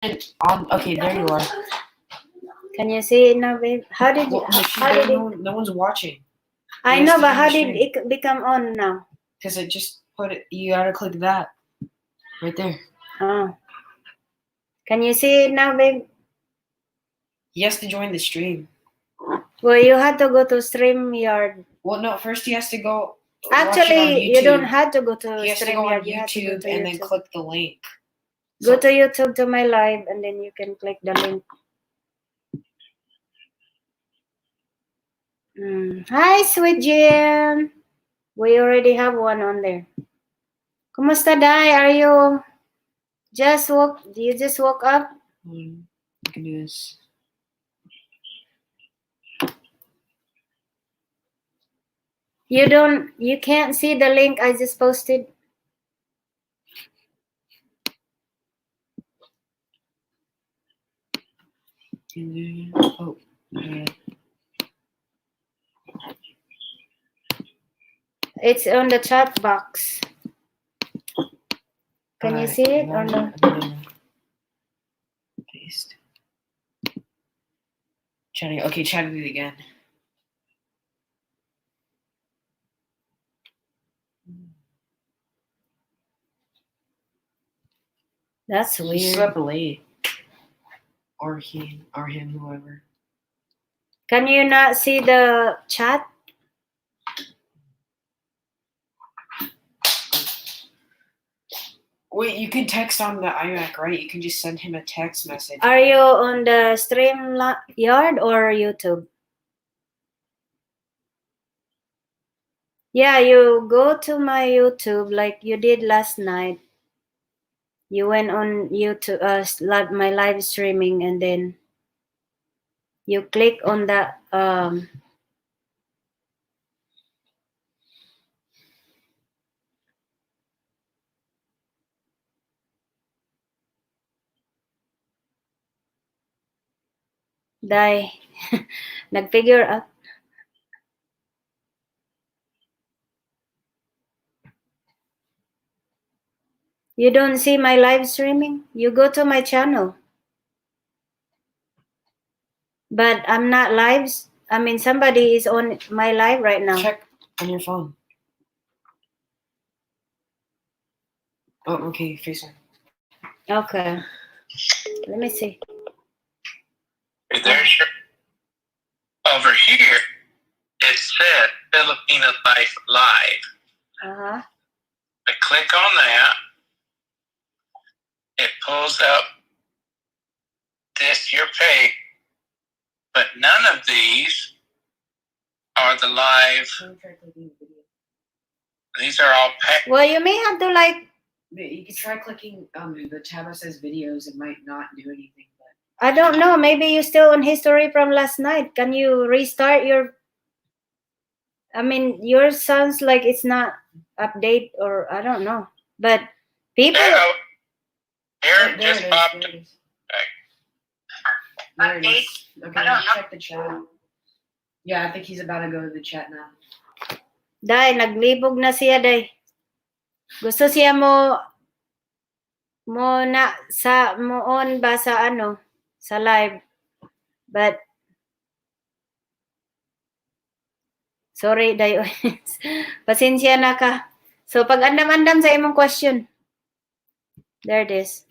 Okay, there you are. Can you see it now, babe? How did you? No one's watching. I know, but how did it become on now? Because it just put it. You gotta click that right there. Oh. Can you see it now, babe? He has to join the stream. Well, you had to go to StreamYard. Well, no. First, he has to go. Actually, you don't have to go to StreamYard. He has to go on YouTube and then click the link. Go to YouTube to my live, and then you can click the link. Hi, sweet Jim. We already have one on there. Kumusta, Dai? Are you just woke? Do you just woke up? I can do this. You can't see the link I just posted. Oh, yeah. It's on the chat box. Can you see it or no? Paste. Chatting. Okay, chatting it again. That's weird. He slept late. Or him, whoever. Can you not see the chat? Wait, you can text on the iMac, right? You can just send him a text message. Are you on the StreamYard or YouTube? Yeah, you go to my YouTube like you did last night. You went on YouTube, my live streaming, and then you click on that. Dai, nag-figure out. You don't see my live streaming? You go to my channel. But I'm not live. I mean, somebody is on my live right now. Check on your phone. Oh, okay, FaceTime. Okay. Let me see. There's your, over here, it said Filipina Life Live. Uh-huh. I click on that. It pulls up this your page, but none of these are the live. These are all packed. Well, you may have to like. You can try clicking the tab that says videos. It might not do anything. I don't know. Maybe you're still on history from last night. Can you restart your? I mean, yours sounds like it's not update or I don't know. But people. Here just popped. Update. Okay, check the chat. Yeah, I think he's about to go to the chat now. Dai, naglibog na siya, Dai. Gusto siya mo na sa mo on ba sa ano sa live, but sorry, Dai. Pasensya na ka. So pag andam-andam sa imong question, there it is.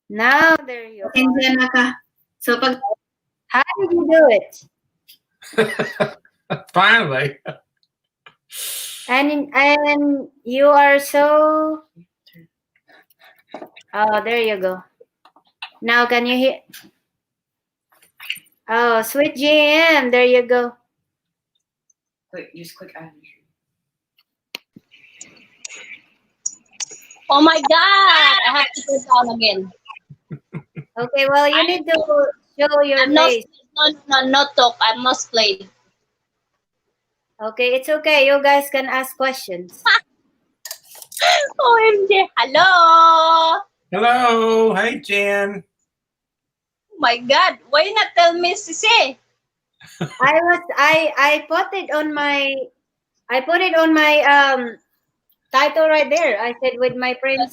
Now there you are. Pasensya na ka. So pag how did you do it? Finally. And you are so. Oh, there you go. Now can you hear? Oh, sweet GM, there you go. Just click add. Oh my God! I have to go down again. Okay, well you need to show your face. No talk. I must play. Okay, it's okay. You guys can ask questions. OMG. Hello. Hello. Hey, Jen. Oh my God. Why you not tell me, Sisi? I put it on my title right there. I said with my friends.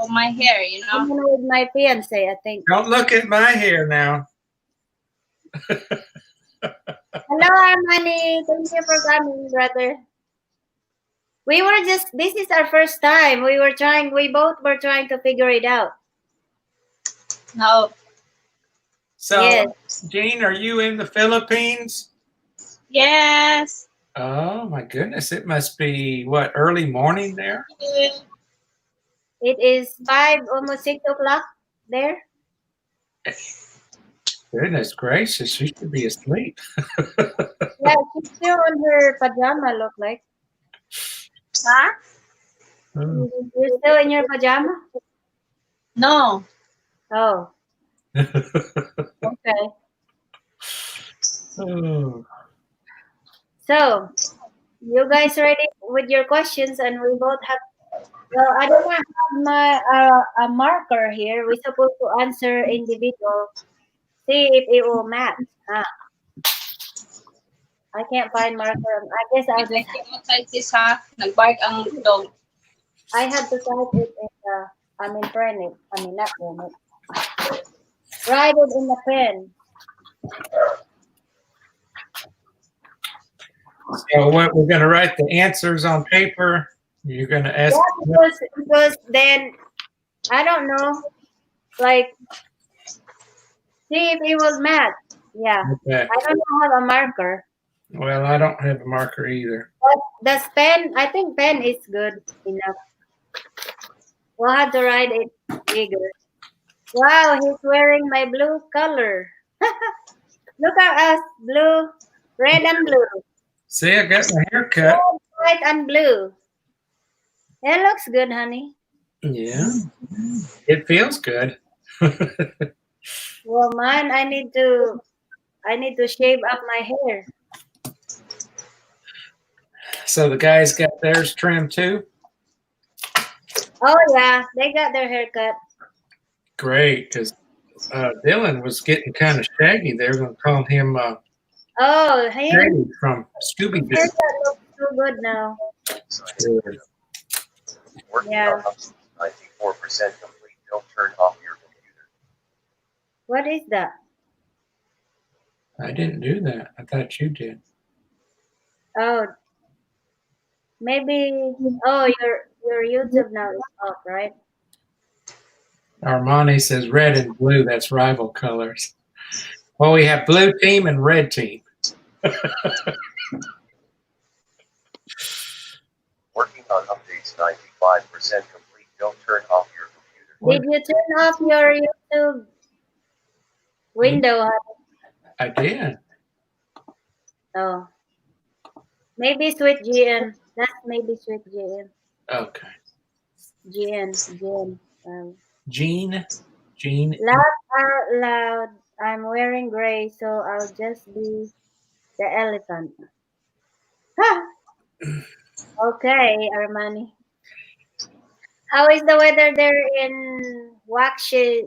of my hair, you know. Even with my fiance, I think. Don't look at my hair now. Hello, Armani. Thank you for coming, brother. This is our first time. We both were trying to figure it out. No. So, Yes. Jean, are you in the Philippines? Yes. Oh my goodness! It must be what, early morning there? It is 5, almost 6 o'clock there. Goodness gracious, you should be asleep. Yeah, she's still on her pajama, look like. Huh? Oh. You're still in your pajama? No. Oh, okay. Oh. So, you guys ready with your questions? And we both have. Well, I don't have my a marker here. We're supposed to answer individual. See if it will match. I can't find marker. I guess I'll just. Outside this, ha? Nagbark ang dog. I had to type it in the. Print it. Not print it. Write it in the pen. So what, we're going to write the answers on paper? You're going to ask? Yeah, because then, I don't know, like, see if it will match. Yeah. Okay. I don't have a marker. Well, I don't have a marker either. But the pen, I think pen is good enough. We'll have to write it bigger. Wow, he's wearing my blue color. Look at us, blue, red and blue. See, I got my hair cut. Red, white and blue. It looks good, honey. Yeah, it feels good. Well, mine, I need to shave up my hair. So the guys got theirs trimmed too? Oh yeah, they got their haircut. Great, because Dylan was getting kind of shaggy. They were going to call him Oh, hey, Shaggy from Scooby Doo. haircut looks so good now. Yeah. 94% complete. Don't turn off your computer. What is that? I didn't do that. I thought you did. Oh, maybe. Oh, your YouTube now is off, right? Armani says red and blue. That's rival colors. Well, we have blue team and red team. Working on updates 95% complete. Don't turn off your computer. Did you turn off your YouTube window? I did. Oh, maybe Sweet GN. That's maybe Sweet GN. Okay. GN. Jean. Laugh out loud. I'm wearing gray, so I'll just be the elephant. Ha! Okay, Armani. How is the weather there in Wakshi?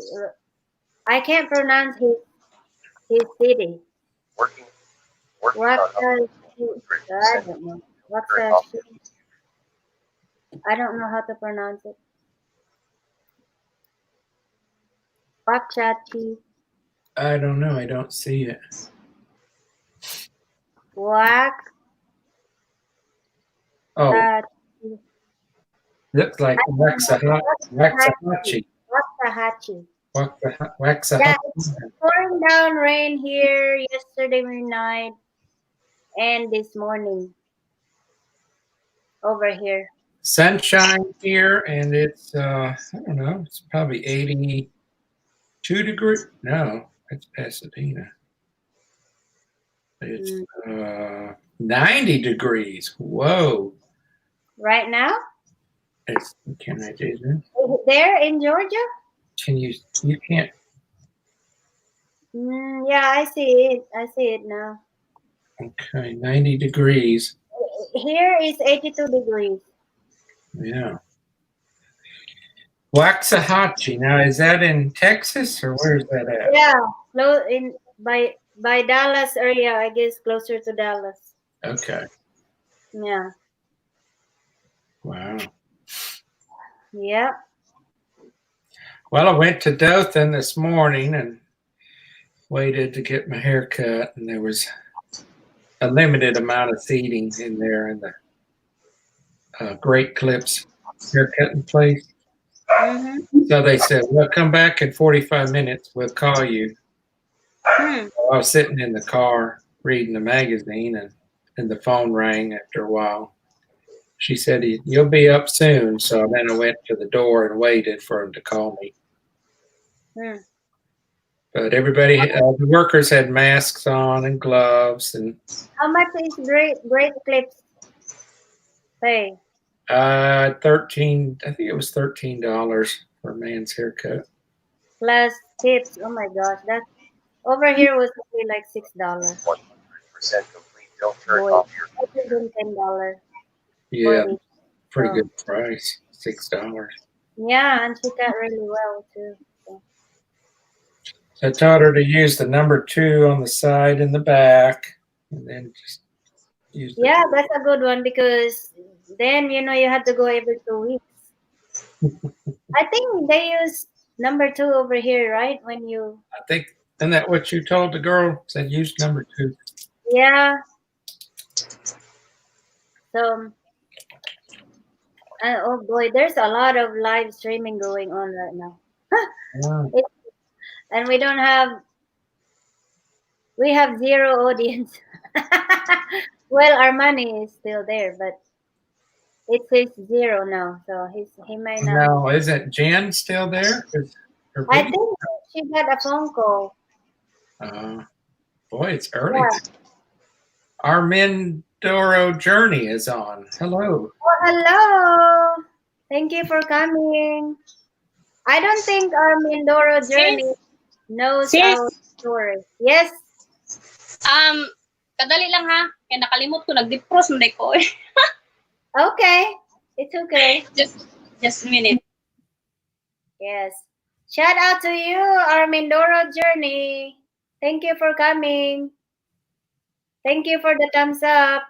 I can't pronounce his city. Working on updates 100% turn off your computer. I don't know how to pronounce it. Wakchachi. I don't know. I don't see it. Wak. Oh, looks like Waxahachie. Waxahachie. Waxahachie. Yeah, it's pouring down rain here yesterday midnight and this morning over here. Sunshine here, and it's I don't know. It's probably 82 degrees. No, it's Pasadena. It's 90 degrees. Whoa. Right now? Can I do this? There in Georgia? You can't. Yeah, I see it. I see it now. Okay, 90 degrees. Here is 82 degrees. Yeah. Waxahachie. Now, is that in Texas or where is that at? Yeah, by Dallas area, I guess closer to Dallas. Okay. Yeah. Wow. Yeah. Well, I went to Dothan this morning and waited to get my hair cut, and there was a limited amount of seating in there in the Great Clips haircutting place. Mm-hmm. So they said, "Well, come back in 45 minutes. We'll call you." Hmm. So I was sitting in the car reading the magazine, and the phone rang after a while. She said, "You'll be up soon." So then I went to the door and waited for him to call me. Hmm. But everybody, the workers had masks on and gloves, and How much is great clips pay? 13. I think it was $13 for a man's haircut. Plus tips. Oh my gosh, that's over here was only like $6. 100% complete. Don't turn Boy, off your better than $10 Yeah, for me. pretty So good price, $6. yeah, and she cut really well too. So. So I taught her to use the number 2 on the side and the back, and then just use the. Yeah, that's a good one because then you had to go every 2 weeks. I think they use number 2 over here, right? When you I think, isn't that what you told the girl? Said use number 2. yeah. So oh boy, there's a lot of live streaming going on right now. Wow. And we have zero audience. Well, our money is still there, but it says 0 now, so he might not. Now, isn't Jen still there? Her I video. think she got a phone call. Boy, it's early. Yeah. Our Mindoro journey is on. Hello. Oh, hello. Thank you for coming. I don't think our Mindoro journey knows Sis. our story. Yes. Kadali lang ha. Kaya nakalimot ko, nag-defrost mo ko eh. Okay. It's okay. Just a minute. Yes. Shout out to you, our Mindoro journey. Thank you for coming. Thank you for the thumbs up.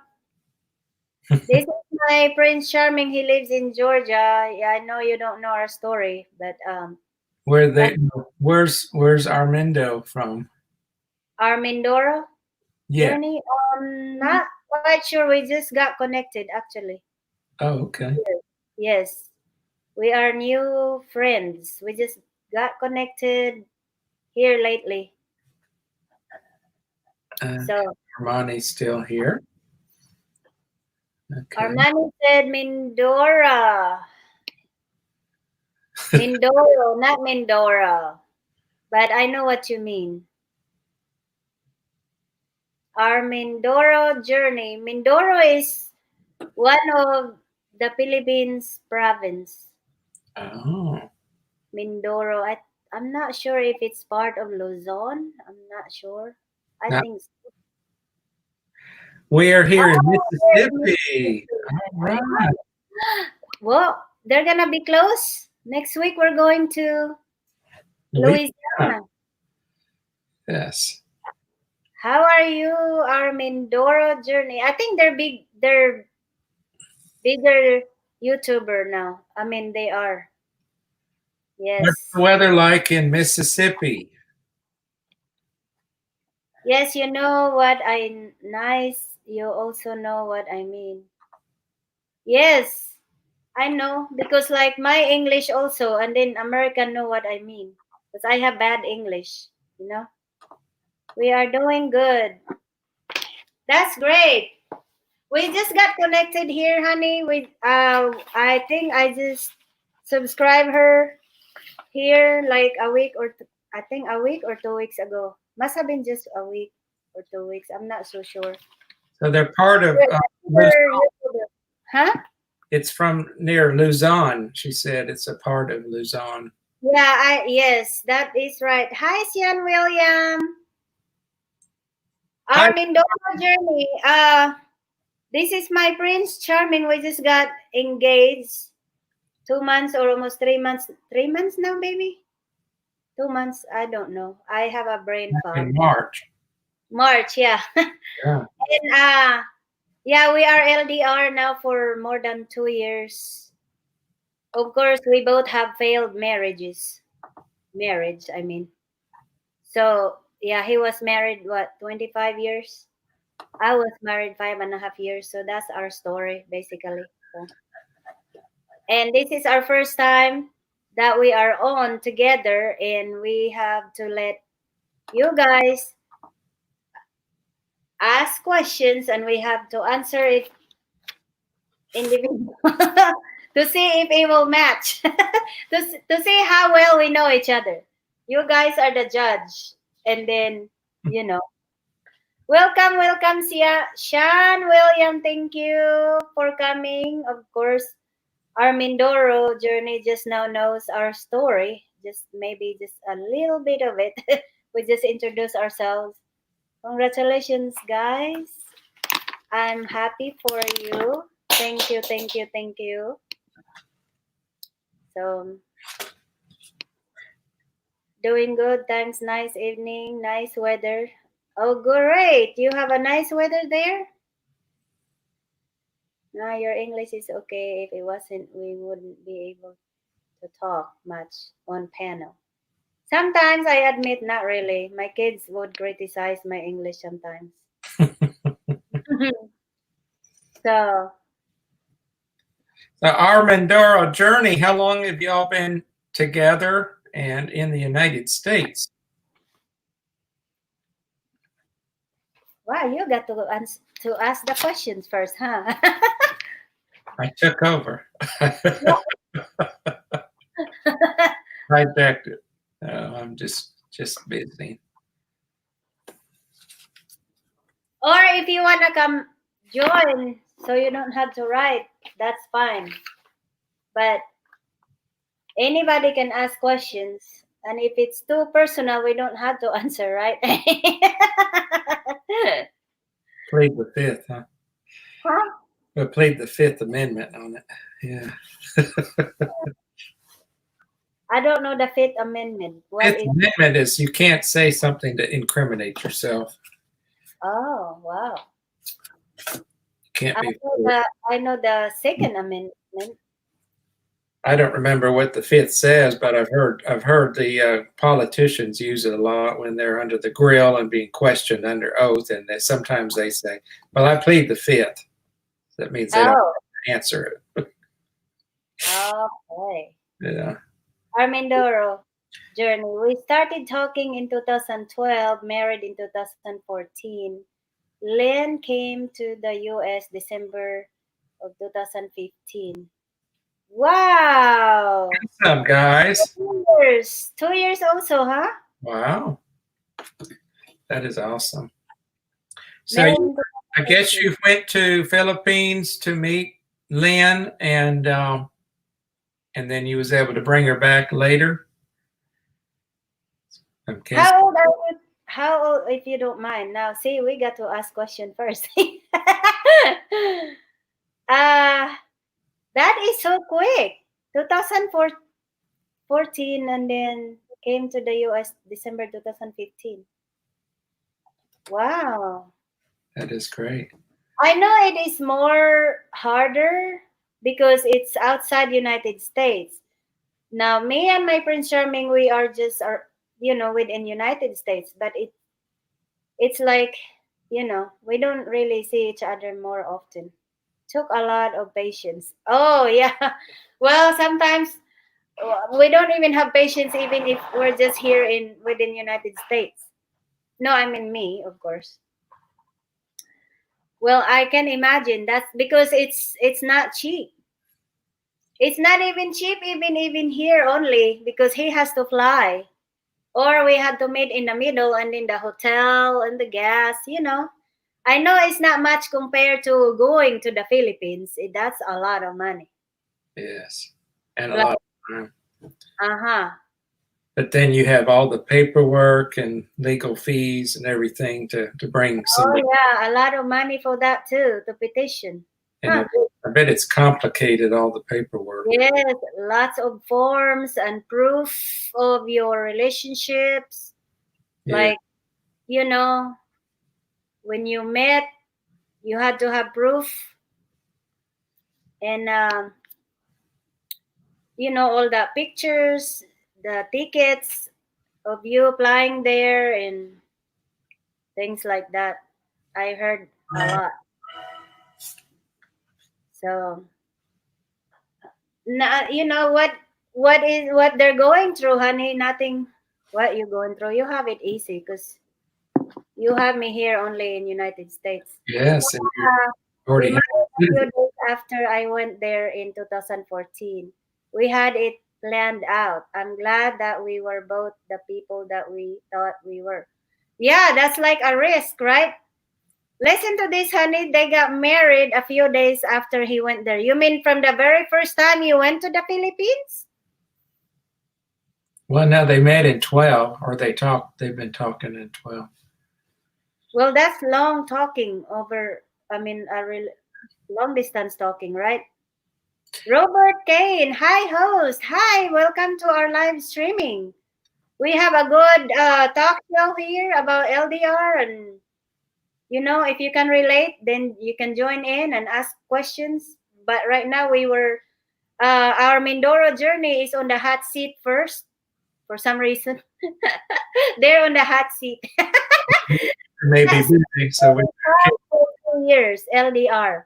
This is my Prince Charming. He lives in Georgia. Yeah, I know you don't know our story, but Where's Armindo from? our Mindoro Yeah. journey. Not quite sure. We just got connected actually. Oh, okay. Yes. We are new friends. We just got connected here lately. So Armani's still here. Okay. Armani said Mindora. Mindoro, not Mindora. But I know what you mean. Our Mindoro journey. Mindoro is one of the Philippines province. Oh. Mindoro. I'm not sure if it's part of Luzon. I'm not sure. I think so. We are here in Mississippi. All right. Well, they're gonna be close. Next week we're going to Louisiana. Yes. How are you, our Mindoro journey? I think they're bigger YouTuber now. I mean they are. Yes. What's the weather like in Mississippi? Yes, you know what nice. You also know what I mean. Yes, I know because like my English also, and then American know what I mean because I have bad English. We are doing good. That's great. We just got connected here, honey. I think I just subscribed her here like a week I think a week or 2 weeks ago. Must have been just a week or 2 weeks. I'm not so sure. So they're part of. Huh? It's from near Luzon. She said it's a part of Luzon. Yeah, yes, that is right. Hi, Sian William. Our Mindoro journey. This is my Prince Charming. We just got engaged 2 months or almost 3 months. 3 months now, baby? 2 months. I don't know. I have a brain fog. In March. March, yeah. Yeah. And yeah, we are LDR now for more than 2 years. Of course, we both have failed marriages. marriage, I mean. So yeah, he was married 25 years. I was married 5.5 years. So that's our story basically. So, and this is our first time that we are on together, and we have to let you guys ask questions, and we have to answer it individual to see if it will match, to see how well we know each other. You guys are the judge, and then you know. Welcome, Sean William. Thank you for coming. Of course, our Mindoro journey just now knows our story. Just maybe just a little bit of it. We just introduce ourselves. Congratulations, guys. I'm happy for you. Thank you, thank you, thank you. So, doing good. Thanks. Nice evening. Nice weather. Oh, great. You have a nice weather there? No, your English is okay. If it wasn't, we wouldn't be able to talk much on panel. Sometimes I admit, not really. My kids would criticize my English sometimes. So, So our Mindoro journey, how long have y'all been together and in the United States? wow, you got to ask the questions first, huh? I took over. I backed it. I'm just visiting. Or if you want to come join so you don't have to write, that's fine. But anybody can ask questions. And if it's too personal, we don't have to answer, right? Plead the fifth, huh? Huh? We plead the Fifth Amendment on it. Yeah. I don't know the Fifth Amendment. What Fifth is? Amendment is you can't say something to incriminate yourself. Oh, wow. Can't be. I know the Second Amendment. I don't remember what the fifth says, but I've heard the politicians use it a lot when they're under the grill and being questioned under oath, and sometimes they say, "Well, I plead the fifth." That means they don't Oh, answer it. okay. Yeah. Our Mindoro journey. We started talking in 2012, married in 2014. Lynn came to the US December of 2015. Wow. What's up, guys? 2 years. 2 years also, huh? Wow, that is awesome. So I guess you went to Philippines to meet Lynn, and then you was able to bring her back later. How old are you? How old, if you don't mind? Now, see, we got to ask question first. That is so quick. 2014, and then came to the US December 2015. Wow. That is great. I know it is more harder because it's outside United States. Now, me and my Prince Charming, we are just within United States, but it's like, we don't really see each other more often. Took a lot of patience. Oh yeah. Well, sometimes we don't even have patience even if we're just here within United States. No, I mean me, of course. Well, I can imagine that's because it's not cheap. It's not even cheap even here only because he has to fly. Or we had to meet in the middle and in the hotel and the gas. I know it's not much compared to going to the Philippines. That's a lot of money. Yes, and a lot of time. Uh-huh. But then you have all the paperwork and legal fees and everything to bring some. Oh yeah, a lot of money for that too, to petition. And I bet it's complicated, all the paperwork. Yes, lots of forms and proof of your relationships. Yeah. Like, when you met, you had to have proof. And, all the pictures, the tickets of you flying there and things like that. I heard a lot. So, you know what they're going through, honey. Nothing. What you going through? You have it easy because you have me here only in United States. Yes, and you Uh, already we have. married a few days after I went there in 2014. We had it planned out. I'm glad that we were both the people that we thought we were. Yeah, that's like a risk, right? Listen to this, honey. They got married a few days after he went there. You mean from the very first time you went to the Philippines? Well, now they met in 12, or they've been talking in 12. Well, that's long talking over, I mean, a real long distance talking, right? Robert Kane, hi host. Hi, welcome to our live streaming. We have a good talk show here about LDR, and you know, if you can relate, then you can join in and ask questions. But right now, our Mindoro journey is on the hot seat first for some reason. They're on the hot seat. Maybe Yes, busy, so we for 2 years LDR.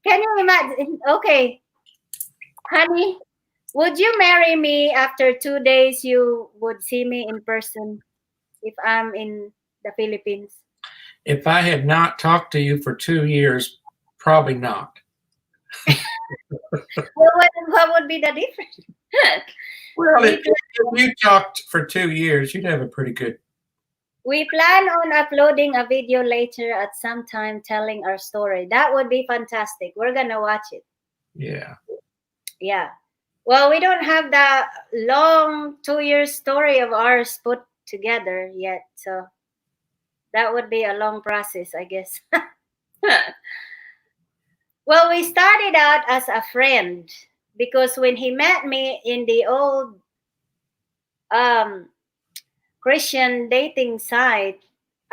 Can you imagine? Okay, honey, would you marry me after 2 days? You would see me in person if I'm in the Philippines. if I had not talked to you for 2 years, probably not. Well, what would be the difference? Well, we, if you talked for 2 years, you'd have a pretty good. we plan on uploading a video later at some time telling our story. That would be fantastic. We're gonna watch it. Yeah. Yeah. Well, we don't have the long 2 year story of ours put together yet, so that would be a long process, I guess. Well, we started out as a friend because when he met me in the old um, Christian dating site,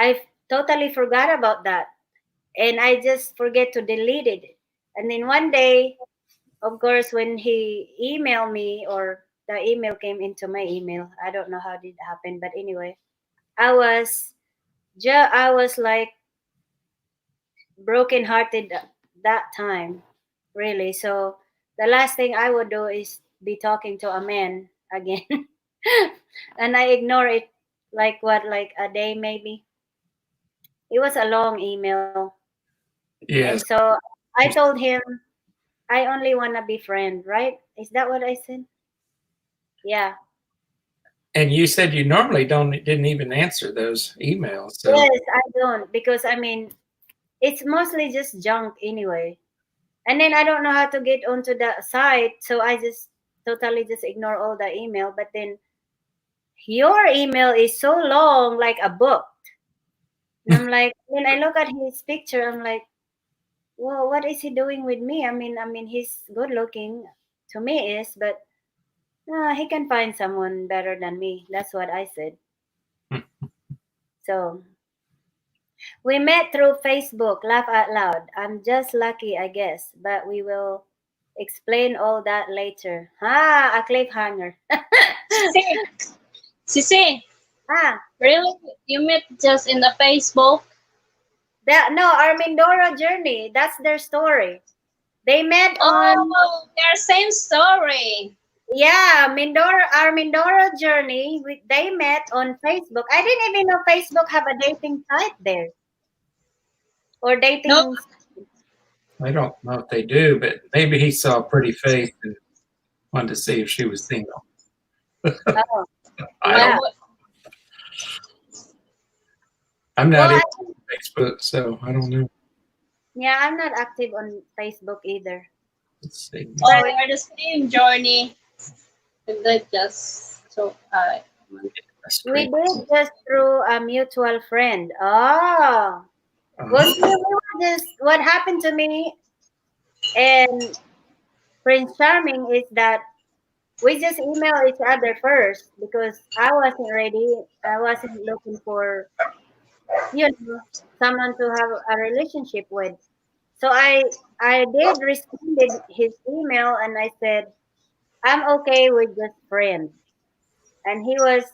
I totally forgot about that. And I just forget to delete it. And then one day, of course, when he emailed me or the email came into my email, I don't know how did it happen, but anyway, I was I was like brokenhearted that time, really. So the last thing I would do is be talking to a man again, and I ignore it like what, like a day maybe. It was a long email, and Yes. so I told him I only wanna be friend, right? Is that what I said? Yeah. And you said you normally didn't even answer those emails. So Yes, I don't because I mean it's mostly just junk anyway. And then I don't know how to get onto the site, so I just totally just ignore all the email. But then your email is so long, like a book. And I'm like, when I look at his picture, I'm like, well, what is he doing with me? I mean, he's good looking to me is, but he can find someone better than me. That's what I said. So we met through Facebook, laugh out loud. I'm just lucky, I guess, but we will explain all that later. A cliffhanger. Sisi, Sisi, ah, really? You met just in the Facebook? no, our Mindoro journey. That's their story. They met on, Oh, their same story. yeah, our Mindoro journey. They met on Facebook. I didn't even know Facebook have a dating site there or No, dating. I don't know if they do, but maybe he saw a pretty face and wanted to see if she was single. Oh, I yeah. don't. I'm not Well, into Facebook, so I don't know. yeah, I'm not active on Facebook either. Let's see. oh, we are the same journey. And that just so We did just through a mutual friend. Oh, well, see, we were just what happened to me and Prince Charming is that we just email each other first because I wasn't ready. I wasn't looking for someone to have a relationship with. So I did responded his email and I said I'm okay with just friends. and he was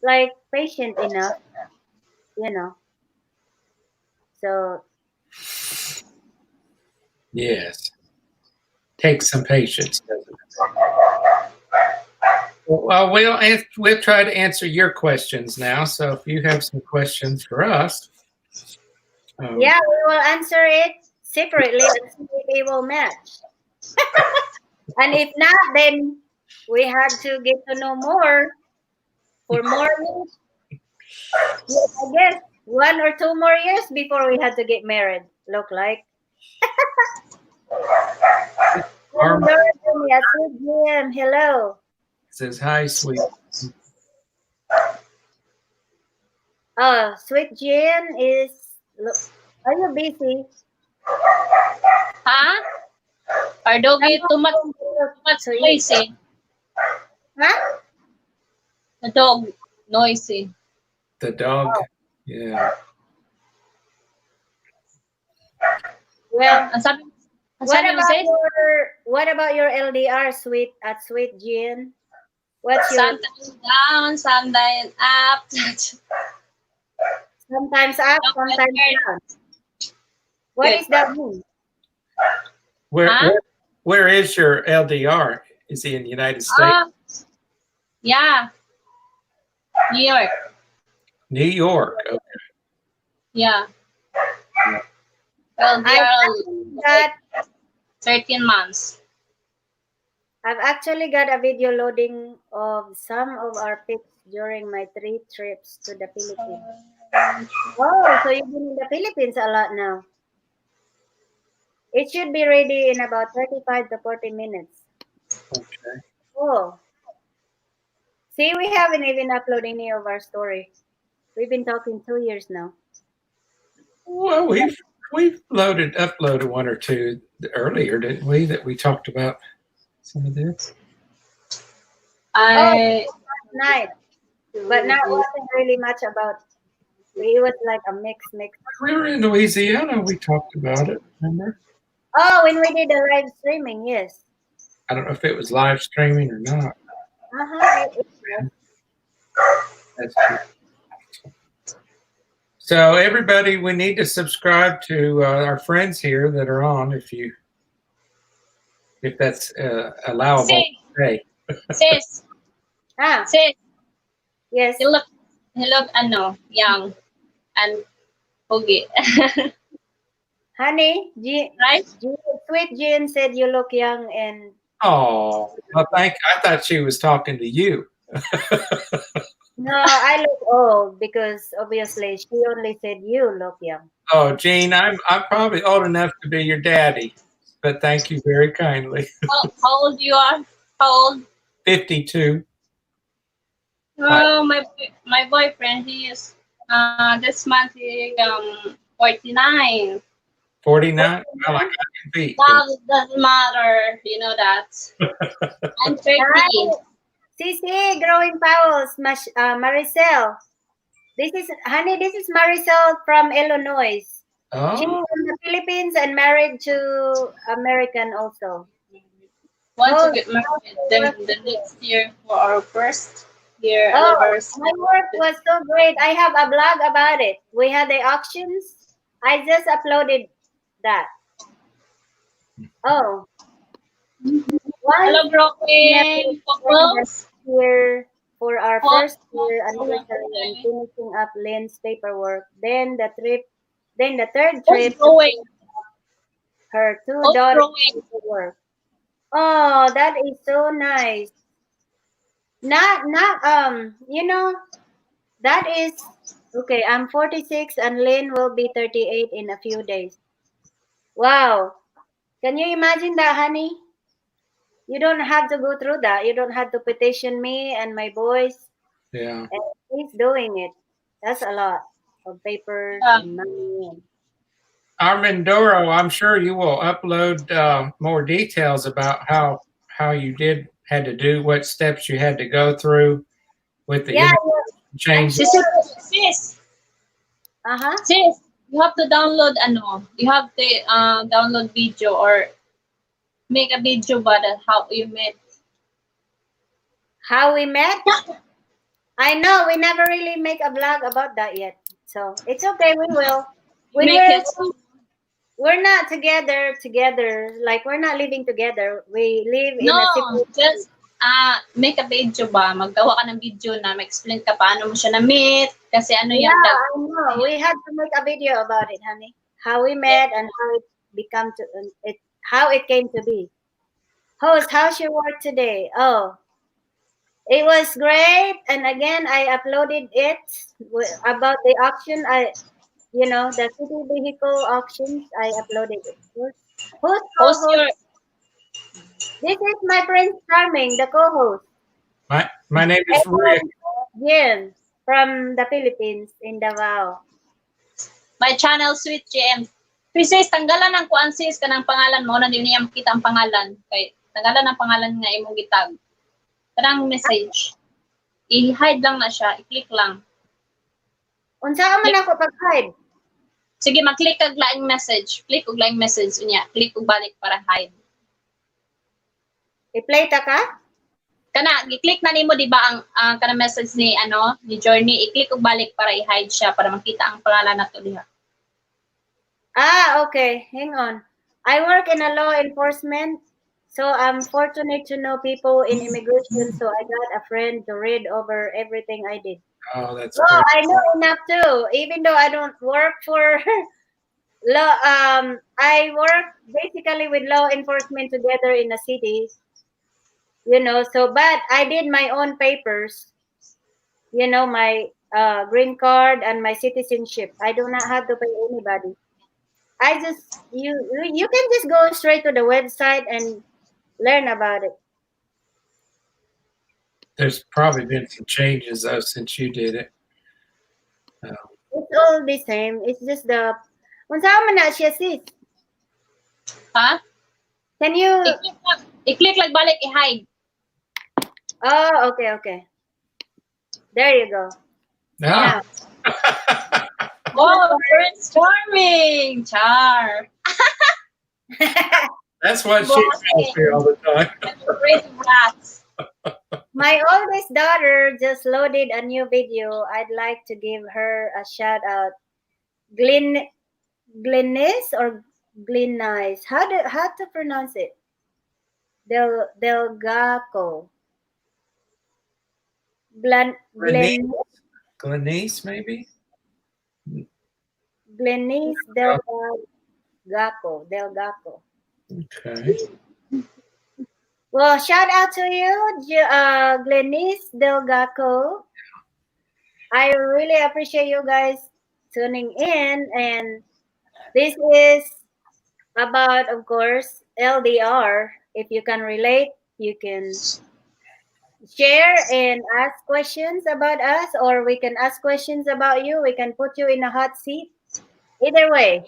like patient enough, you know. So Yes. Takes some patience, doesn't it? Well, we'll try to answer your questions now. So if you have some questions for us, yeah, we will answer it separately and see if it will match. And if not, then we had to get to know more for more years. Yeah, I guess 1 or 2 more years before we had to get married. Look like. Arma Jim, hello. says hi, sweet. Oh, Sweet Jim is. Are you busy? Huh? Our doggy too much So you, noisy. huh? The dog noisy. The dog. Yeah. Well, Ang sabi, what mo, sis? about your LDR, Sweet Jim? What's your Sometimes down, sometimes up. sometimes up, sometimes down? What Good. is that mean? Huh? Where is your LDR? Is he in the United States? Yeah. New York. New York. Okay. Yeah. Well, they are 13 months. I've actually got a video loading of some of our pics during my 3 trips to the Philippines. Oh, so you've been in the Philippines a lot now. It should be ready in about 35 to 40 minutes. Okay. Oh. See, we haven't even uploaded any of our story. We've been talking 2 years now. Well, we've uploaded 1 or 2 earlier, didn't we? That we talked about some of this. Last night. But not wasn't really much about. It was like a mix. We were in Louisiana. We talked about it. Remember? Oh, when we did the live streaming, yes. I don't know if it was live streaming or not. That's true. So everybody, we need to subscribe to our friends here that are on. If that's allowable. Hey. Sis. Sis. Yes. He look young and pogi. Honey, right? Sweet Jean said you look young and. Oh, well, I thought she was talking to you. No, I look old because obviously she only said you look young. Oh, Jean, I'm probably old enough to be your daddy, but thank you very kindly. How old you are? How old? 52. Oh, my boyfriend, he is this month he 49. 49? Well, I can beat. Doesn't matter, you know that. I'm 30. Sisi, Growing Powers, Maricel. This is Maricel from Illinois. Oh. She's from the Philippines and married to American also. Want to get married the next year for our first year anniversary. My work was so great. I have a blog about it. We had the auctions. I just uploaded that. Oh. Hello, Brooklyn. Here for our first year anniversary and finishing up Lynn's paperwork. Then the third trip. Her 2 daughters paperwork. Oh, that is so nice. Not you know, that is okay. I'm 46 and Lynn will be 38 in a few days. Wow. Can you imagine that, honey? You don't have to go through that. You don't have to petition me and my boys. Yeah. And he's doing it. That's a lot of papers and money. Armandoro, I'm sure you will upload more details about how you had to do, what steps you had to go through with the changes. Sis. Sis, you have to download you have to download video or make a video about how you met How we met? I know we never really make a vlog about that yet. So it's okay, we will. Make it soon. We're not together, like we're not living together. We live in No, a separate just make a video ba? Maggawa ka ng video na ma-explain ka paano mo siya na-meet. Kasi ano Yeah, yan, I know. We had to make a video about it, honey. How we met and how it become to how it came to be. Host, how's your work today? Oh, it was great. And again, I uploaded it about the auction. The city vehicle auctions. I uploaded it. Who's Host co-host? your, This is my Prince Charming, the co-host. My name is Rick. Jim from the Philippines in Davao. my channel, Sweet GM. Sis, tanggalan ng kuan sis, kanang pangalan mo, na di niya makita ang pangalan. Kay, tanggalan ang pangalan nga imong gitag. Kanang message. I-hide lang na siya, i-click lang. Unsa man ako pag-hide? Sige, mag-click kag laing message. Click og laing message unya. Click og balik para hide. I-play ta ka? Kana, i-click na nimo di ba ang kana message ni Journey, i-click og balik para i-hide siya para makita ang pangalan nato diha. Ah, okay. Hang on. I work in a law enforcement, so I'm fortunate to know people in immigration, so I got a friend to read over everything I did. Oh, that's Oh, good. I know enough too. Even though I don't work for law, I work basically with law enforcement together in a city. But I did my own papers. My green card and my citizenship. I do not have to pay anybody. I just you can just go straight to the website and learn about it. There's probably been some changes though since you did it. It's all the same. It's just the unsa man na siya sis? Ha? Can you I-click lang balik i-hide. Oh, okay. There you go. Ah. Oh, Prince Charming! Char! That's what she tells me all the time. Great rats. My oldest daughter just loaded a new video. I'd like to give her a shout out. Glennis or Glennis? How to pronounce it? Delgaco. Glenise, maybe? Glennis Delgaco. Okay. Well, shout out to you, Glennis Delgaco. I really appreciate you guys tuning in, and this is about, of course, LDR. If you can relate, you can share and ask questions about us, or we can ask questions about you. We can put you in a hot seat. Either way.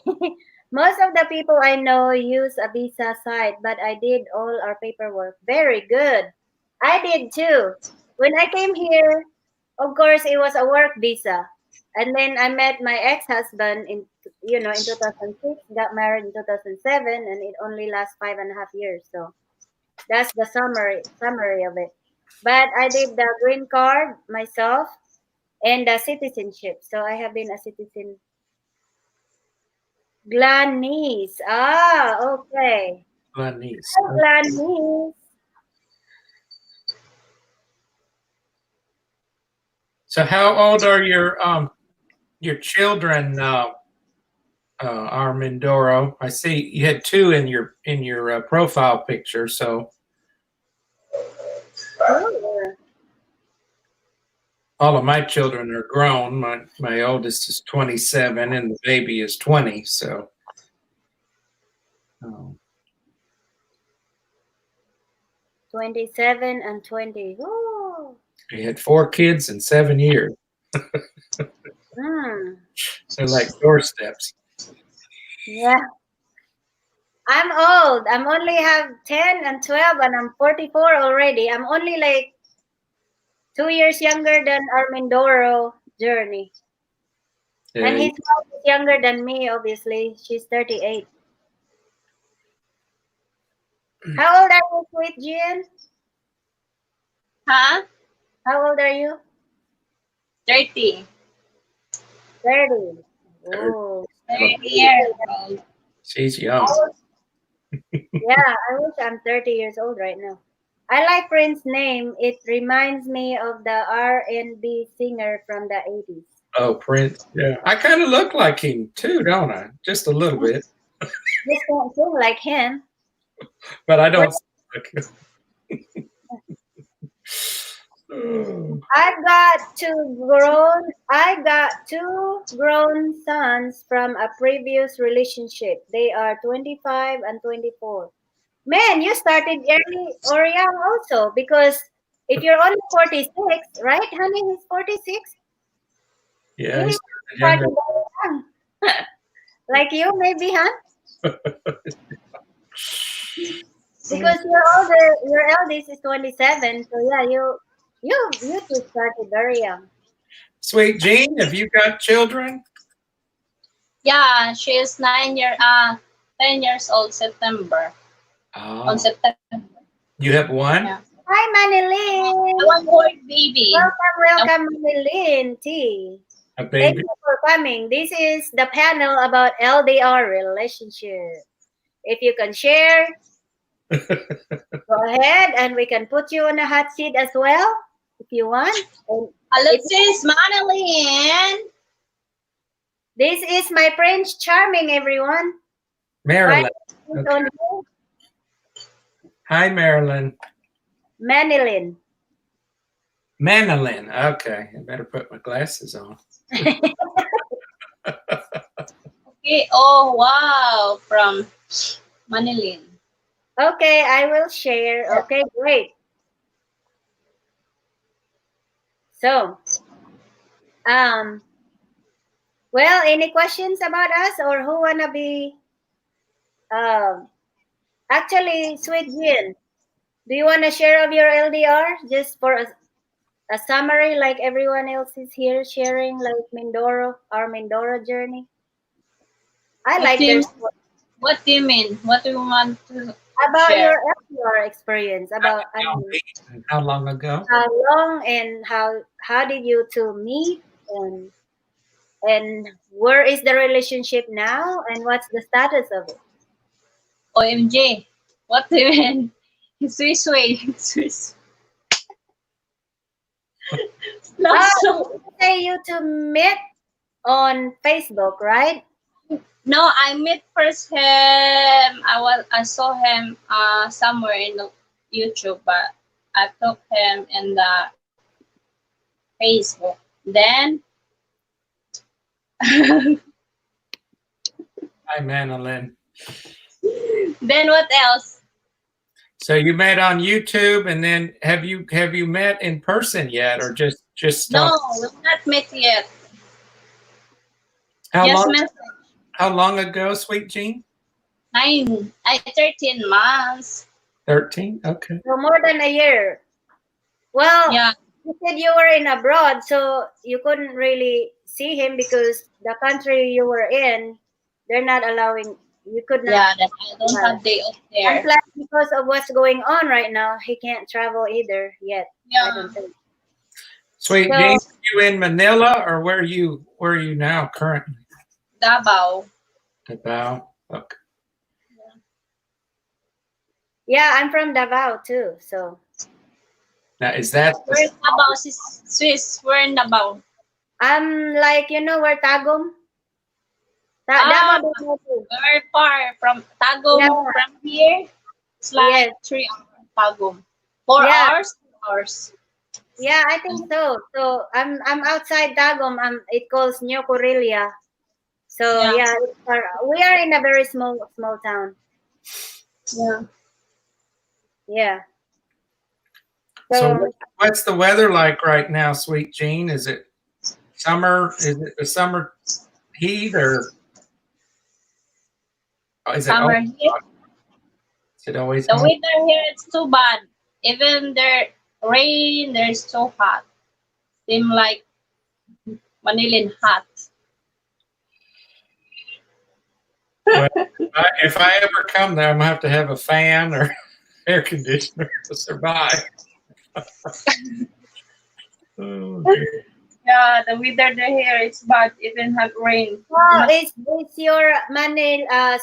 Most of the people I know use a visa site, but I did all our paperwork. Very good. I did too. When I came here, of course, it was a work visa. And then I met my ex-husband in 2006, got married in 2007, and it only lasts 5.5 years. So that's the summary of it. But I did the green card myself and the citizenship. So I have been a citizen. Gladness. Ah, okay. Glenise. Hi, Gladness. So how old are your children, Armandoro? I see you had two in your profile picture. So Sure. all of my children are grown. My oldest is 27 and the baby is 20. So 27 and 20. Ooh. we had 4 kids in 7 years. They're like doorsteps. Yeah. I'm old. I'm only have 10 and 12 and I'm 44 already. I'm only like 2 years younger than Armandoro Journey. And his wife is younger than me, obviously. She's 38. How old are you, Sweet Jean? Huh? How old are you? 30. 30. Oh. 30 years old. She's young. Yeah, I wish I'm 30 years old right now. I like Prince's name. It reminds me of the R&B singer from the 80s. Oh, Prince. Yeah. I kind of look like him too, don't I? Just a little bit. Just don't sing like him. But I don't look. Oh. I got two grown sons from a previous relationship. They are 25 and 24. Man, you started early or young also because if you're only 46, right, honey? He's 46. Yeah, He he's started younger. very young. Like you, maybe, huh? Because your eldest is 27. So yeah, you two started very young. Sweet Jean, have you got children? Yeah, she is 10 years old September. On Oh, September. you have one? Yeah. Hi, Manilyn. One more baby. Welcome, Manilyn T. A Thank baby? you for coming. This is the panel about LDR relationship. If you can share, go ahead and we can put you on a hot seat as well if you want. And Alexis, Manalyn. this is my Prince Charming, everyone. Marilyn. Hi, Okay. Hi, Marilyn. Manilyn. Manilyn. Okay, I better put my glasses on. Okay. Oh, wow. From Manilyn. Okay, I will share. Okay, great. So, well, any questions about us or who wanna be? Actually, Sweet Jean, do you wanna share of your LDR just for a summary, like everyone else is here sharing, like our Mindoro journey? I What like do their you, story. what do you mean? What do you want to About share? your LDR experience, about How long ago? how long and how did you two meet and where is the relationship now and what's the status of it? OMG. What do you mean? Swiss way. Swiss. No, so, You say you two met on Facebook, right? no, I met first him. I saw him somewhere in the YouTube, but I took him in the Facebook. Then Hi, Manilyn. then what else? So you met on YouTube, and then have you met in person yet, or just No, talk? we've not met yet. How Just long? met How long ago, Sweet Jean? 13 months. 13. Okay. So more than a year. Well, Yeah, you said you were in abroad, so you couldn't really see him because the country you were in, they're not allowing. You could not. yeah. That I don't have day off And there. plus, because of what's going on right now, he can't travel either yet. I Yeah, don't think. Sweet So- Jean, you in Manila, or where are you now currently? Davao. Davao. Okay. Yeah, I'm from Davao too. So Now is that We're in Davao, Swiss. We're in Davao. I'm like, you know where Tagum? Ah, Davao Davao too. very far from Tagum. Yeah. From here, it's like Yes. 3 hours. Tagum. 4 Yeah. hours. 2 hours. Yeah, I think so. So I'm outside Tagum. It calls New Correlia. So Yeah. yeah, we are in a very small town. Yeah. Yeah. so? What's the weather like right now, Sweet Jean? Is it summer? Is it the summer heat, or is it Summer always, here. is it always The hot? weather here it's too bad. Even there rain, there's so hot. Seem like Manilan hot. Well, if I ever come there, I'm gonna have to have a fan or air conditioner to survive. Oh, dear. Yeah, the weather here is bad. Even have rain. Oh, is your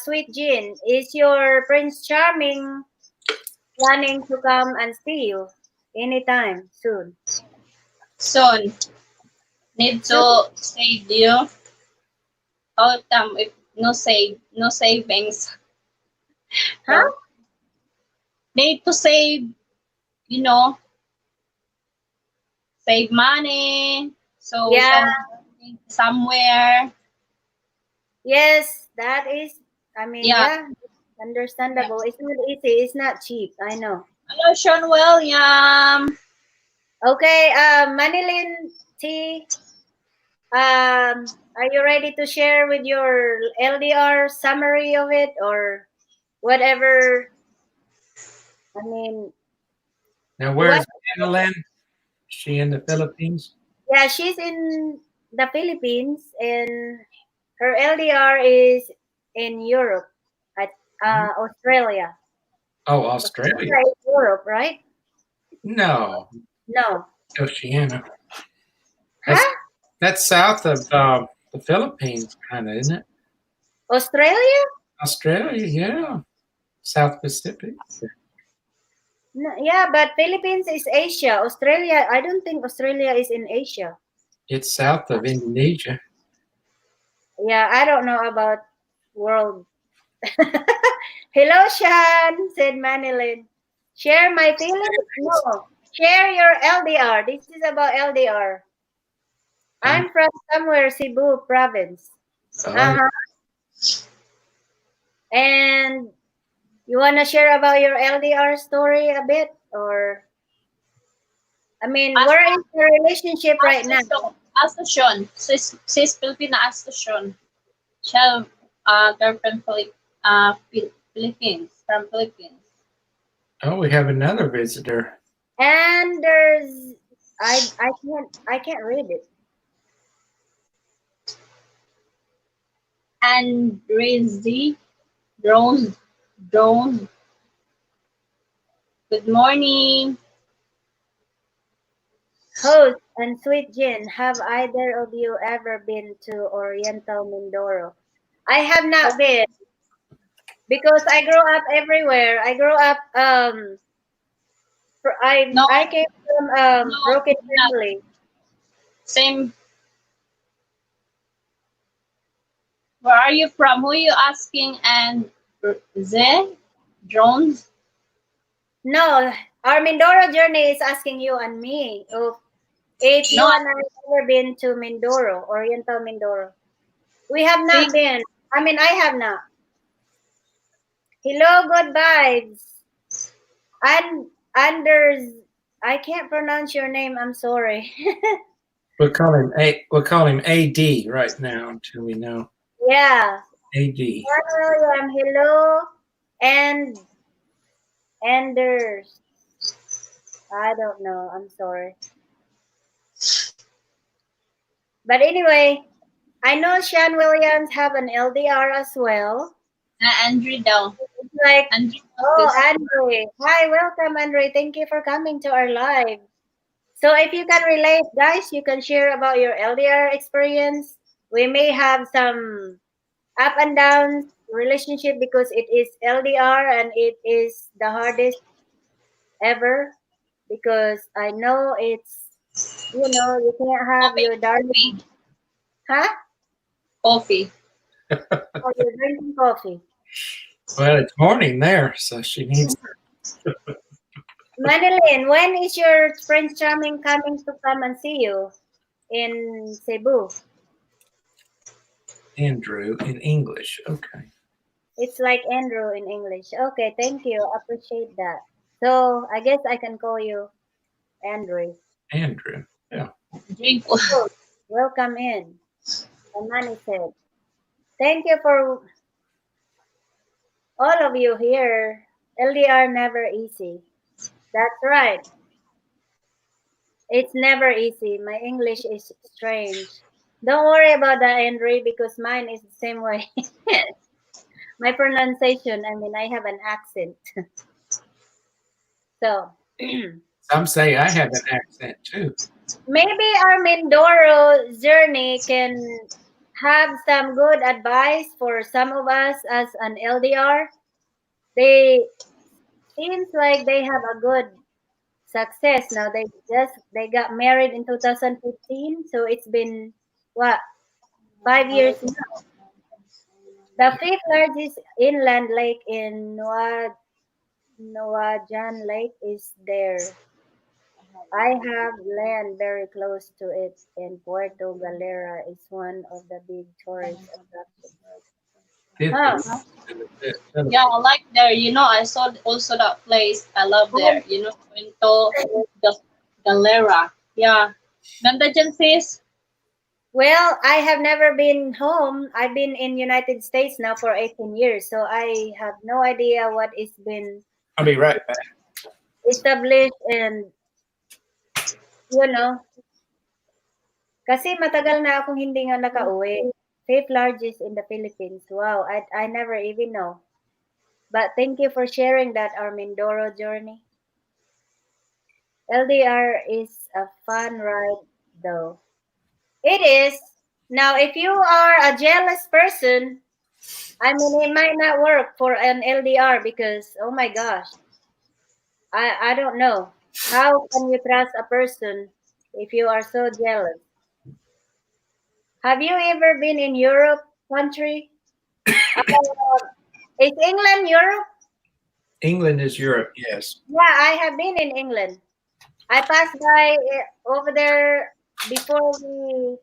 Sweet Jean, is your Prince Charming planning to come and see you anytime soon? Soon. Need to save you. How come if no savings? Huh? So, need to save, you know, save money. So we Yeah. can go somewhere. Yes, that is, I mean, Yeah. yeah, understandable. It's not easy. It's not cheap. I know. Hello, Sean William. Okay, Manilyn T, are you ready to share with your LDR summary of it or whatever? I mean, Now, what? where's Annalyn? Is she in the Philippines? Yeah, she's in the Philippines and her LDR is in Europe, at Australia. Oh, Australia. Australia is Europe, right? No, No. Oceania. Huh? That's south of the Philippines, kind of, isn't it? Australia? Australia, yeah. South Pacific. No, yeah, but Philippines is Asia. Australia, I don't think Australia is in Asia. It's south of Indonesia. Yeah, I don't know about world. Hello, Shan, said Manilyn. Share my feelings? No. Share your LDR. This is about LDR. I'm from somewhere, Cebu province. Oh, Uh-huh. And you want to share about your LDR story a bit? Or, I mean, where is your relationship right now? Ask to Sean. Sis Filipina, ask to Sean. Siya, girlfriend Philippines, from Philippines. oh, we have another visitor. And there's, I can't read it. And Rizzy, Drones. Good morning. Host and Sweet Jin, have either of you ever been to Oriental Mindoro? I have not been because I grew up everywhere. I grew up No, I came from no, broken not. family. Same. Where are you from? Who are you asking? And Z? Drones? No, our Mindoro journey is asking you and me if you No, and I have ever been to Mindoro, Oriental Mindoro. We have see, not been. I mean, I have not. Hello, good vibes. And Anders, I can't pronounce your name. I'm sorry. We'll call him AD right now until we know. Yeah. AD. William, hello. And Anders. I don't know. I'm sorry. But anyway, I know Sean Williams have an LDR as well. Andrew daw. It's like, Andrew, oh, Andre. Hi, welcome, Andre. Thank you for coming to our live. So if you can relate, guys, you can share about your LDR experience. We may have some up and downs relationship because it is LDR and it is the hardest ever because I know it's, you can't have coffee, your darling, huh? coffee. Oh, you're drinking coffee. Well, it's morning there, so she needs Madeline, when is your Prince Charming coming to come and see you in Cebu? Andrew in English. Okay. It's like Andrew in English. Okay, thank you. Appreciate that. So I guess I can call you Andrew. Andrew. Yeah. Drink. Oh, welcome in. Amani said. Thank you for all of you here. LDR never easy. That's right. It's never easy. My English is strange. Don't worry about that, Andre, because mine is the same way. My pronunciation, I mean, I have an accent. So, Some say I have an accent too. Maybe our Mindoro journey can have some good advice for some of us as an LDR. They seems like they have a good success now. They got married in 2015, so it's been what 5 years now. The fifth largest inland lake in Nuajan Lake is there. I have land very close to it, and Puerto Galera is one of the big tourist attractions. Huh. Yeah, I like there. I saw also that place. I love there. Puerto Galera. Yeah. Ganda dyan, sis. Well, I have never been home. I've been in United States now for 18 years, so I have no idea what is been I'll be right back. established and you know, kasi matagal na akong hindi nga nakauwi. Fifth largest in the Philippines. Wow, I never even know. But thank you for sharing that, our Mindoro journey. LDR is a fun ride, though. It is. Now, if you are a jealous person, I mean, it might not work for an LDR because, oh my gosh, I don't know. How can you trust a person if you are so jealous? Have you ever been in Europe country? Is England Europe? England is Europe, yes. Yeah, I have been in England. I passed by over there before we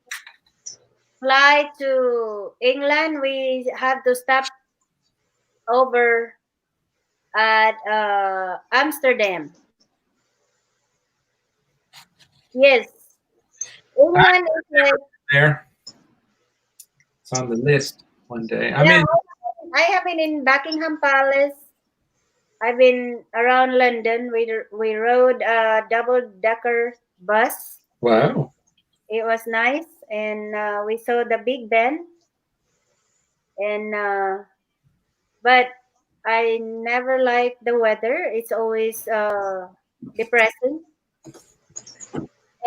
fly to England. We have to stop over at Amsterdam. Yes, England is like There. It's on the list one day. yeah. I have been in Buckingham Palace. I've been around London. We rode a double-decker bus. Wow. It was nice, and we saw the Big Ben. And but I never like the weather. It's always depressing,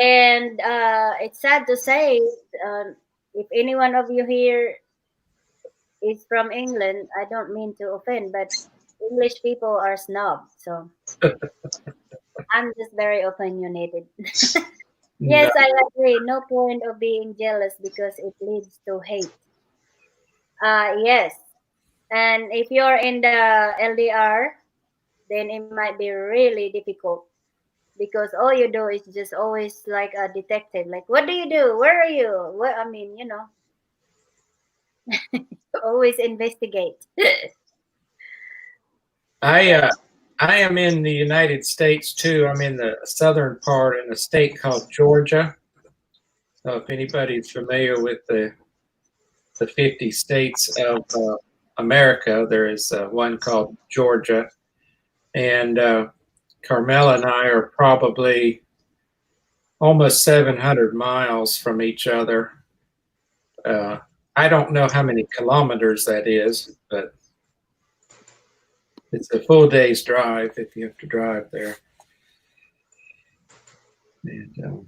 and it's sad to say. If any one of you here is from England, I don't mean to offend, but English people are snobs. So I'm just very opinionated. Yes, I agree. No point of being jealous because it leads to hate. Yes. And if you're in the LDR, then it might be really difficult because all you do is just always like a detective. Like, what do you do? Where are you? What I mean, always investigate. I am in the United States too. I'm in the southern part in a state called Georgia. So if anybody's familiar with the 50 states of America, there is one called Georgia, and Carmela and I are probably almost 700 miles from each other. I don't know how many kilometers that is, but it's a full day's drive if you have to drive there. And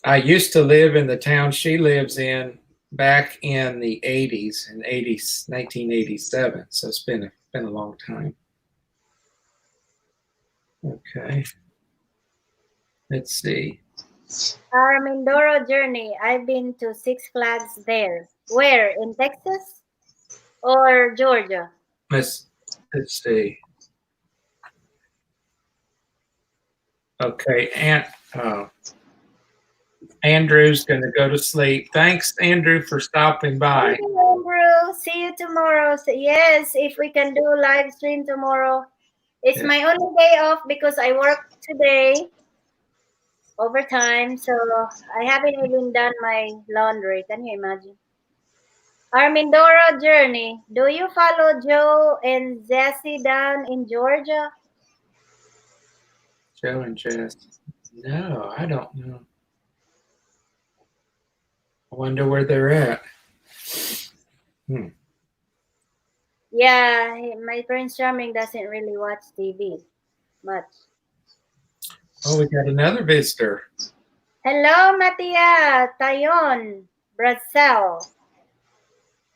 I used to live in the town she lives in back in the 80s, in 1987. So it's been a long time. Okay. Let's see. Our Mindoro journey. I've been to Six Flags there. Where? In Texas or Georgia? Let's see. Okay, Andrew's going to go to sleep. Thanks, Andrew, for stopping by. Thank you, Andrew. See you tomorrow. So, yes, if we can do live stream tomorrow. It's my only day off because I work today overtime, so I haven't even done my laundry. Can you imagine? Our Mindoro journey. Do you follow Joe and Jessie down in Georgia? Joe and Jess. No, I don't know. I wonder where they're at. Yeah, my Prince Charming doesn't really watch TV much. Oh, we got another visitor. Hello, Matia Tayon Brazil.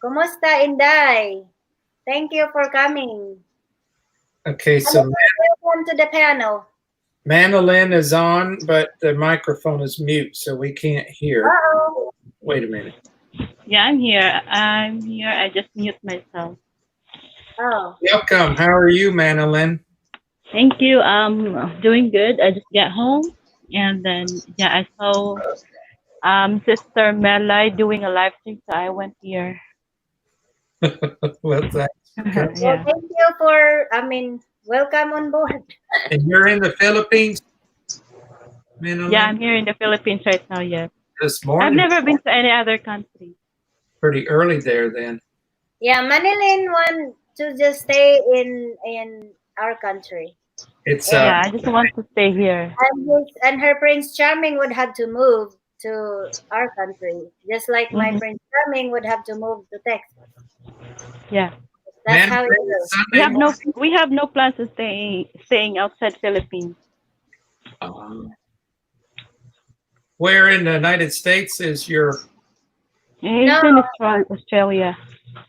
Kumusta, Inday? Thank you for coming. Okay, so Welcome to the panel. Manolin is on, but the microphone is mute, so we can't hear. Uh-oh. Wait a minute. Yeah, I'm here. I'm here. I just mute myself. Oh. Welcome. How are you, Manolin? Thank you. Doing good. I just got home, and then I saw Sister Melai doing a live stream, so I went here. Well, thanks. Well, Yeah. thank you for, welcome on board. And you're in the Philippines, Manolin? Yeah, I'm here in the Philippines right now. Yeah. This I've morning. never been to any other country. Pretty early there, then. Yeah, Manilin want to just stay in our country. It's Yeah, I just want to stay here. And her Prince Charming would have to move to our country, just like my Prince Charming would have to move to Texas. Yeah. That's how it is. We have no plans to staying outside Philippines. Where in the United States is your? He's in Australia.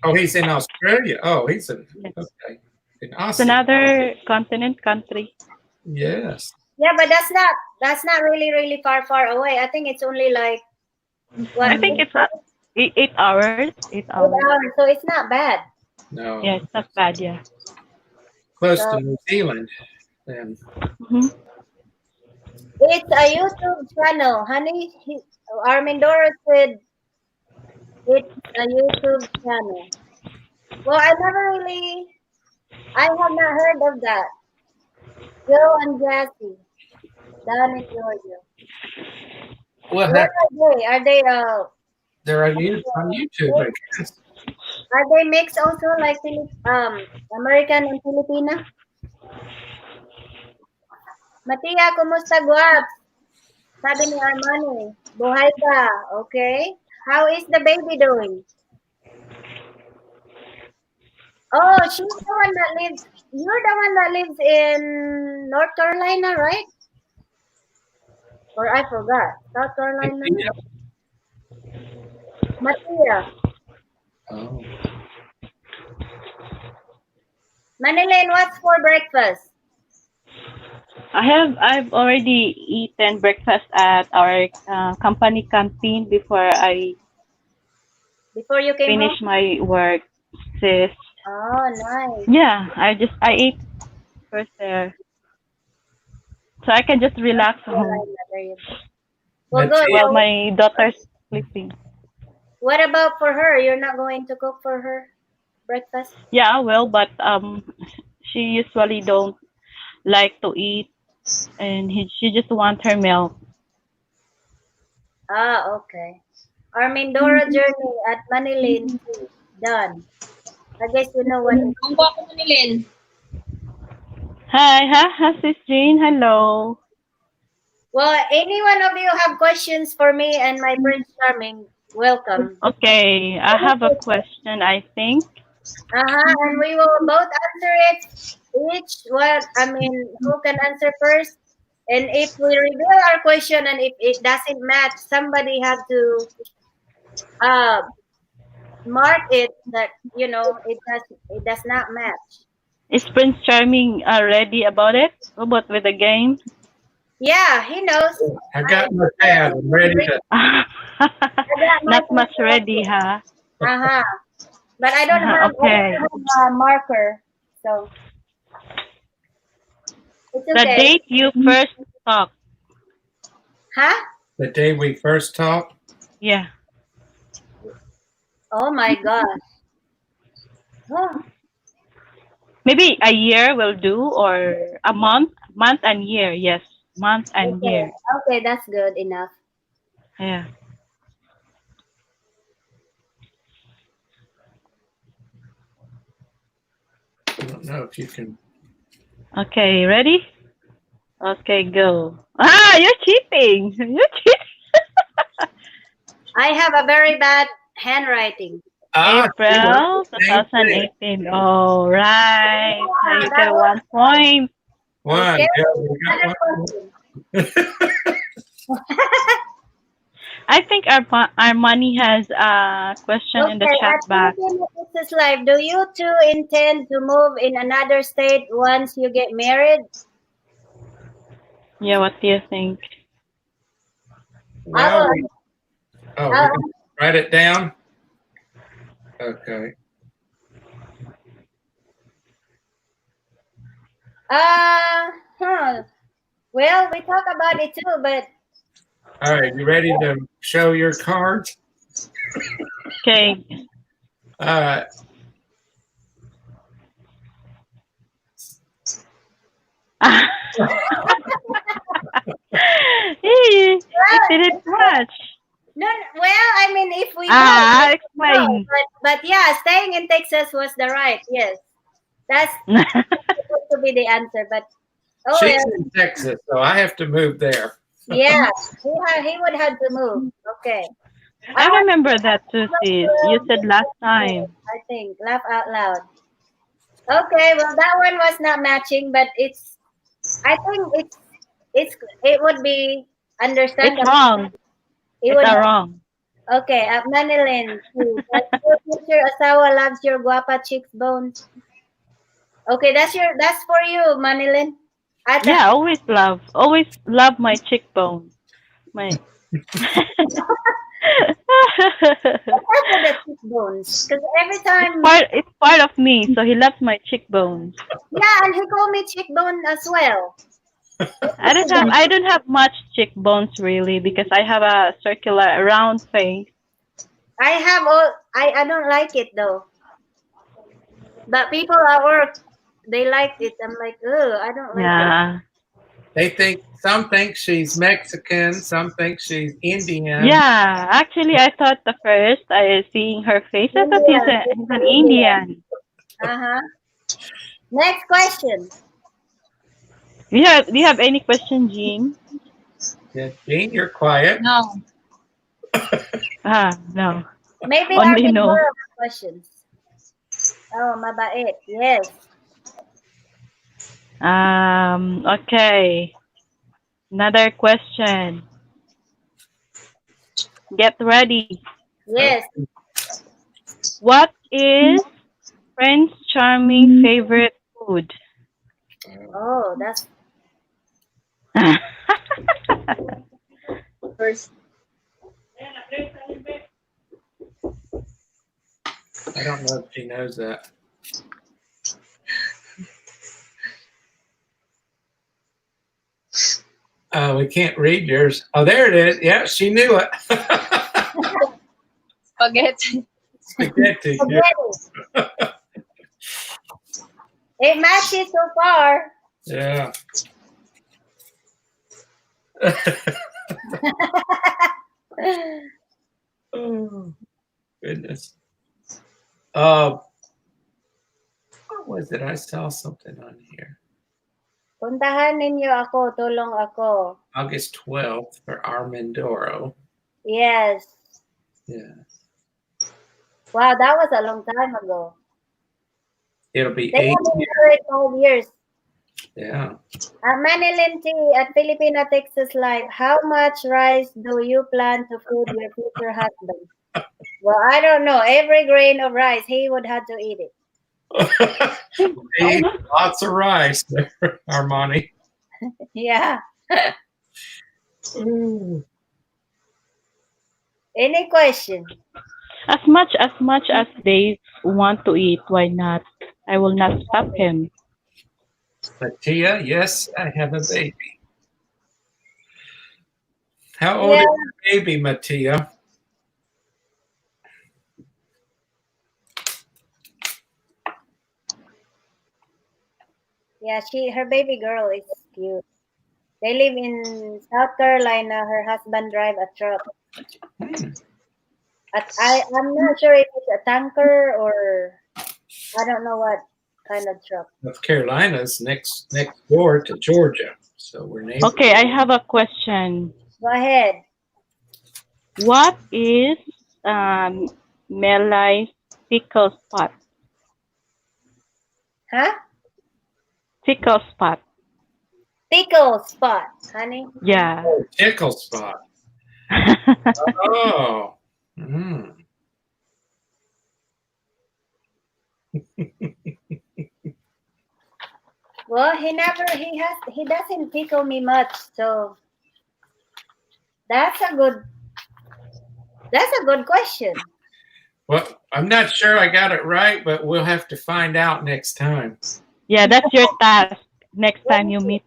Oh, he's in Australia. Oh, he's in. Yes. Okay. In It's Austin. another continent country. Yes. Yeah, but that's not really far away. I think it's only like I think it's 8 hours. 8 hours. So it's not bad. No. Yeah, it's not bad. Yeah. Close to New Zealand, then. It's a YouTube channel, honey. Armindoro said it's a YouTube channel. Well, I have not heard of that. Joe and Jesse, down in Georgia. What Where happened? are they? They're on YouTube, I guess. Are they mixed also like American and Filipina? Matia, kumusta guwaps? Sabi ni Armani, buhay ka, okay? How is the baby doing? Oh, you're the one that lives in North Carolina, right? Or I forgot. South Carolina? Matia. Oh. Manilin, what's for breakfast? I've already eaten breakfast at our company canteen before You came finish home? my work, sis. Oh, nice. Yeah, I ate first there, so I can just relax home Well, good. while my daughter's sleeping. What about for her? You're not going to cook for her breakfast? Yeah, I will, but she usually don't like to eat, and she just wants her milk. Ah, okay. Our Mindoro journey at Manilin done. I guess you know what. Ang gwapo mo ni Lynn. Hi, Sis Jean. Hello. Well, any one of you have questions for me and my Prince Charming, welcome. Okay, I have a question, I think. And we will both answer it. Who can answer first? And if we reveal our question and if it doesn't match, somebody have to mark it that it does not match. Is Prince Charming ready about it? About with the game? Yeah, he knows. I got my pad. I'm ready to. Not much ready, huh? But I don't have a marker, so it's okay. The date you first talked. Huh? The day we first talked? Yeah. Oh my gosh. Oh. Maybe a year will do, or a month and year. Yes, month and year. Okay, that's good enough. Yeah. I don't know if you can. Okay, ready? Okay, go. You're cheating. You're cheating. I have a very bad handwriting. April 2018. All right. I get 1 point. One. Okay. Yeah, we got one. I think our money has a question in the Okay, chat at box. Philippine Texas Live, do you two intend to move in another state once you get married? Yeah, what do you think? Well, I'll, we I'll, can write it down. Okay. well, we talk about it too, but All right. You ready to show your cards? Okay. All right. It didn't match. no, well, I mean, if we I'll don't, explain. but yeah, staying in Texas was the right, yes. That's supposed to be the answer, but oh She's well, in Texas, so I have to move there. yeah, he would have to move. Okay. I remember that too, sis. You said last time. I think laugh out loud. Okay, well that one was not matching, but it's. I think it would be It's understandable. wrong. It It's would. wrong. Okay, Manilyn, does your future asawa loves your guapa cheeks bones? Okay, that's for you, Manilyn. Ata, Yeah, always love my cheekbone. My that's for the cheekbones. Because every time, it's part of me, so he loves my cheekbones. yeah, and he called me cheekbone as well. I don't have much cheekbones really because I have a circular round face. I have all. I don't like it though. But people at work, they like it. I'm like, oh, I don't like it. Yeah. Some think she's Mexican, some think she's Indian. Yeah, actually I thought the first I seeing her face, I thought he's an Indian. Uh-huh. Next question. Do you have any question, Jean? Yeah, Jean, you're quiet. No. No. Maybe I Only need no. more of the questions. Oh, mabait. Yes. Okay. Another question. Get ready. Yes. What is Prince Charming favorite food? Oh, that's First. I don't know if she knows that. We can't read yours. Oh, there it is. Yeah, she knew it. Spaghetti. Spaghetti. spaghetti. It matches so far. Yeah. Oh, goodness. What was it? I saw something on here. Puntahan ninyo ako, tulong ako. August 12th for Armendoro. Yes. Yeah. Wow, that was a long time ago. It'll be They 8 have been years. married 12 years. Yeah. Manilyn T at Filipina Texas Live, how much rice do you plan to feed your future husband? Well, I don't know. Every grain of rice, he would have to eat it. They eat lots of rice there, Armani. Yeah. Any question? As much as they want to eat, why not? I will not stop him. Matia, yes, I have a baby. How old is Yeah. your baby, Matia? Yeah, her baby girl is cute. They live in South Carolina. Her husband drive a truck. I'm not sure if it's a tanker or I don't know what kind of truck. North Carolina's next door to Georgia, so we're neighbors. Okay, I have a question. Go ahead. What is Melai's tickle spot? Huh? Tickle spot. tickle spot, honey. Yeah. Tickle spot. Oh. Mm. Well, he doesn't tickle me much, so that's a good question. Well, I'm not sure I got it right, but we'll have to find out next time. Yeah, that's your task. Next time you meet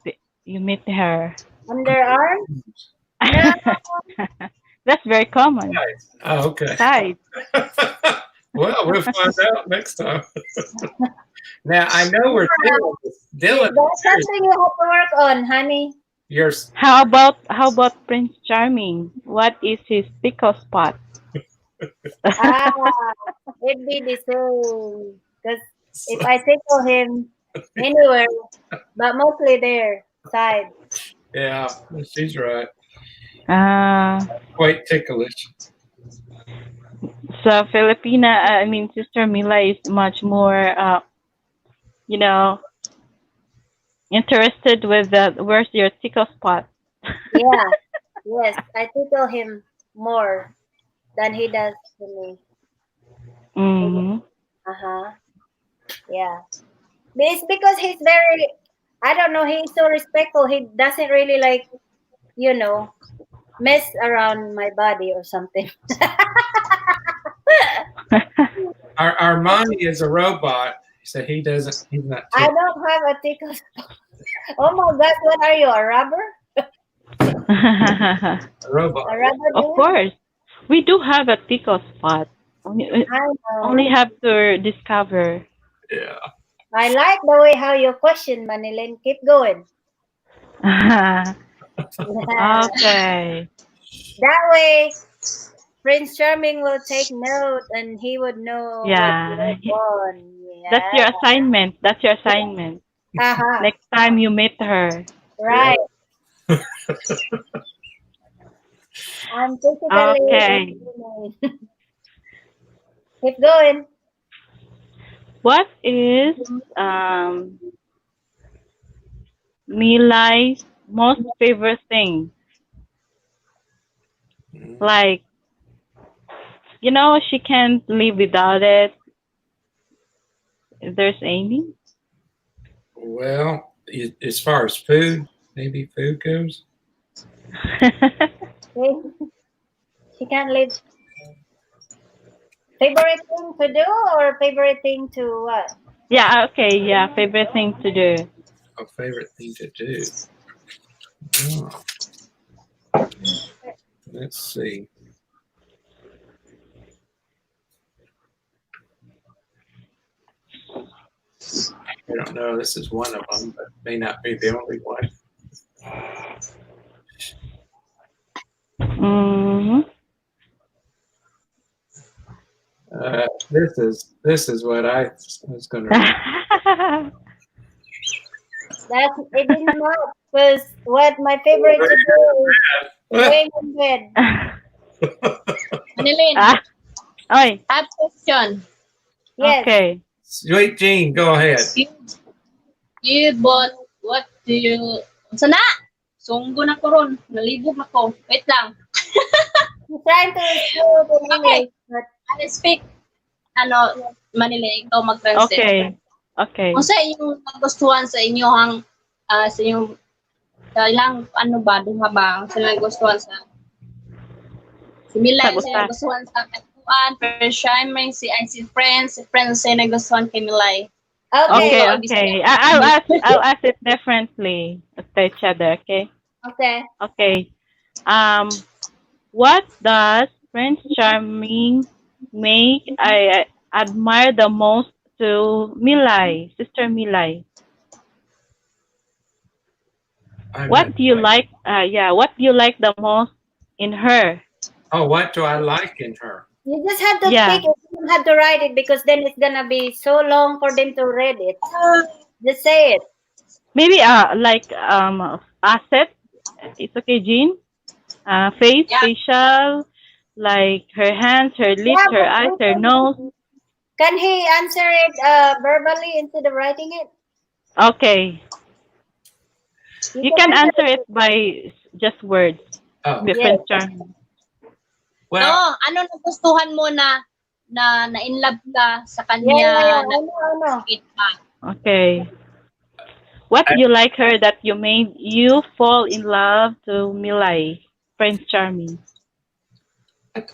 her. Underarm? No. That's very common. Oh, okay. Side. Well, we'll find out next time. Now I know we're Dylan. That's something you have to work on, honey. Yours. How about Prince Charming? What is his tickle spot? It'd be the same. Because if I tickle him anywhere, but mostly there, side. Yeah, she's right. Uh, Quite ticklish. so Filipina, I mean, Sister Mila is much more, interested with where's your tickle spot? Yeah. Yes, I tickle him more than he does to me. Mm-hmm. Yeah. It's because he's very, I don't know, he's so respectful. He doesn't really like, mess around my body or something. Armani is a robot, so he's not. I don't have a tickle spot. Oh my gosh, what are you, a rubber? A robot. A rubber Of dude? course, we do have a tickle spot. I know. Only have to discover. Yeah. I like the way how you question, Manilyn. Keep going. Okay. That way, Prince Charming will take note and he would know Yeah. what's going on. Yeah. That's your assignment. That's your assignment. Next time you meet her. Right. I'm physically. Okay. Keep going. What is Milai's most favorite thing? Like, she can't live without it. If there's any? Well, as far as food, maybe food goes. She can't live. Favorite thing to do or favorite thing to what? Yeah, okay, yeah, favorite thing to do. A favorite thing to do. Oh. Let's see. I don't know. This is one of them, but may not be the only one. Mm-hmm. This is what I was going to. That it didn't matter because what my favorite to do is laying in bed. Manilyn, Oy, I have question. Yes. okay. Sweet Jean, go ahead. You bought, what do you, sana? Sunggo na ko ron. Nalibog na ko. Wait lang. I'm trying to speak in English, but I speak, Manila, ikaw mag-translate. Okay. Okay. Kung sa inyong nagustuhan sa inyong, sa inyong, ilang, duha ba, sa nagustuhan sa, si Milay, sa nagustuhan sa Katuan, Prince Charming, si Friends, sa nagustuhan kay Milay. okay. Okay. I'll ask it differently to each other, okay? Okay. Okay. What does Prince Charming make I admire the most to Milay, Sister Milay? What do you like? What do you like the most in her? Oh, what do I like in her? You just have to Yeah. speak it. You don't have to write it because then it's gonna be so long for them to read it. Just say it. Maybe like asset. It's okay, Jean. Face, Yeah. facial, like her hands, her lips, Yeah, her but eyes, her listen, nose. Can he answer it verbally instead of writing it? Okay. You can answer it by just words. Oh, With Yes. Prince Charming. well, No, ano nagustuhan mo na in love ka sa Yeah, yeah, yeah. kanya, I know. na pa? Okay. What you like her that you made you fall in love to Milay, Prince Charming?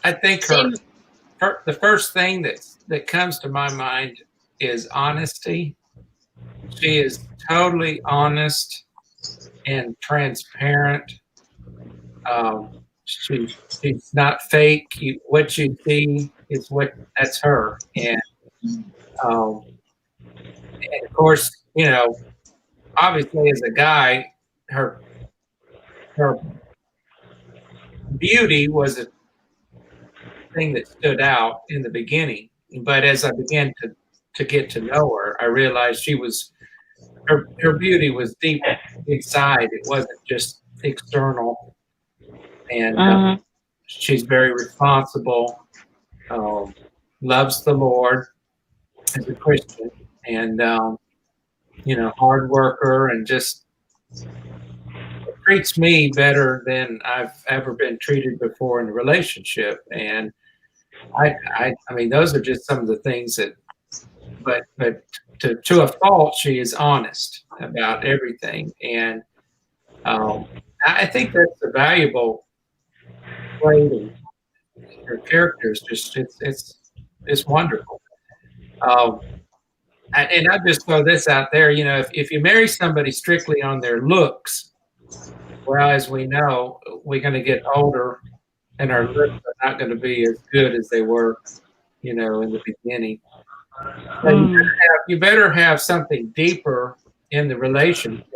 I think Same. the first thing that comes to my mind is honesty. She is totally honest and transparent. She's not fake. What you see is that's her. And of course, obviously as a guy, her beauty was a thing that stood out in the beginning. But as I began to get to know her, I realized her beauty was deep inside. It wasn't just external. And she's very responsible, loves the Lord as a Christian, and hard worker, and just treats me better than I've ever been treated before in a relationship. And I mean, those are just some of the things that, but to a fault, she is honest about everything, and I think that's a valuable trait. Her character is just it's wonderful. And I just throw this out there, if you marry somebody strictly on their looks, well, as we know, we're going to get older, and our looks are not going to be as good as they were, in the beginning. So you better have something deeper in the relationship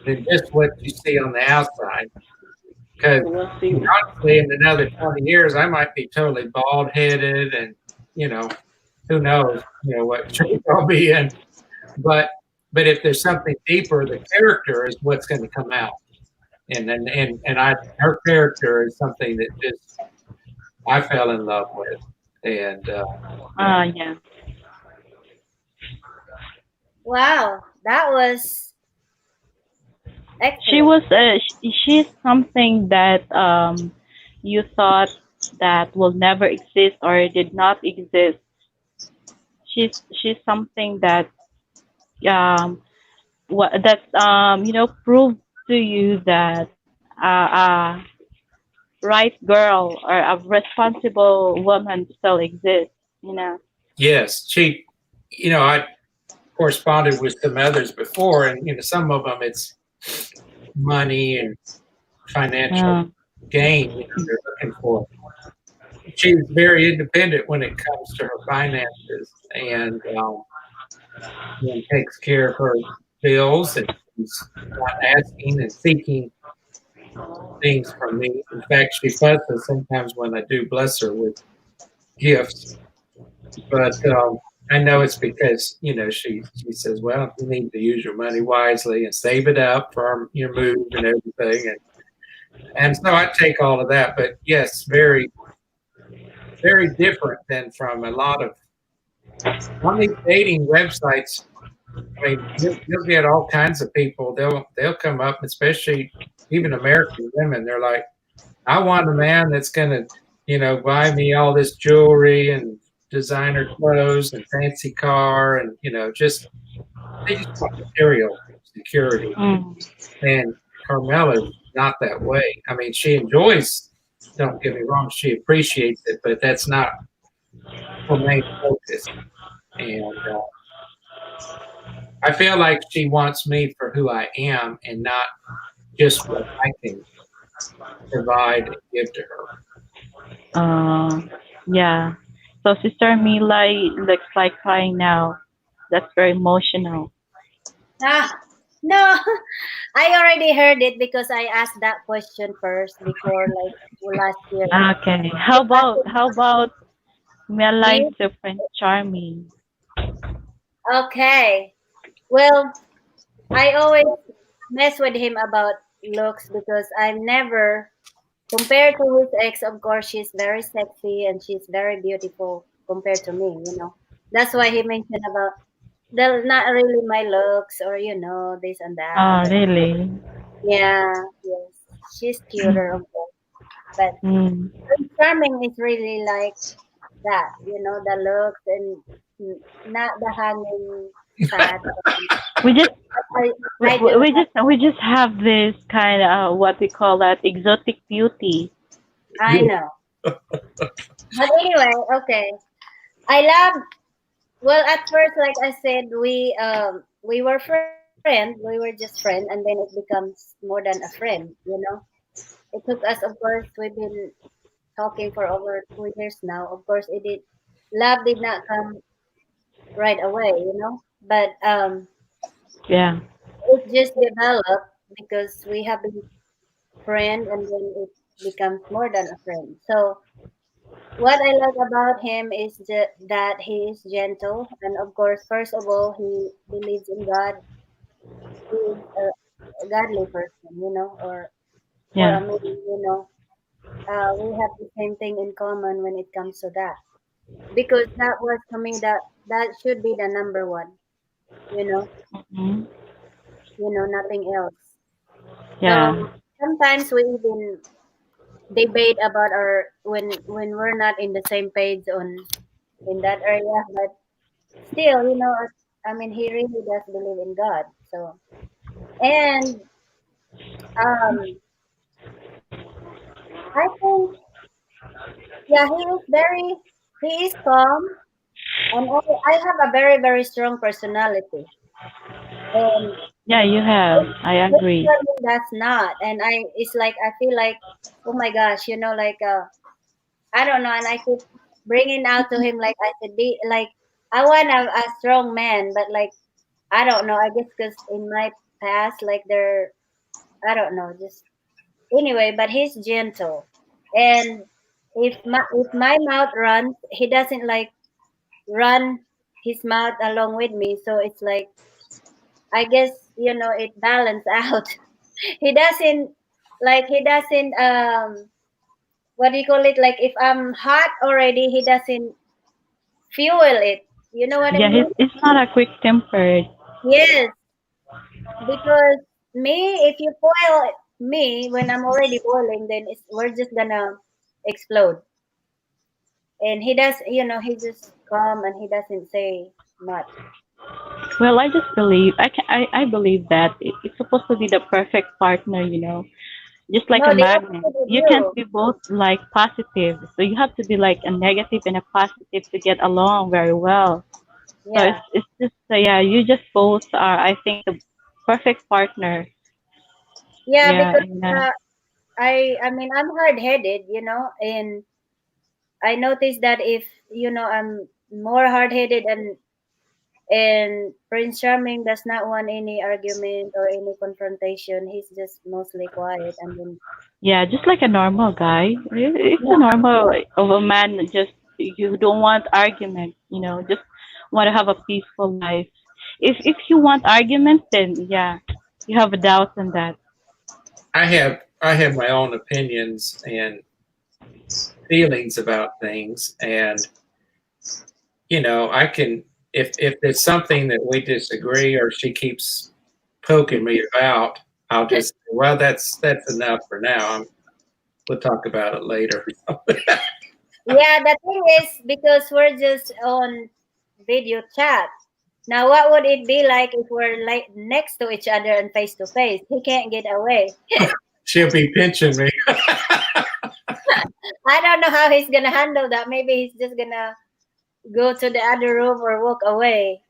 than just what you see on the outside. Because honestly, in another 20 years, I might be totally bald headed, and who knows, what shape I'll be in. But if there's something deeper, the character is what's going to come out. And her character is something that just I fell in love with, and Yeah. Wow, that was excellent. She was she's something that you thought that will never exist or did not exist. She's something that proved to you that a right girl or a responsible woman still exists. yes, I corresponded with some others before, and some of them it's money and financial gain they're looking for. She's very independent when it comes to her finances, and takes care of her bills, and she's not asking and seeking things from me. In fact, she fusses sometimes when I do bless her with gifts, but I know it's because she says, well, you need to use your money wisely and save it up for your move and everything, and so I take all of that. But yes, very, very different than from a lot of on these dating websites. I mean, you'll get all kinds of people. They'll come up, especially even American women. They're like, I want a man that's gonna, buy me all this jewelry and designer clothes and fancy car, and they just want material security. And Carmela's not that way. I mean, she enjoys. Don't get me wrong, she appreciates it, but that's not her main focus. And I feel like she wants me for who I am and not just what I can provide and give to her. Yeah. So Sister Milay looks like crying now. That's very emotional. No, I already heard it because I asked that question first before last year. Okay. How about Milay to Prince Charming? Okay. Well, I always mess with him about looks because I'm never compared to his ex. Of course, she's very sexy and she's very beautiful compared to me. That's why he mentioned about not really my looks or this and that. Oh, But really? yeah, yes, she's cuter, of course. But Mm. Prince Charming is really like that, the looks and not the hanging fat. We just I I do we just have this kind of what we call that exotic beauty. I know. But anyway, okay. I love. Well, at first, like I said, we were friends. We were just friends, and then it becomes more than a friend. It took us, of course, we've been talking for over 2 years now. Of course, it did. Love did not come right away. But Yeah. it just developed because we have been friend, and then it becomes more than a friend. So what I like about him is that he is gentle, and of course, first of all, he believes in God. He is a godly person, or for Yeah. a me, we have the same thing in common when it comes to that. Because that was to me that should be the number one, you know, Hmm. nothing else. So Yeah. sometimes we even debate about our when we're not in the same page on in that area, but still, I mean, he really does believe in God. So, and um, I think, yeah, he is calm, and I have a very, very strong personality, and Yeah, you have. I agree. that's not, and it's like I feel like, oh my gosh, like I don't know, and I keep bringing out to him like I said, be like I want a strong man, but like I don't know, I guess because in my past, like I don't know, just anyway, but he's gentle. And if my mouth runs, he doesn't like run his mouth along with me. So it's like I guess it balance out. He doesn't what do you call it? Like if I'm hot already, he doesn't fuel it. You know what I Yeah, mean? it's not a quick tempered. Yes, because me, if you boil me when I'm already boiling, then we're just gonna explode. And he's just calm and he doesn't say much. Well, I just believe I believe that it's supposed to be the perfect partner, you know. Just like No, a the magnet. opposite of You can't you. be both like positive. So you have to be like a negative and a positive to get along very well. So Yeah, it's just yeah, you just both are I think the perfect partner. yeah, Yeah, because and I mean I'm hard headed, and I noticed that if I'm more hard headed and Prince Charming does not want any argument or any confrontation. He's just mostly quiet, and then yeah, just like a normal guy. It's a yeah, normal of a man that just you don't want argument, you know, just want to have a peaceful life. If you want argument, then yeah, you have a doubt on that. I have my own opinions and feelings about things, and I can if there's something that we disagree or she keeps poking me about, I'll just say, well, that's enough for now. We'll talk about it later. yeah. The thing is, because we're just on video chat. Now, what would it be like if we're like next to each other and face to face? He can't get away. She'll be pinching me. I don't know how he's gonna handle that. Maybe he's just gonna go to the other room or walk away.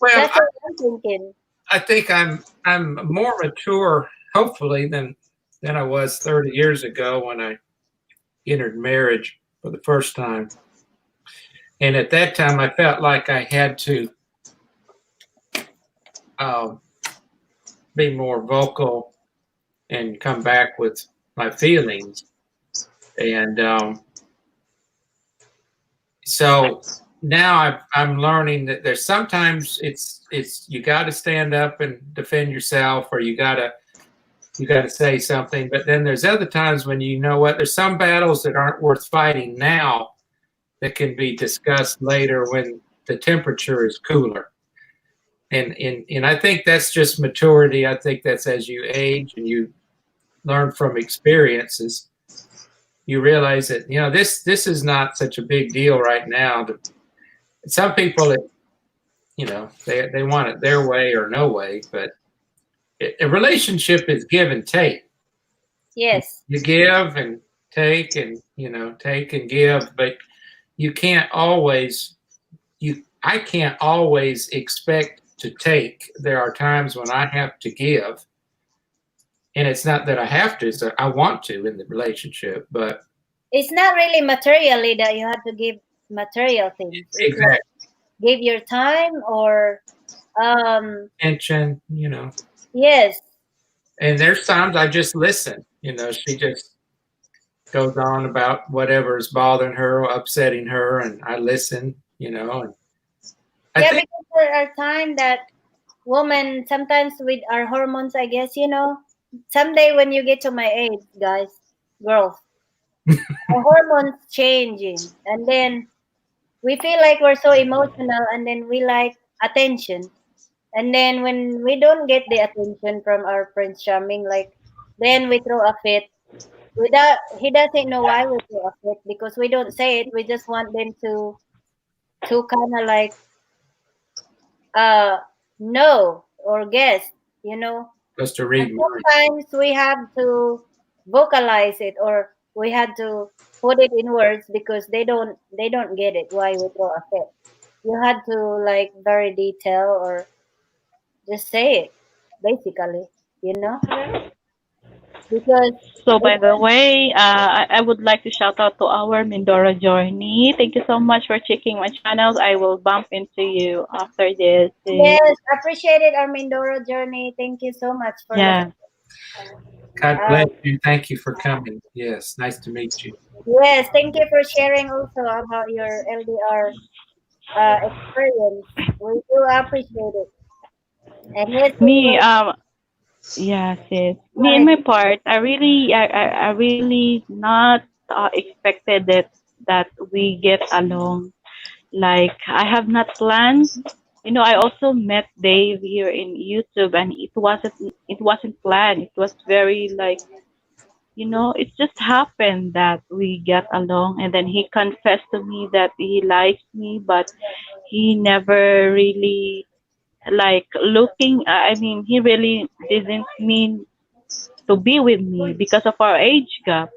Well, That's what I'm thinking. I think I'm more mature, hopefully, than I was 30 years ago when I entered marriage for the first time. And at that time, I felt like I had to um, be more vocal and come back with my feelings. And so now I'm learning that there's sometimes it's you got to stand up and defend yourself, or you got to say something. But then there's other times when you know what, there's some battles that aren't worth fighting now that can be discussed later when the temperature is cooler. And I think that's just maturity. I think that's as you age and you learn from experiences, you realize that this is not such a big deal right now. Some people, they want it their way or no way, but a relationship is give and take. Yes. You give and take, and take and give, but you can't always. I can't always expect to take. There are times when I have to give, and it's not that I have to; so I want to in the relationship. But It's not really materially that you have to give material things. It's exactly, like give your time or attention, yes. And there's times I just listen. She just goes on about whatever is bothering her, or upsetting her, and I listen. And I Yeah, think because there are times that women sometimes with our hormones, I guess, someday when you get to my age, guys, girls, our hormones changing, and then we feel like we're so emotional, and then we like attention, and then when we don't get the attention from our Prince Charming, like then we throw a fit. Without he doesn't know why we throw a fit because we don't say it. We just want them to kind of like uh know or guess, you know. just to And read minds. sometimes we have to vocalize it or we had to put it in words because they don't get it why we throw a fit. You had to like very detail or just say it basically, you know, because So, by it's the way, I would like to shout out to our Mindoro Journey. Thank you so much for checking my channel. I will bump into you after this. yes, appreciated our Mindoro journey. Thank you so much for Yeah. listening. God Uh, bless you. Thank you for coming. Yes, nice to meet you. yes, thank you for sharing also about your LDR experience. We do appreciate it. And yes, we Me, will yeah, sis. go Me in ahead. my part, I really not expected that we get along. Like I have not planned. I also met Dave here in YouTube, and it wasn't planned. It was very like it just happened that we get along, and then he confessed to me that he likes me, but he never really like looking. I mean, he really didn't mean to be with me because of our age gap.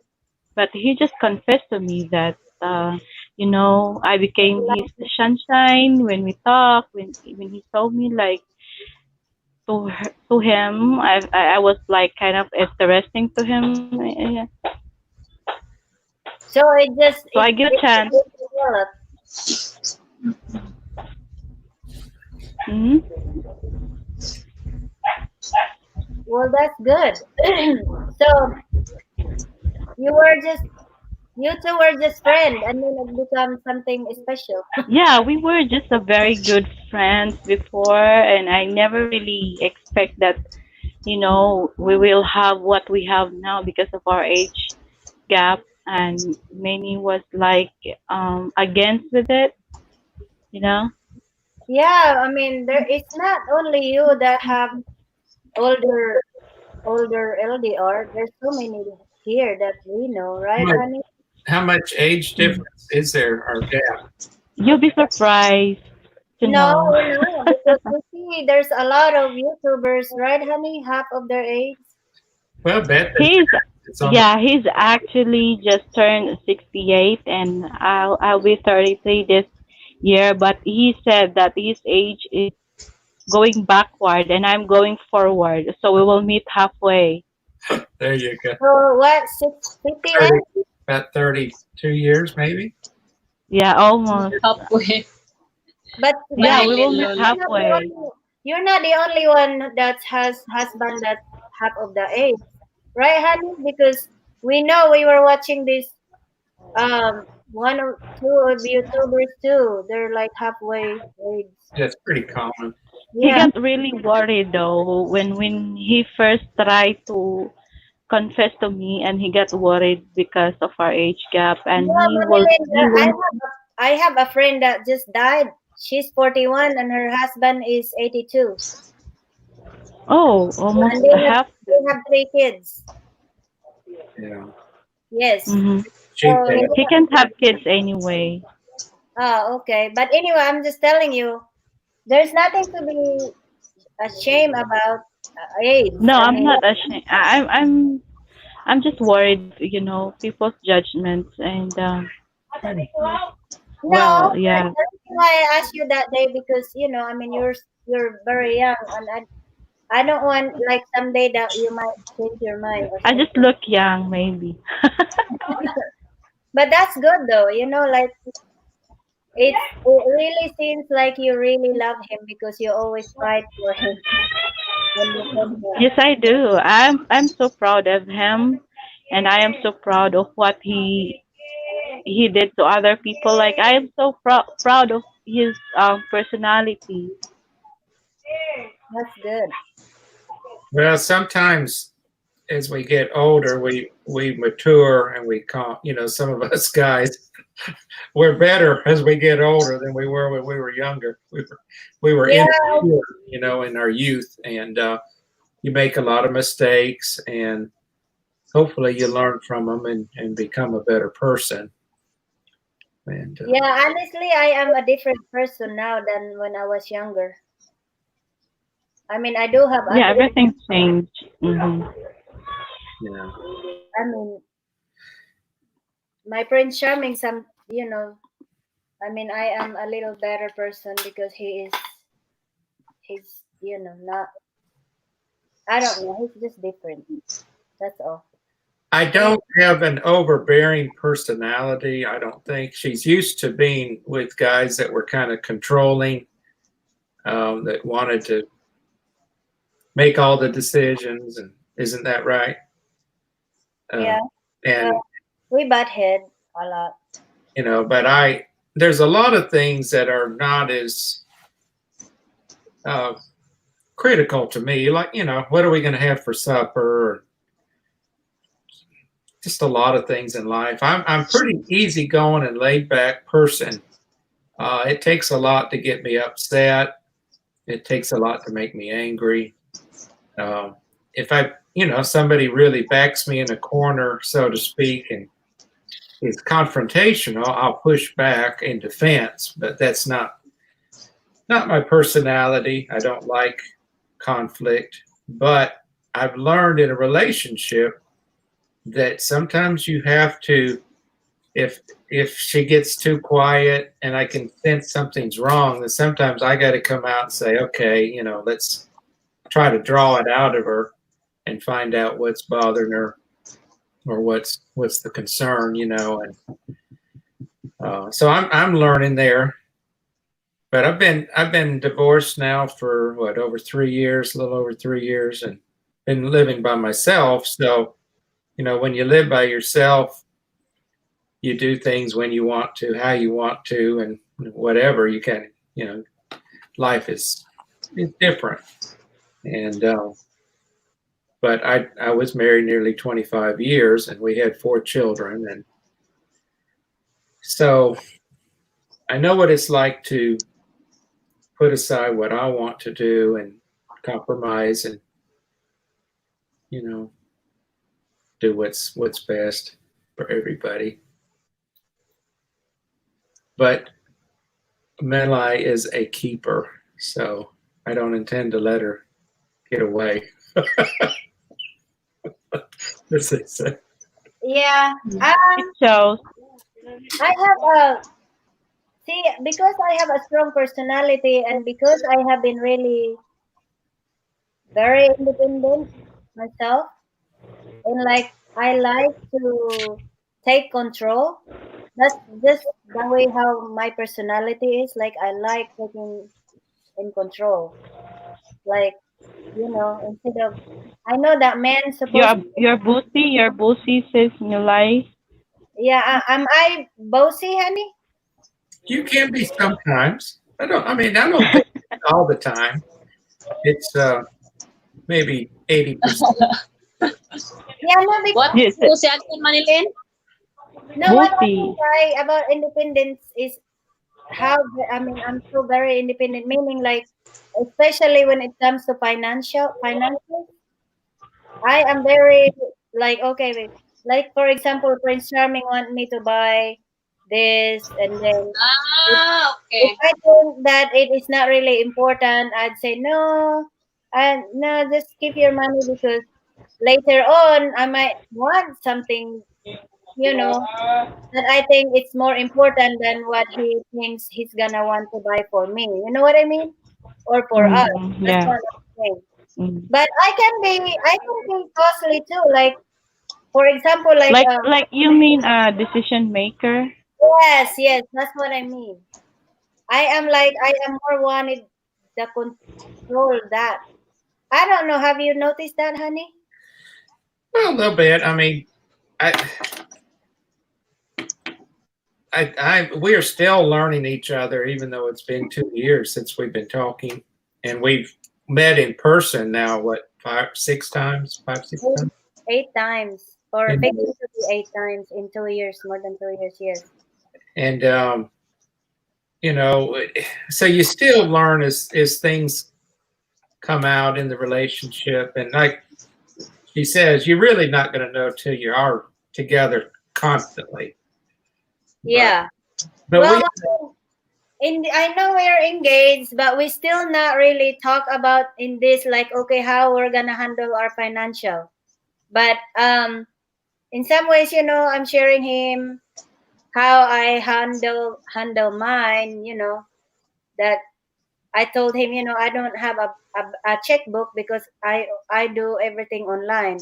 But he just confessed to me that, I became his sunshine when we talk. When he told me like to him, I was like kind of interesting to him. So it just So I give a chance. it developed. Hmm. Well, that's good. So you were just you two were just friends, and then it becomes something special. Yeah, we were just a very good friends before, and I never really expect that we will have what we have now because of our age gap, and many was like against with it, you know. Yeah, I mean, it's not only you that have older LDR. There's so many here that we know, How right, much, honey? how much age Mm. difference is there or gap? You'll be surprised to No, know. no, because we see there's a lot of YouTubers, right, honey? Half of their age. Well, bet that he's it's on the Yeah, he's actually just turned 68, and I'll be 33 this year, but he said that his age is going backward and I'm going forward, so we will meet halfway. there you go. So what? 651? 30, about 32 years maybe. Yeah, almost. Halfway. But Yeah, I we will think meet halfway. you're not the only one that has husband that's half of the age, right, honey? Because we know we were watching this one or two of YouTubers too. They're like halfway age. That's pretty common. He Yeah. got really worried though when he first tried to confess to me, and he got worried because of our age gap, and Yeah, he will Marilyn, he will I have a friend that just died. she's 41 and her husband is 82. Oh, almost And they have, half. they have 3 kids. Yeah. Yes. Mm-hmm. She So, passed. He can't have kids anyway. okay. But anyway, I'm just telling you, there's nothing to be ashamed about AIDS. No, I I'm mean, not ashamed. I'm just worried, people's judgments and no, well, yeah. that's why I asked you that day because I mean, you're very young, and I don't want like someday that you might change your mind or I something. just look young, maybe. But that's good though, like it really seems like you really love him because you always fight for him when you come here. Yes, I do. I'm so proud of him, and I am so proud of what he did to other people. Like I am so proud of his personality. That's good. Well, sometimes as we get older, we mature and we come. Some of us guys, we're better as we get older than we were when we were younger. We were Yeah, immature, in our youth, and you make a lot of mistakes, and hopefully you learn from them and become a better person. And yeah. Honestly, I am a different person now than when I was younger. I mean, I do have Yeah, other. everything changed. yeah, I mean, my Prince Charming. I mean, I am a little better person because he's not. I don't know. He's just different. That's all. I don't have an overbearing personality. I don't think she's used to being with guys that were kind of controlling, that wanted to make all the decisions, and isn't that right? Yeah. And We butt head a lot. but there's a lot of things that are not as critical to me. Like, what are we going to have for supper? Or just a lot of things in life. I'm pretty easygoing and laid back person. It takes a lot to get me upset. It takes a lot to make me angry. If somebody really backs me in a corner, so to speak, and is confrontational, I'll push back in defense. But that's not my personality. I don't like conflict. But I've learned in a relationship that sometimes you have to, if she gets too quiet and I can sense something's wrong, then sometimes I got to come out and say, okay, let's try to draw it out of her and find out what's bothering her or what's the concern, and so I'm learning there. But I've been divorced now for over 3 years, a little over 3 years, and been living by myself. So, when you live by yourself, you do things when you want to, how you want to, and whatever you can. Life is different. And but I was married nearly 25 years, and we had 4 children, and so I know what it's like to put aside what I want to do and compromise and do what's best for everybody. But Melai is a keeper, so I don't intend to let her get away. This is Yeah. It shows. I have because I have a strong personality and because I have been really very independent myself and like I like to take control. That's just the way how my personality is. Like I like taking in control. Like instead of I know that men supposed You're bossy, says Nilay. yeah, am I bossy, honey? you can be sometimes. I don't think all the time. It's maybe 80%. Yeah, no, because What? Yes, Kung si Ate Manilin? no, what I bossy. can say about independence is how I mean I'm so very independent, meaning like especially when it comes to finances, I am very like okay, wait. Like for example, Prince Charming want me to buy this, and then if Okay. I think that it is not really important, I'd say no, and no, just keep your money because later on I might want something, you know, that I think it's more important than what he thinks he's gonna want to buy for me. You know what I mean? Or for us. That's Yeah. what I'm saying. Mm. But I can be costly too. Like for example, like Like you mean a decision maker? yes, that's what I mean. I am more wanted the control that. I don't know. Have you noticed that, honey? Well, a little bit. I mean, I, we are still learning each other, even though it's been 2 years since we've been talking, and we've met in person now. What, 5, 6 times? 5, 6 times? 8 times. Or And, fixing to be 8 times in 2 years, more than 2 years, yes. and you know, so you still learn as things come out in the relationship, and like she says, you're really not going to know till you are together constantly. Yeah. But we, Well, I know we're engaged, but we still not really talk about in this like okay how we're gonna handle our financial. But in some ways, I'm sharing him how I handle mine. That I told him, I don't have a checkbook because I do everything online,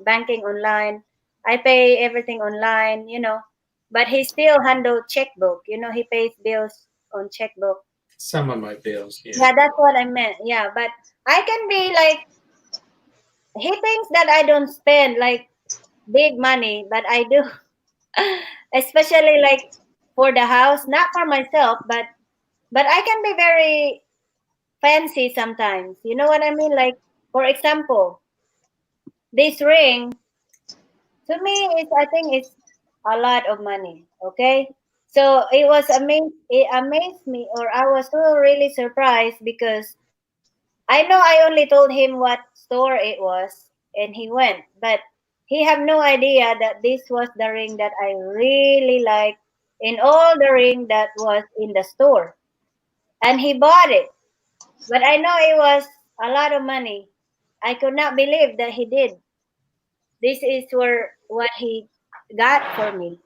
banking online. I pay everything online, but he still handle checkbook. He pays bills on checkbook. some of my bills, yeah. Yeah, that's what I meant. Yeah, but I can be like he thinks that I don't spend like big money, but I do. Especially like for the house, not for myself, but I can be very fancy sometimes. You know what I mean? Like for example, this ring to me is I think it's a lot of money. Okay, so it amazed me, or I was so really surprised because I know I only told him what store it was, and he went, but he have no idea that this was the ring that I really like in all the ring that was in the store, and he bought it. But I know it was a lot of money. I could not believe that he did. This is where what he got for me.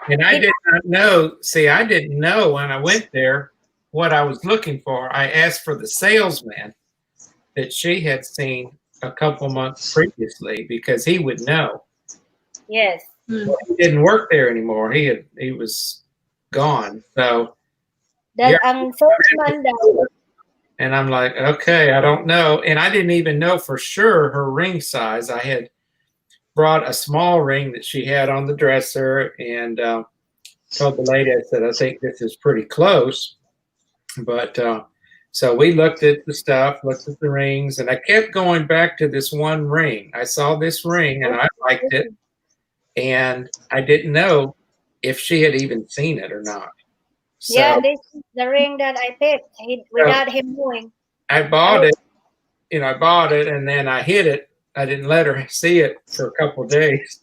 And I He, did not know. See, I didn't know when I went there what I was looking for. I asked for the salesman that she had seen a couple months previously because he would know. yes, He didn't work there anymore. He was gone. So that here, ang salesman daw. and I'm like, okay, I don't know. And I didn't even know for sure her ring size. I had brought a small ring that she had on the dresser, and told the lady, I said, I think this is pretty close. But so we looked at the stuff, looked at the rings, and I kept going back to this one ring. I saw this ring and I liked it, and I didn't know if she had even seen it or not. Yeah, So, this is the ring that I picked so without him knowing. I bought it. I bought it, and then I hid it. I didn't let her see it for a couple of days.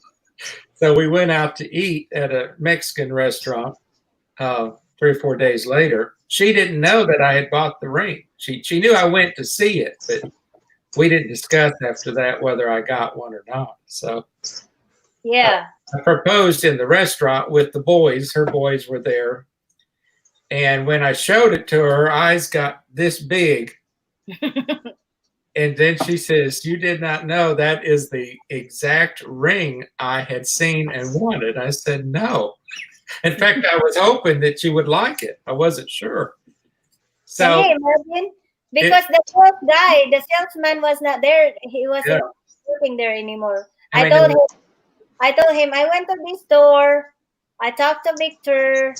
So we went out to eat at a Mexican restaurant 3 or 4 days later. She didn't know that I had bought the ring. She knew I went to see it, but we didn't discuss after that whether I got one or not. So Yeah. I proposed in the restaurant with the boys. Her boys were there. And when I showed it to her, her eyes got this big. And then she says, "You did not know that is the exact ring I had seen and wanted." I said, "No. In fact, I was hoping that you would like it. I wasn't sure." Can So you imagine? it, Because the salesman was not there. He yeah, wasn't working there anymore. I I mean, told him I went to this store. I talked to Victor.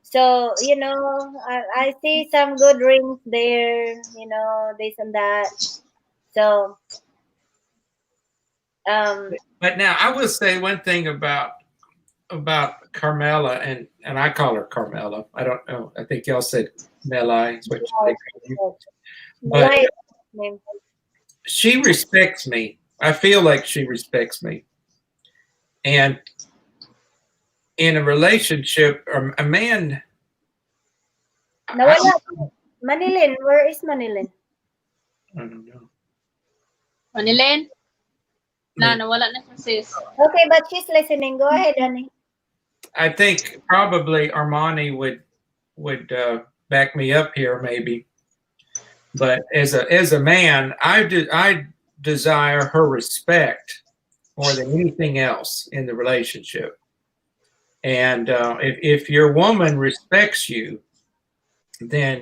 So, I see some good rings there, this and that. So, um, but now I will say one thing about about Carmela, and I call her Carmela. I don't know. I think y'all said Melai is what they call you. But Malay name. she respects me. I feel like she respects me. And in a relationship, or a man, Nawala. Manilin, where is Manilin? I don't know. Manilin? Nawala na siya, sis. Okay, but she's listening. Go ahead, honey. I think probably Armani would back me up here, maybe. But as a man, I desire her respect more than anything else in the relationship. And if your woman respects you, then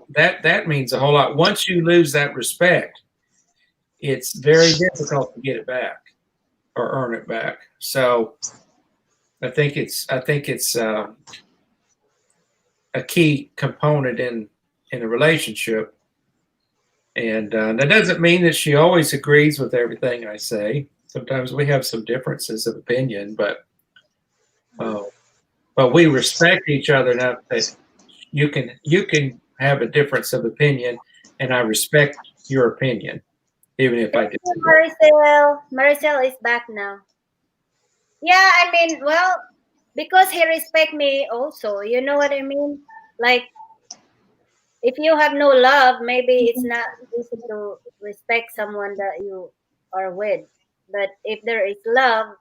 that means a whole lot. Once you lose that respect, it's very difficult to get it back or earn it back. So I think it's a key component in a relationship. And that doesn't mean that she always agrees with everything I say. Sometimes we have some differences of opinion, but we respect each other enough that you can have a difference of opinion, and I respect your opinion, even if I disagree. Maricel is back now. Yeah, I mean, well, because he respect me also. You know what I mean? Like, if you have no love, maybe it's not easy to respect someone that you are with. But if there is love,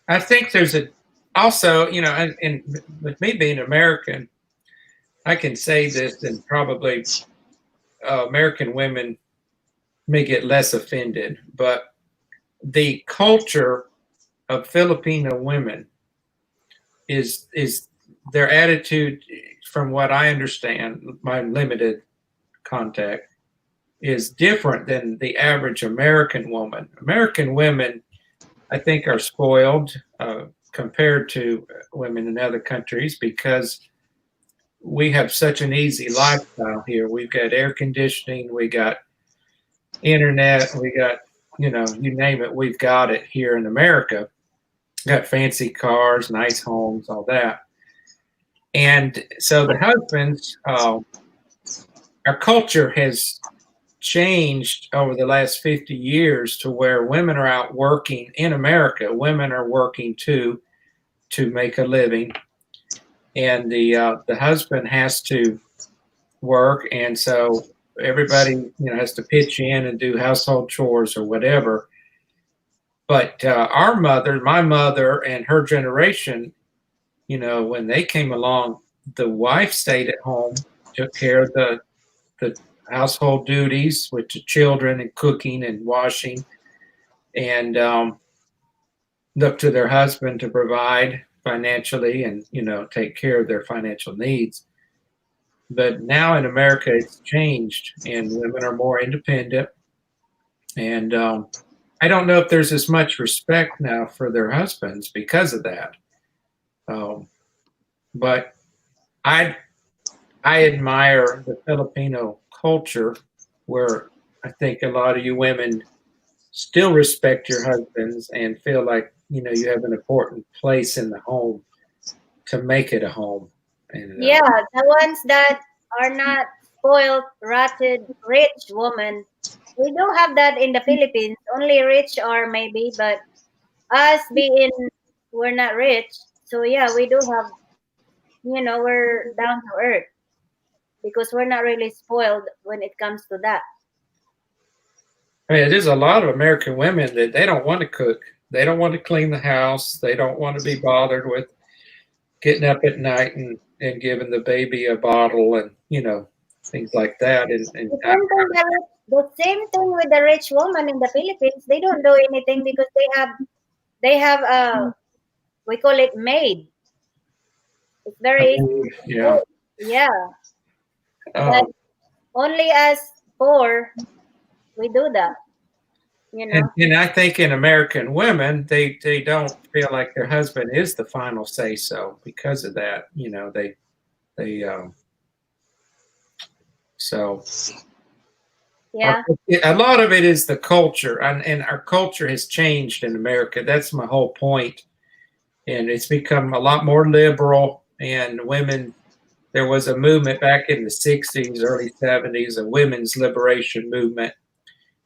I think there's also, and with me being American, I can say this, and probably American women may get less offended, but the culture of Filipino women is their attitude, from what I understand, my limited contact, is different than the average American woman. American women, I think, are spoiled compared to women in other countries because we have such an easy lifestyle here. We've got air conditioning, we got internet, we got, you name it, we've got it here in America. Got fancy cars, nice homes, all that. And so the husbands, our culture has changed over the last 50 years to where women are out working in America. Women are working to make a living, and the husband has to work, and so everybody has to pitch in and do household chores or whatever. But my mother and her generation, when they came along, the wife stayed at home, took care of the household duties with the children and cooking and washing, and looked to their husband to provide financially and take care of their financial needs. But now in America, it's changed, and women are more independent. And I don't know if there's as much respect now for their husbands because of that. But I admire the Filipino culture, where I think a lot of you women still respect your husbands and feel like you have an important place in the home to make it a home. And, yeah, the ones that are not spoiled, rotted, rich women. We do have that in the Philippines. Only rich are maybe, but us being we're not rich. So yeah, we do have, we're down to earth because we're not really spoiled when it comes to that. I mean, there's a lot of American women that they don't want to cook. They don't want to clean the house. They don't want to be bothered with getting up at night and giving the baby a bottle and, things like that. And the same thing with the rich woman in the Philippines. They don't do anything because they have we call it maid. It's very yeah. But only as poor we do that. And I think in American women, they don't feel like their husband is the final say so because of that. So yeah. A lot of it is the culture, and our culture has changed in America. That's my whole point. and it's become a lot more liberal. And women, there was a movement back in the 60s, early 70s, a women's liberation movement.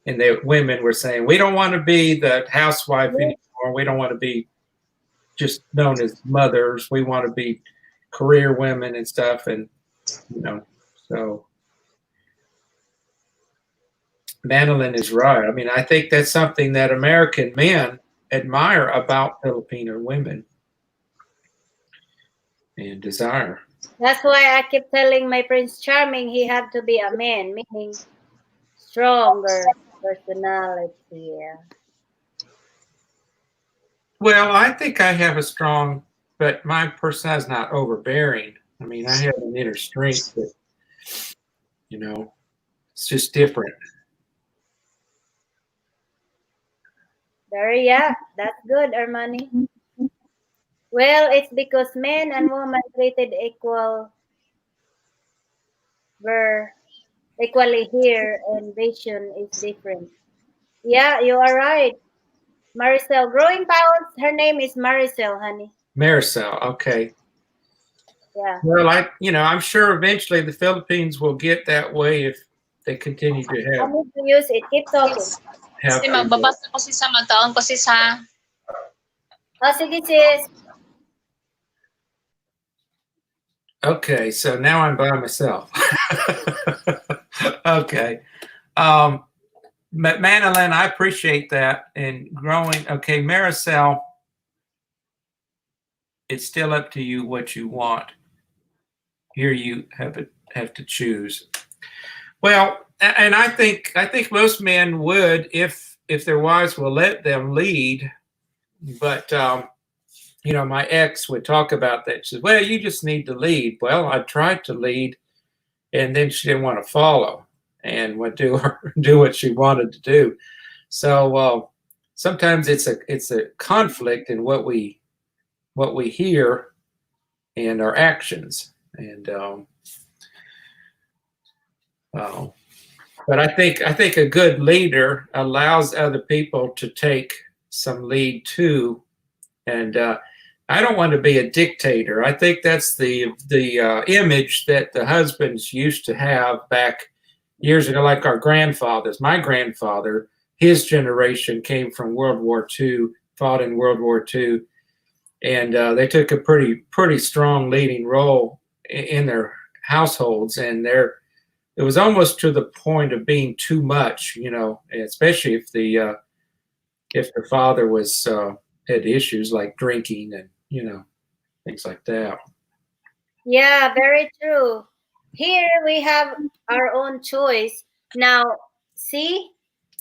And the women were saying, we don't want to be the housewife anymore. We don't want to be just known as mothers. We want to be career women and stuff. And, so Madeline is right. I mean, I think that's something that American men admire about Filipino women and desire. That's why I keep telling my Prince Charming he had to be a man, meaning stronger personality. Yeah. Well, I think I have a strong, but my personality is not overbearing. I mean, I have an inner strength that, it's just different. Yeah, that's good, Armani. Well, it's because men and women treated equally here, and vision is different. Yeah, you are right. Maricel, growing pounds, her name is Maricel, honey. Maricel, okay. Yeah. Well, I'm sure eventually the Philippines will get that way if they continue to I have. need to use it. Keep talking. Kasi magbabasa ko si sa magkaon ko si sa. Oh, sige, sis. Okay, so now I'm by myself. Okay. Madeline, I appreciate that. And growing, okay, Maricel, it's still up to you what you want. Here you have to choose. Well, and I think most men would, if their wives will let them lead. But my ex would talk about that. She says, "Well, you just need to lead." Well, I tried to lead, and then she didn't want to follow and would do what she wanted to do. So sometimes it's a conflict in what we hear and our actions. And but I think a good leader allows other people to take some lead too. And I don't want to be a dictator. I think that's the image that the husbands used to have back years ago, like our grandfathers. My grandfather, his generation came from World War II, fought in World War II, and they took a pretty strong leading role in their households, and it was almost to the point of being too much, especially if the father was had issues like drinking and things like that. Yeah, very true. Here we have our own choice. Now, see,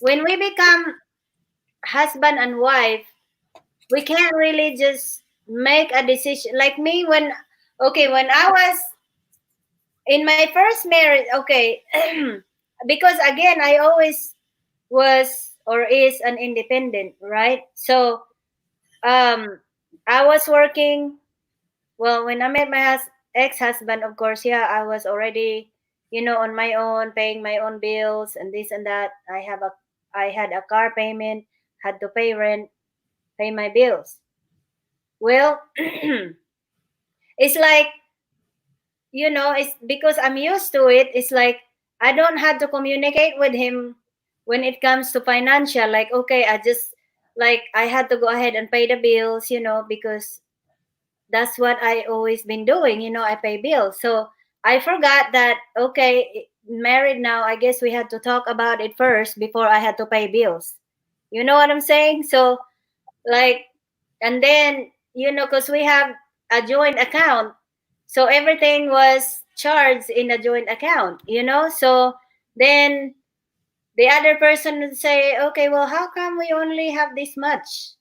when we become husband and wife, we can't really just make a decision. Like me, when I was in my first marriage, okay, because again, I always was or is an independent, right? So, I was working. Well, when I met my ex-husband, of course, yeah, I was already, on my own, paying my own bills and this and that. I had a car payment, had to pay rent, pay my bills. Well, it's like, it's because I'm used to it. It's like I don't have to communicate with him when it comes to financial. Like, okay, I had to go ahead and pay the bills, because that's what I always been doing. I pay bills. So I forgot that, okay, married now, I guess we had to talk about it first before I had to pay bills. You know what I'm saying? So and then, because we have a joint account. So everything was charged in a joint account, So then the other person would say, okay, well, how come we only have this much?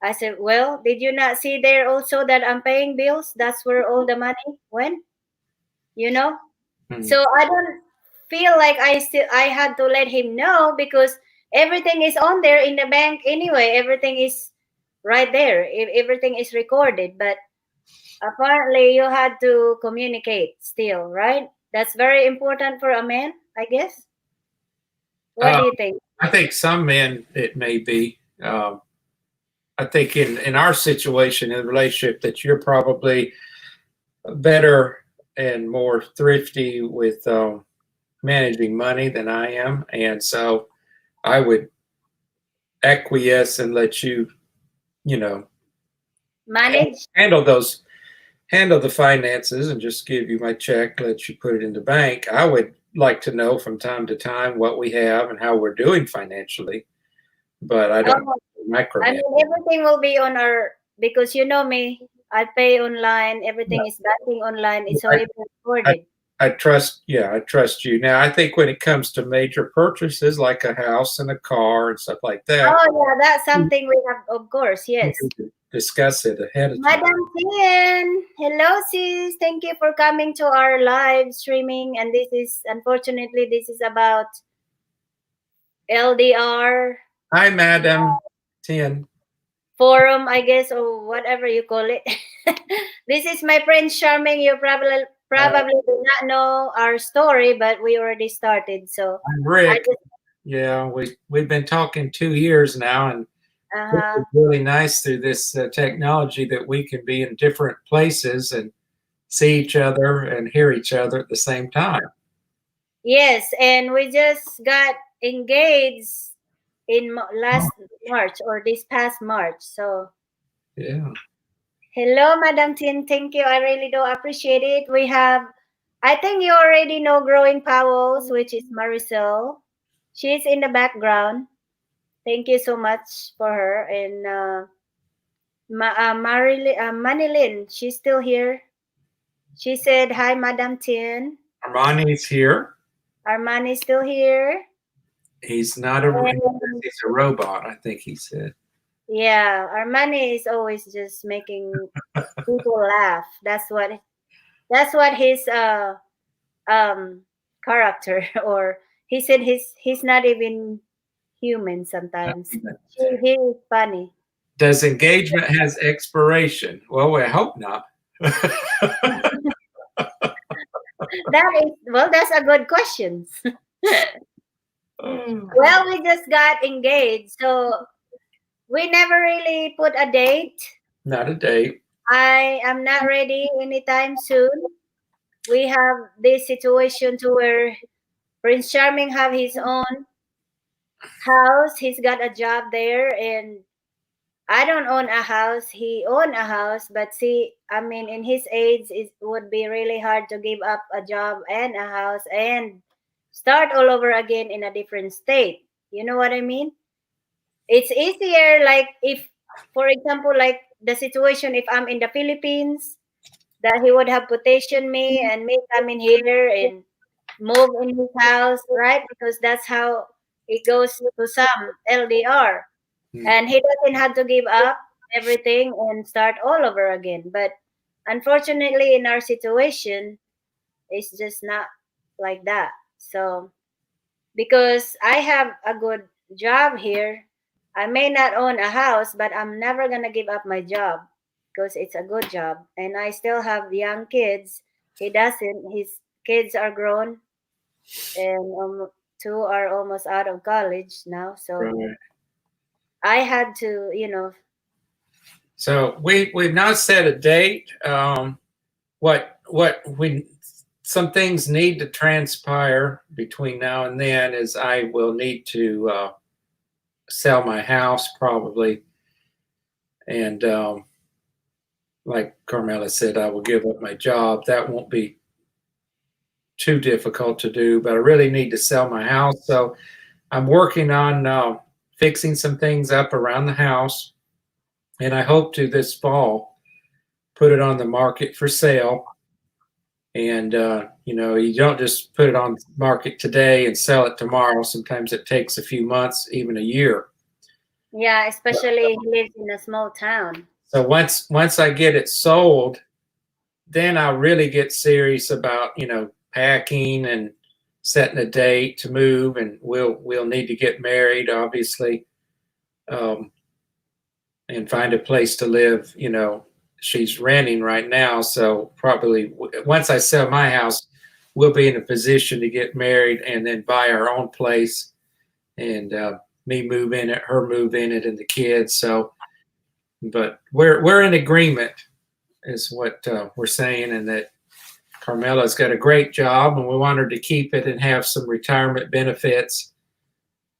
I said, well, did you not see there also that I'm paying bills? That's where all the money went, So I don't feel like I had to let him know, because everything is on there in the bank anyway. Everything is right there. Everything is recorded. But apparently you had to communicate still, right? That's very important for a man, I guess. What do you think? I think some men, it may be. I think in our situation in the relationship that you're probably better and more thrifty with managing money than I am, and so I would acquiesce and let you, you know, Manage. handle the finances and just give you my check, let you put it in the bank. I would like to know from time to time what we have and how we're doing financially, but I don't Oh, I micromanage. mean, everything will be on our, because you know me, I pay online, everything is banking online, it's already recorded. I trust you. Now, I think when it comes to major purchases like a house and a car and stuff like that, Oh, yeah, that's something we have, of course, we yes. need to discuss it ahead of time. Madam Tian, hello sis. Thank you for coming to our live streaming. And this is, unfortunately, this is about LDR Hi, Madam 10. forum, I guess, or whatever you call it. This is my friend Charming. You probably do not know our story, but we already started. So I'm I Rick. just, Yeah, we've been talking 2 years now, and it's really nice through this technology that we can be in different places and see each other and hear each other at the same time. yes, and we just got engaged in last March or this past March. So Yeah. hello, Madam Tin. Thank you. I really do appreciate it. We have, I think you already know Growing Powers, which is Maricel. She's in the background. Thank you so much for her. And Manilyn, she's still here. She said, hi, Madam Tin. Armani's here. Armani's still here. He's not he's a robot, I think he said. Yeah, Armani is always just making people laugh. That's what his character or he said he's not even human sometimes. He is funny. Does engagement has expiration? Well, I hope not. That's a good question. Well, we just got engaged, so we never really put a date. Not a date. I am not ready anytime soon. We have this situation to where Prince Charming have his own house. He's got a job there, and I don't own a house. He own a house, but see, I mean, in his age, it would be really hard to give up a job and a house and start all over again in a different state. You know what I mean? It's easier, like if, for example, like the situation if I'm in the Philippines, that he would have petitioned me and me come in here and move in his house, right? Because that's how it goes to some LDR. And he doesn't have to give up everything and start all over again. But unfortunately, in our situation, it's just not like that. So because I have a good job here, I may not own a house, but I'm never gonna give up my job because it's a good job. And I still have young kids. He doesn't. His kids are grown, and two are almost out of college now. So Right. I had to. So we've not set a date. What we some things need to transpire between now and then is I will need to sell my house probably, and like Carmela said, I will give up my job. That won't be too difficult to do, but I really need to sell my house. So I'm working on fixing some things up around the house, and I hope to this fall put it on the market for sale. And you don't just put it on the market today and sell it tomorrow. Sometimes it takes a few months, even a year. Yeah, especially he lives in a small town. So once I get it sold, then I'll really get serious about packing and setting a date to move, and we'll need to get married, obviously, and find a place to live. She's renting right now, so probably once I sell my house, we'll be in a position to get married and then buy our own place, and me move in it, her move in it, and the kids. So but we're in agreement, is what we're saying, and that Carmela's got a great job, and we want her to keep it and have some retirement benefits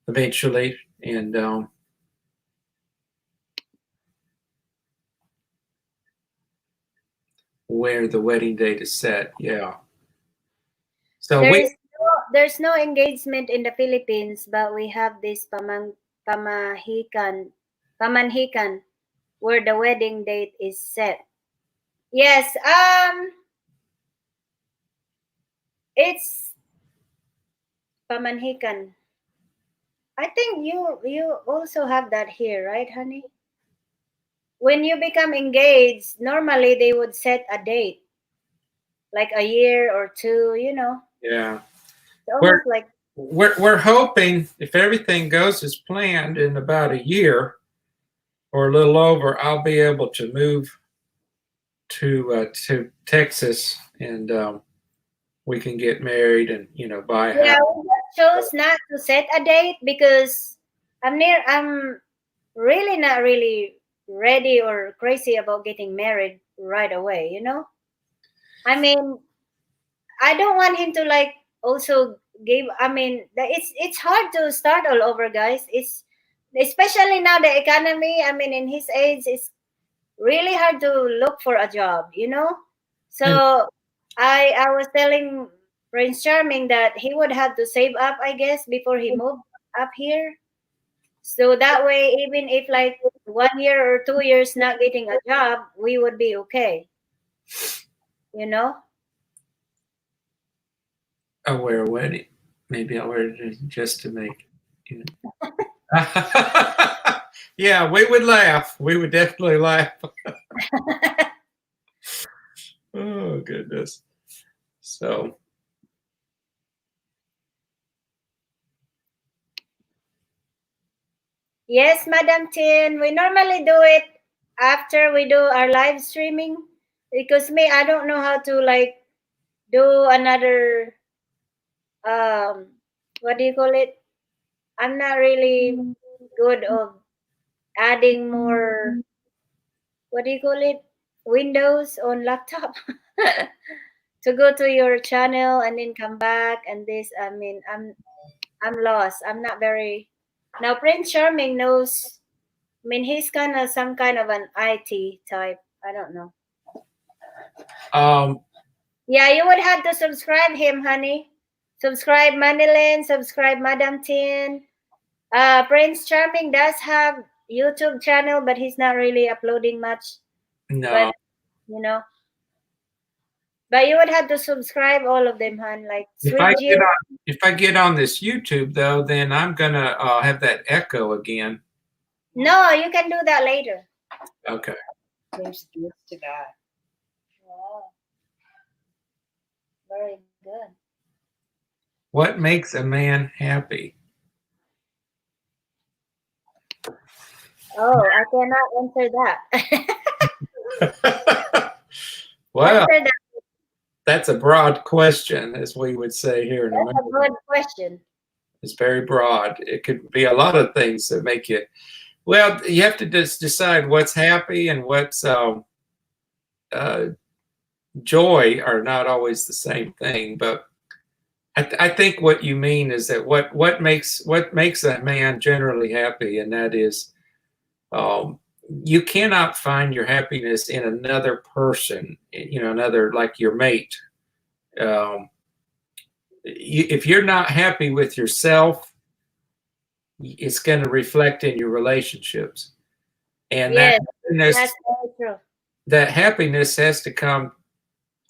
eventually, and where the wedding date is set. Yeah. So There's no engagement in the Philippines, but we have this pamanhikan where the wedding date is set. Yes, it's pamanhikan. I think you also have that here, right, honey? When you become engaged, normally they would set a date, like a year or two, yeah, It's almost like we're hoping, if everything goes as planned, in about a year or a little over, I'll be able to move to Texas, and we can get married and buy a yeah, house. we just chose not to set a date because I'm really not really ready or crazy about getting married right away, I mean, I don't want him to like also give. I mean, it's hard to start all over, guys. It's especially now the economy. I mean, in his age, it's really hard to look for a job. And So I was telling Prince Charming that he would have to save up, I guess, before he moved up here. So that way, even if like 1 year or 2 years not getting a job, we would be okay. You know? I'll wear a wedding. Maybe I'll wear it just to make. Yeah, we would laugh. We would definitely laugh. Oh goodness. So Yes, Madam Tin. We normally do it after we do our live streaming because me, I don't know how to like do another what do you call it? I'm not really good of adding more what do you call it? Windows on laptop to go to your channel and then come back and this. I mean, I'm lost. I'm not very now. Prince Charming knows. I mean, he's kind of some kind of an IT type. I don't know. Yeah, you would have to subscribe him, honey. Subscribe Manilyn, subscribe Madam Tin. Prince Charming does have YouTube channel, but he's not really uploading much. no. But you know, but you would have to subscribe all of them, hon. Like If I get on this YouTube though, then I'm gonna have that echo again. No, you can do that later. Okay. There's gifts to that. Wow. Very good. What makes a man happy? Oh, I cannot answer that. Well, Answer that. that's a broad question, as we would say here in That's America. a good question. It's very broad. It could be a lot of things that make you. Well, you have to just decide what's happy and what's joy are not always the same thing. But I think what you mean is that what makes a man generally happy, and that is, you cannot find your happiness in another person. Another like your mate. If you're not happy with yourself, it's going to reflect in your relationships, and Yes, that's very true. that happiness has to come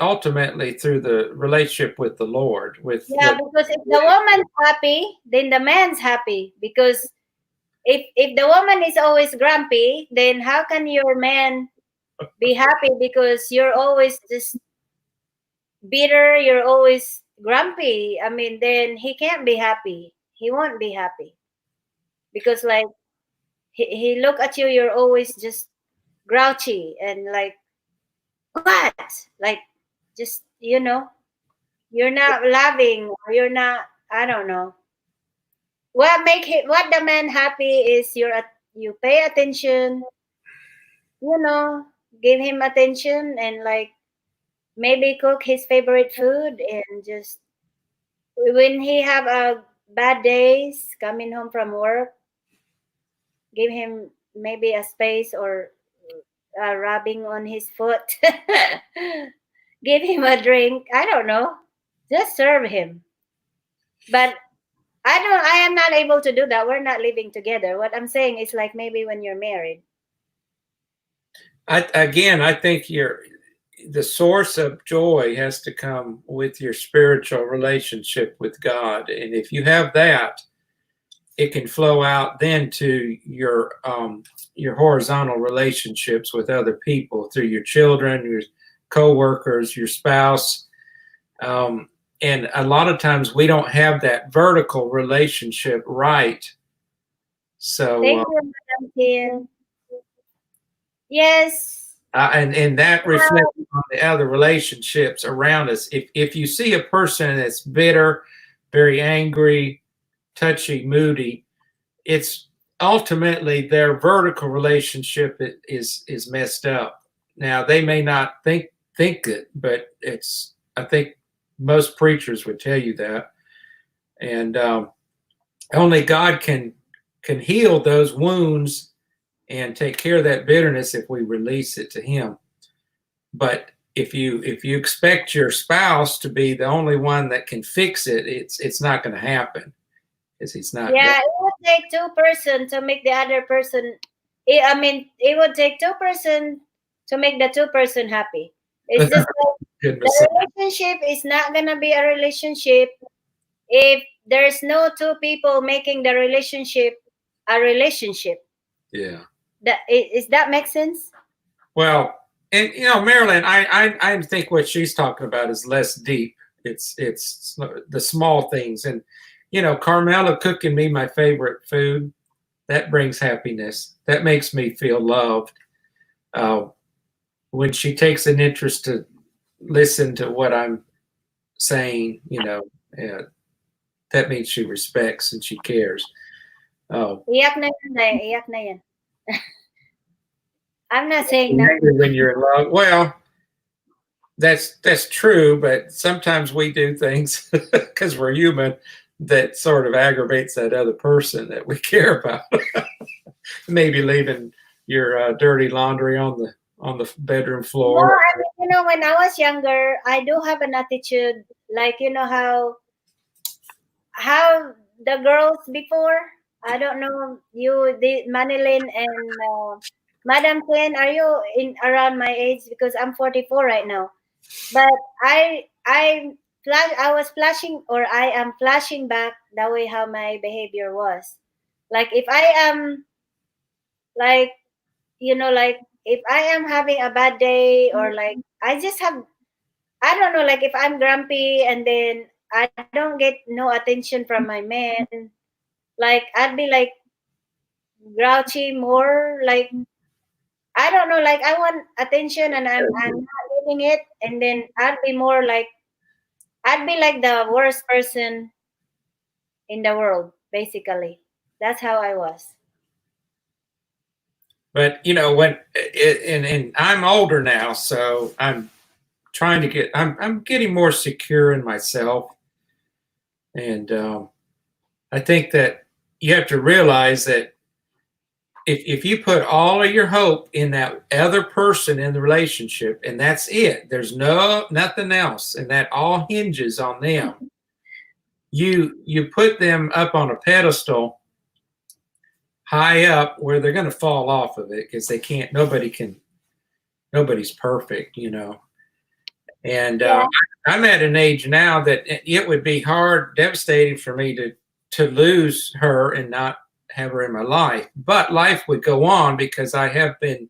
ultimately through the relationship with the Lord. Because if the woman's happy, then the man's happy. Because if the woman is always grumpy, then how can your man be happy? Because you're always just bitter, you're always grumpy. I mean, then he can't be happy. He won't be happy. Because like he look at you, you're always just grouchy and like what? Like just you're not loving or you're not, I don't know. What the man happy is you pay attention, you know, give him attention and like maybe cook his favorite food and just when he have a bad days coming home from work, give him maybe a space or rubbing on his foot. Give him a drink. I don't know. Just serve him. But I am not able to do that. We're not living together. What I'm saying is like maybe when you're married. I think the source of joy has to come with your spiritual relationship with God, and if you have that, it can flow out then to your horizontal relationships with other people through your children, your co-workers, your spouse. And a lot of times we don't have that vertical relationship right. So Thank you, Madam Tin. Yes. and that reflects on the other relationships around us. If you see a person that's bitter, very angry, touchy, moody, it's ultimately their vertical relationship is messed up. Now they may not think it, but I think most preachers would tell you that, and only God can heal those wounds and take care of that bitterness if we release it to Him. But if you expect your spouse to be the only one that can fix it, it's not going to happen because he's not. Yeah, it would take two-person to make the other person. I mean, it would take two-person to make the two-person happy. It's just like Goodness. the relationship is not gonna be a relationship if there's no two people making the relationship a relationship. Yeah. Is that make sense? Well, and Marilyn, I think what she's talking about is less deep. It's the small things, and Carmela cooking me my favorite food, that brings happiness. That makes me feel loved. When she takes an interest to listen to what I'm saying, that means she respects and she cares. Iyak na yan, Day. Iyak na yan. I'm not saying that. When you're in love, well, that's true, but sometimes we do things because we're human that sort of aggravates that other person that we care about. Maybe leaving your dirty laundry on the bedroom floor. No, I mean, when I was younger, I do have an attitude like how the girls before. I don't know the Manilyn and Madam Ken. Are you in around my age? Because I'm 44 right now. But I was flashing, or I am flashing back the way how my behavior was. Like if I am like like if I am having a bad day, or like I just have, I don't know, like if I'm grumpy and then I don't get no attention from my man, like I'd be like grouchy more, like I don't know, like I want attention and I'm not getting it, and then I'd be more like I'd be like the worst person in the world, basically. That's how I was. But when and I'm older now, so I'm trying to get I'm getting more secure in myself, and I think that you have to realize that if you put all of your hope in that other person in the relationship, and that's it, there's nothing else, and that all hinges on them, you put them up on a pedestal high up where they're going to fall off of it because nobody's perfect, and I'm at an age now that it would be devastating for me to lose her and not have her in my life, but life would go on because I have been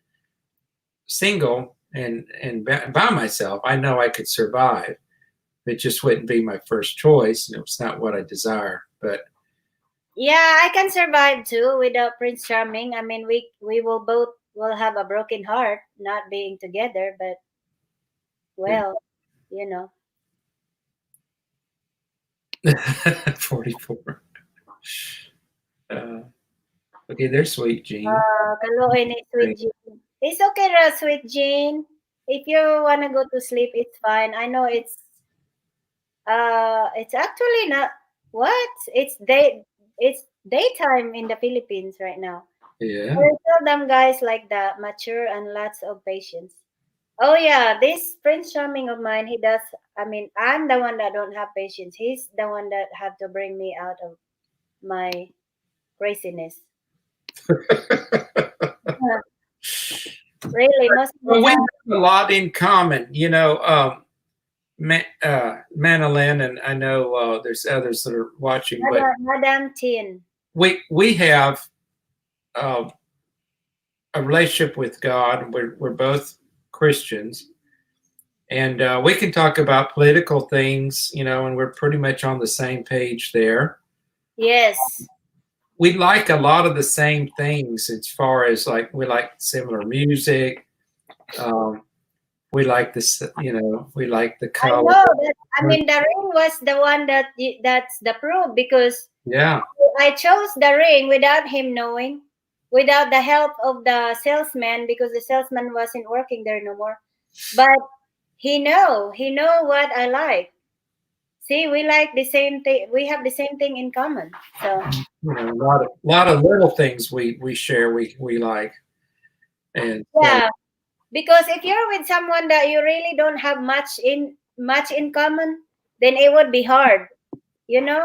single and by myself. I know I could survive. It just wouldn't be my first choice, and it's not what I desire. But yeah, I can survive too without Prince Charming. I mean, we will have a broken heart not being together, but well, 44. Okay, they're sweet, Gene. Kaluoy ni Sweet Jean. It's okay, Sweet Jane. If you wanna go to sleep, it's fine. I know it's actually not what? It's daytime in the Philippines right now. Yeah. I tell them guys like that, mature and lots of patience. Oh yeah, this Prince Charming of mine, he does. I mean, I'm the one that don't have patience. He's the one that had to bring me out of my craziness. Really, most of Well, the we have time. a lot in common, you know. Manolin, and I know there's others that are watching, but Madam Tin. we have uh, a relationship with God. We're both Christians, and we can talk about political things, you know, and we're pretty much on the same page there. Yes. We like a lot of the same things as far as like we like similar music. Um, we like this, you know, we like the I color. know that. I mean, the ring was the one that's the proof because Yeah, I chose the ring without him knowing, without the help of the salesman because the salesman wasn't working there no more. But he know what I like. See, we like the same thing. We have the same thing in common. So you know, a lot of little things we share we like, and so yeah, because if you're with someone that you really don't have much in common, then it would be hard, you know.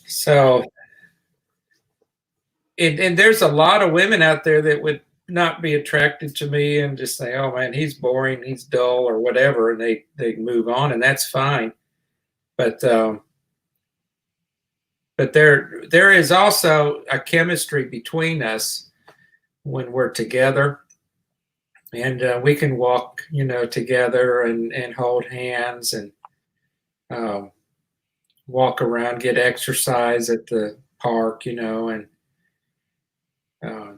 so and there's a lot of women out there that would not be attracted to me and just say, oh man, he's boring, he's dull, or whatever, and they move on, and that's fine. But there is also a chemistry between us when we're together, and we can walk, you know, together and hold hands and um, walk around, get exercise at the park, you know, uh,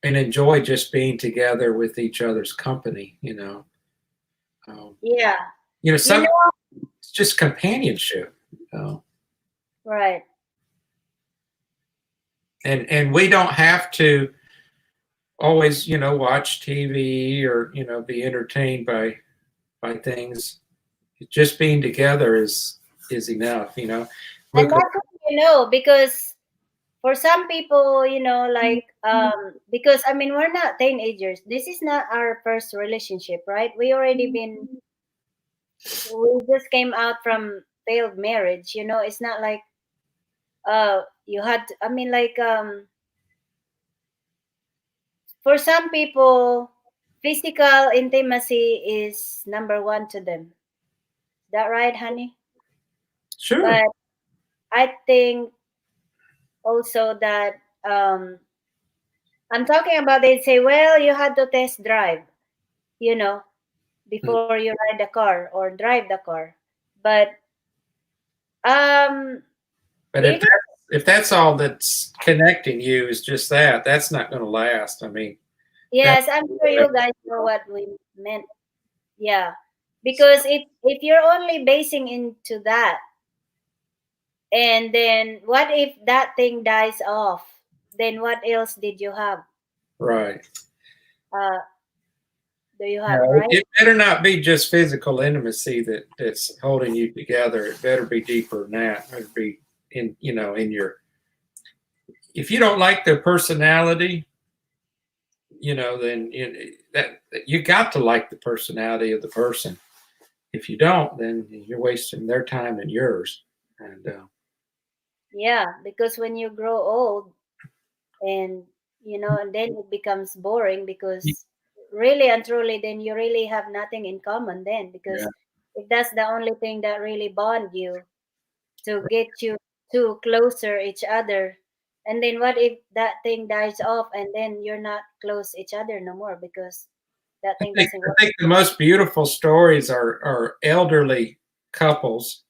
and enjoy just being together with each other's company, you know. Yeah, You know, you some know, it's just companionship, right. and we don't have to always, you know, watch TV or you know be entertained by things. Just being together is enough, you know. And Look, that's what because for some people, like because I mean we're not teenagers. This is not our first relationship, right? We just came out from failed marriage. It's not like you had to, I mean like for some people physical intimacy is number one to them. Is that right, honey? sure, But I think also that I'm talking about they say, well, you had to test drive, you know, before you ride the car or drive the car. But um but it is, if that's all that's connecting you is just that, that's not going to last. I mean, that yes, I'm sure you guys know what we meant. Yeah. Because if you're only basing into that, and then what if that thing dies off? Then what else did you have? right. Uh do you have, No, right? it better not be just physical intimacy that's holding you together. It better be deeper than that. It better be in, you know, in your. If you don't like their personality, you know, then that you got to like the personality of the person. If you don't, then you're wasting their time and yours. And Yeah, because when you grow old and and then it becomes boring because really and truly then you really have nothing in common then yeah, because if that's the only thing that really bond you to get you two closer each other, and then what if that thing dies off and then you're not close each other no more because that thing doesn't I work. think the most beautiful stories are elderly couples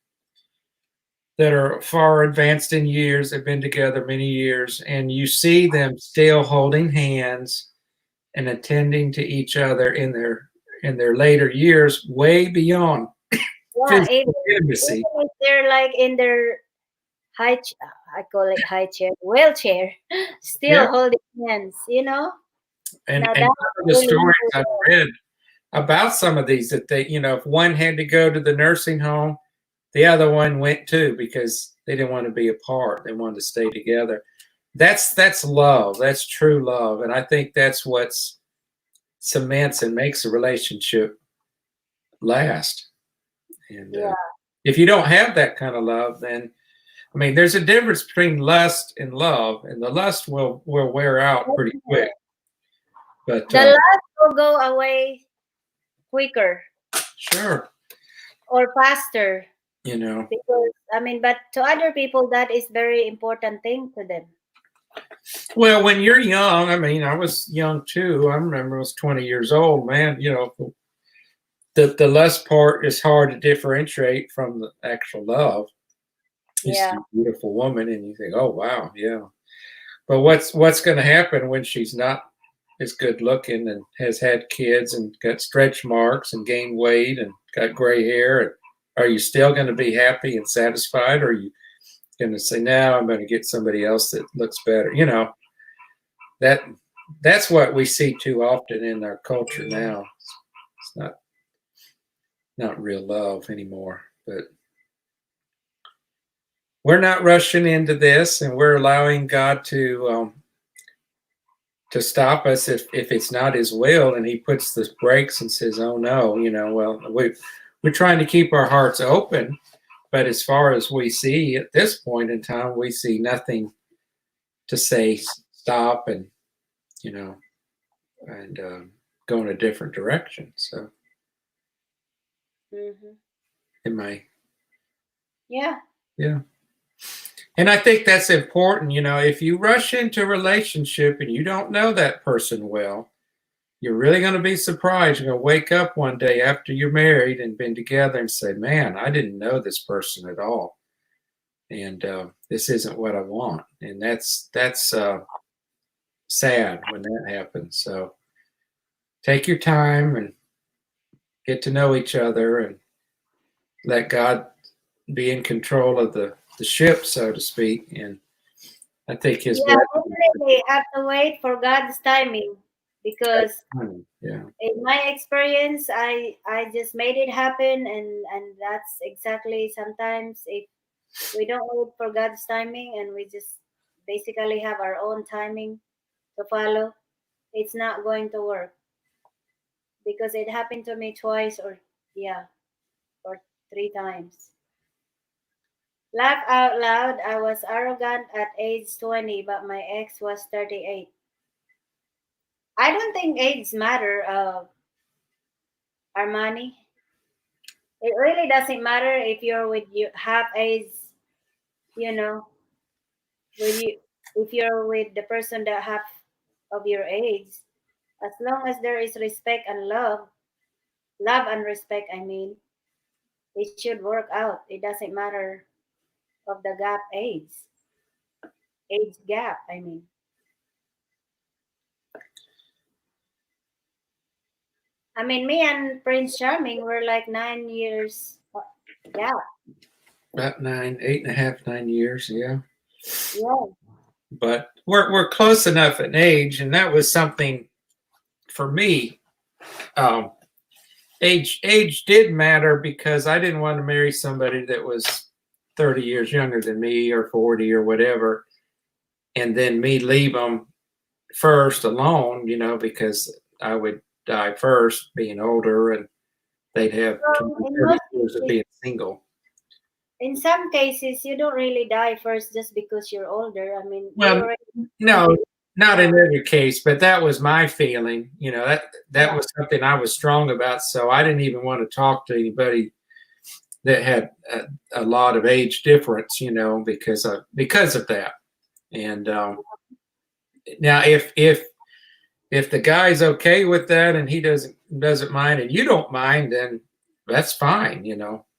that are far advanced in years, have been together many years, and you see them still holding hands and attending to each other in their later years, way beyond Yeah, physical intimacy. even if they're like in their I call it high chair, wheelchair, still Yeah. holding hands, you know? And Now some that's of the really stories good. I've read about some of these that they, if one had to go to the nursing home, the other one went too because they didn't want to be apart. They wanted to stay together. That's love. That's true love, and I think that's what's cements and makes a relationship last. And Yeah. if you don't have that kind of love, then I mean, there's a difference between lust and love, and the lust will wear out pretty quick. But The lust will go away quicker sure, or faster you know. because I mean, but to other people that is very important thing to them. Well, when you're young, I mean, I was young too. I remember I was 20 years old, man. The lust part is hard to differentiate from the actual love. You see Yeah. a beautiful woman and you think, oh wow, yeah. But what's going to happen when she's not as good looking and has had kids and got stretch marks and gained weight and got gray hair? And are you still going to be happy and satisfied, or are you going to say, "No, I'm going to get somebody else that looks better"? That's what we see too often in our culture now. It's not real love anymore, but we're not rushing into this, and we're allowing God to stop us if it's not His will, and He puts the brakes and says, "Oh no," well, we're trying to keep our hearts open, but as far as we see at this point in time, we see nothing to say stop and and go in a different direction. So, Mm-hmm. am I? Yeah. Yeah. And I think that's important. If you rush into a relationship and you don't know that person well, you're really going to be surprised. You're going to wake up one day after you're married and been together and say, man, I didn't know this person at all. And this isn't what I want. And that's sad when that happens. So take your time and get to know each other and let God be in control of the ship, so to speak. And I think His Yeah, blessing. definitely have to wait for God's timing because Yeah. in my experience, I just made it happen, and that's exactly sometimes if we don't wait for God's timing and we just basically have our own timing to follow, it's not going to work because it happened to me twice or 3 times. Laugh out loud. I was arrogant at age 20, but my ex was 38. I don't think age matter, Armani. It really doesn't matter if you're with you half age, you know, with you if you're with the person that half of your age. As long as there is respect and love and respect, I mean, it should work out. It doesn't matter of the age gap, I mean. I mean, me and Prince Charming were like 9 years gap. About 8.5, 9 years, yeah. Yeah. But we're close enough in age, and that was something for me. Age did matter because I didn't want to marry somebody that was 30 years younger than me or 40 or whatever, and then me leave them first alone, because I would die first, being older, and they'd have So 20, 30 years of being single. in some cases, you don't really die first just because you're older. I mean, you Well, already no, not in every case, but that was my feeling. That Yeah. was something I was strong about. So I didn't even want to talk to anybody that had a lot of age difference, because of that. And now, if the guy's okay with that and he doesn't mind and you don't mind, then that's fine,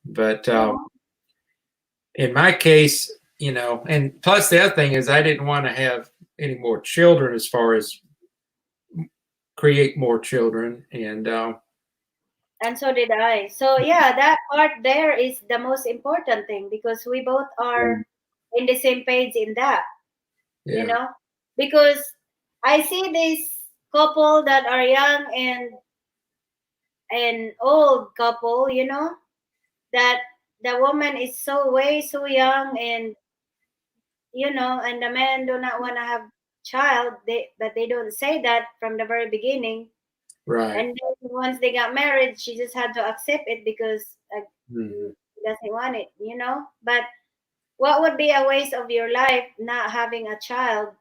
But in my case, and plus the other thing is I didn't want to have any more children as far as create more children. and so did I. So yeah, that part there is the most important thing because we both are in the same page in that, Yeah. you know, because I see this couple that are young and old couple, you know, that the woman is so young, and you know, and the man do not want to have child, but they don't say that from the very beginning. Right. And then once they got married, she just had to accept it because Mhm. he doesn't want it, you know. But what would be a waste of your life not having a child,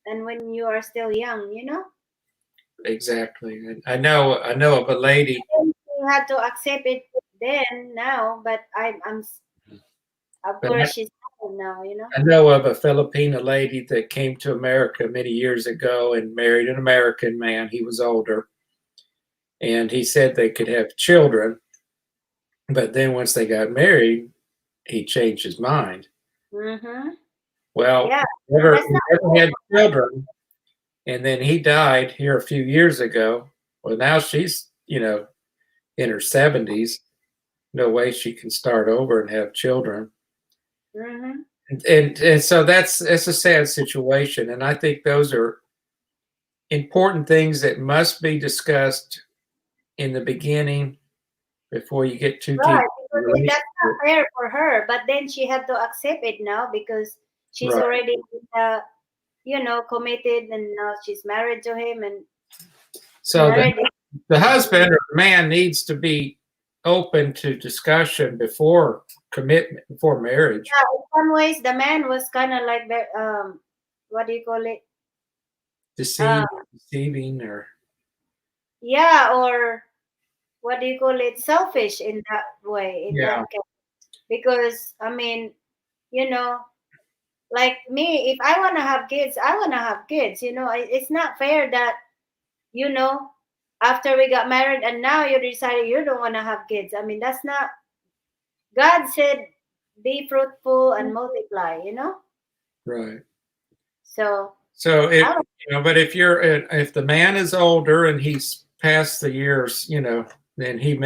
and when you are still young, you know? Exactly. And I know of a lady. You had to accept it then, now, but of But course she's old now, you know. I know of a Filipina lady that came to America many years ago and married an American man. He was older, and he said they could have children, but then once they got married, he changed his mind. Mm-hmm. Well, Yeah, never, that's not never had children, and then he died here a few years ago. Well, now she's, in her 70s. No way she can start over and have children. Mm-hmm. And so it's a sad situation, and I think those are important things that must be discussed in the beginning before you get too deep Right, in the because that's not relationship. fair for her. But then she had to accept it now because she's Right. already, you know, committed, and now she's married to him, and So married. the husband or the man needs to be open to discussion before commitment, before marriage. Yeah, in some ways, the man was kind of like what do you call it? Deceiving, or Yeah, or what do you call it? Selfish in that way, in yeah, that case. Because I mean, you know, like me, if I want to have kids, I want to have kids. You know, it's not fair that, you know, after we got married and now you decided you don't want to have kids. I mean, that's not. God said, "Be fruitful and multiply." You know, right. so So I don't. but if the man is older and he's past the years, then it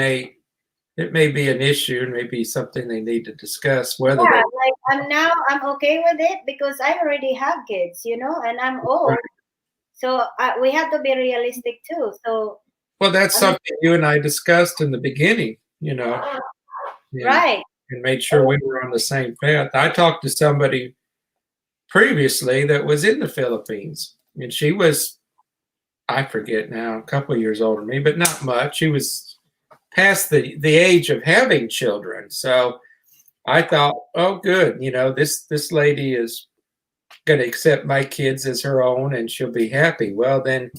may be an issue, and maybe something they need to discuss whether Yeah, they. like I'm okay with it because I already have kids, you know, and I'm old, so we have to be realistic too. So Well, that's I mean, something you and I discussed in the beginning, and, right? and made sure we were on the same path. I talked to somebody previously that was in the Philippines, and she was, I forget now, a couple of years older than me, but not much. She was past the age of having children. So I thought, oh, good, this lady is going to accept my kids as her own, and she'll be happy. Well, then,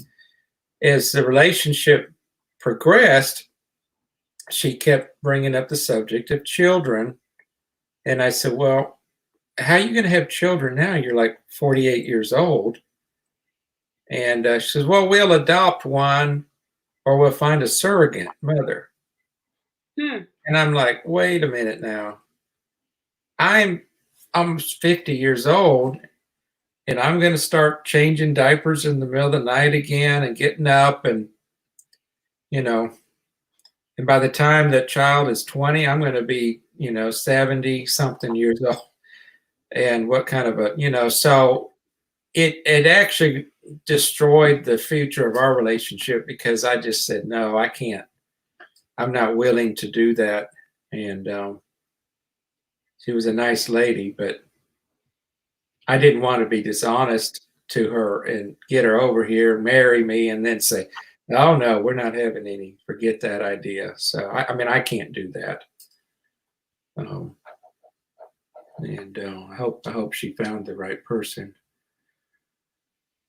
as the relationship progressed, she kept bringing up the subject of children. And I said, well, how are you going to have children now? You're like 48 years old. And she says, well, we'll adopt one, or we'll find a surrogate mother. And I'm like, wait a minute now. I'm 50 years old, and I'm going to start changing diapers in the middle of the night again and getting up, and, and by the time that child is 20, I'm going to be, 70 something years old. And what kind of so it actually destroyed the future of our relationship, because I just said, no, I can't. I'm not willing to do that. And she was a nice lady, but I didn't want to be dishonest to her and get her over here, marry me, and then say, oh, no, we're not having any. Forget that idea. So, I mean, I can't do that. And I hope she found the right person.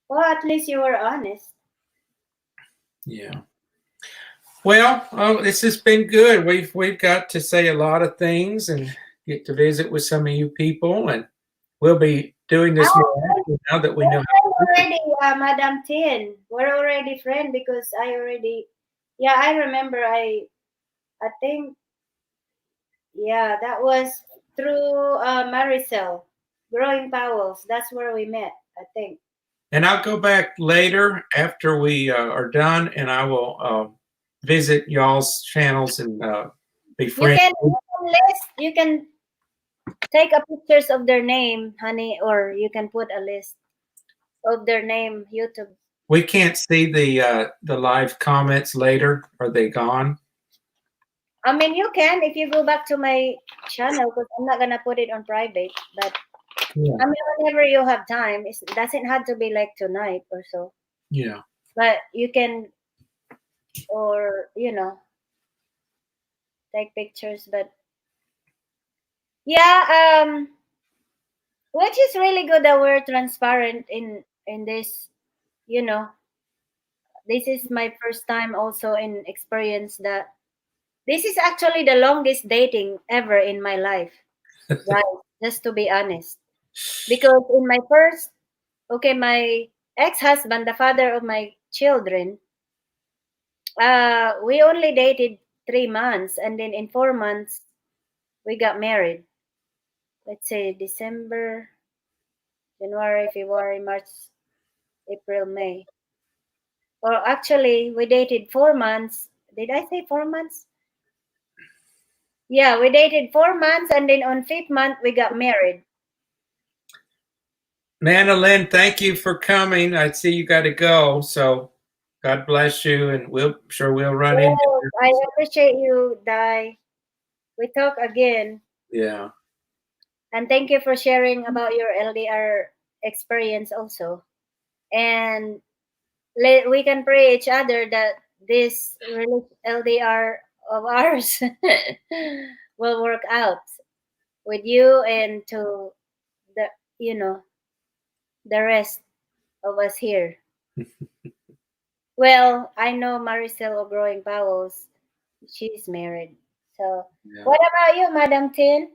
Well, at least you were honest. Yeah. Well, this has been good. We've got to say a lot of things and get to visit with some of you people, and we'll be doing this more often now that we know. Already, Madam Tin, we're already friends because I already. Yeah, I remember. I think. Yeah, that was through Maricel, Growing Powells. That's where we met, I think. And I'll go back later after we are done, and I will visit y'all's channels and be friends. You can list. You can take a pictures of their name, honey, or you can put a list of their name, YouTube. We can't see the live comments later. Are they gone? I mean, you can if you go back to my channel, because I'm not gonna put it on private. But Yeah. I mean, whenever you have time, it doesn't have to be like tonight or so. Yeah. But you can, or take pictures. But yeah, which is really good that we're transparent in this. You know, this is my first time also in experience that this is actually the longest dating ever in my life, right? Just to be honest, because in my first, okay, my ex-husband, the father of my children, we only dated 3 months, and then in 4 months we got married. Let's say December, January, February, March, April, May. Or actually, we dated 4 months. Did I say 4 months? Yeah, we dated 4 months, and then on 5th month we got married. Nana Lynn, thank you for coming. I see you got to go, so God bless you, and we'll run into Yes, you. I appreciate you, Dai. We talk again, Yeah. and thank you for sharing about your LDR experience also. And we can pray each other that this LDR of ours will work out with you and to the you know the rest of us here. Well, I know Maricel of Growing Powers, she's married. So Yeah. what about you, Madam Tin?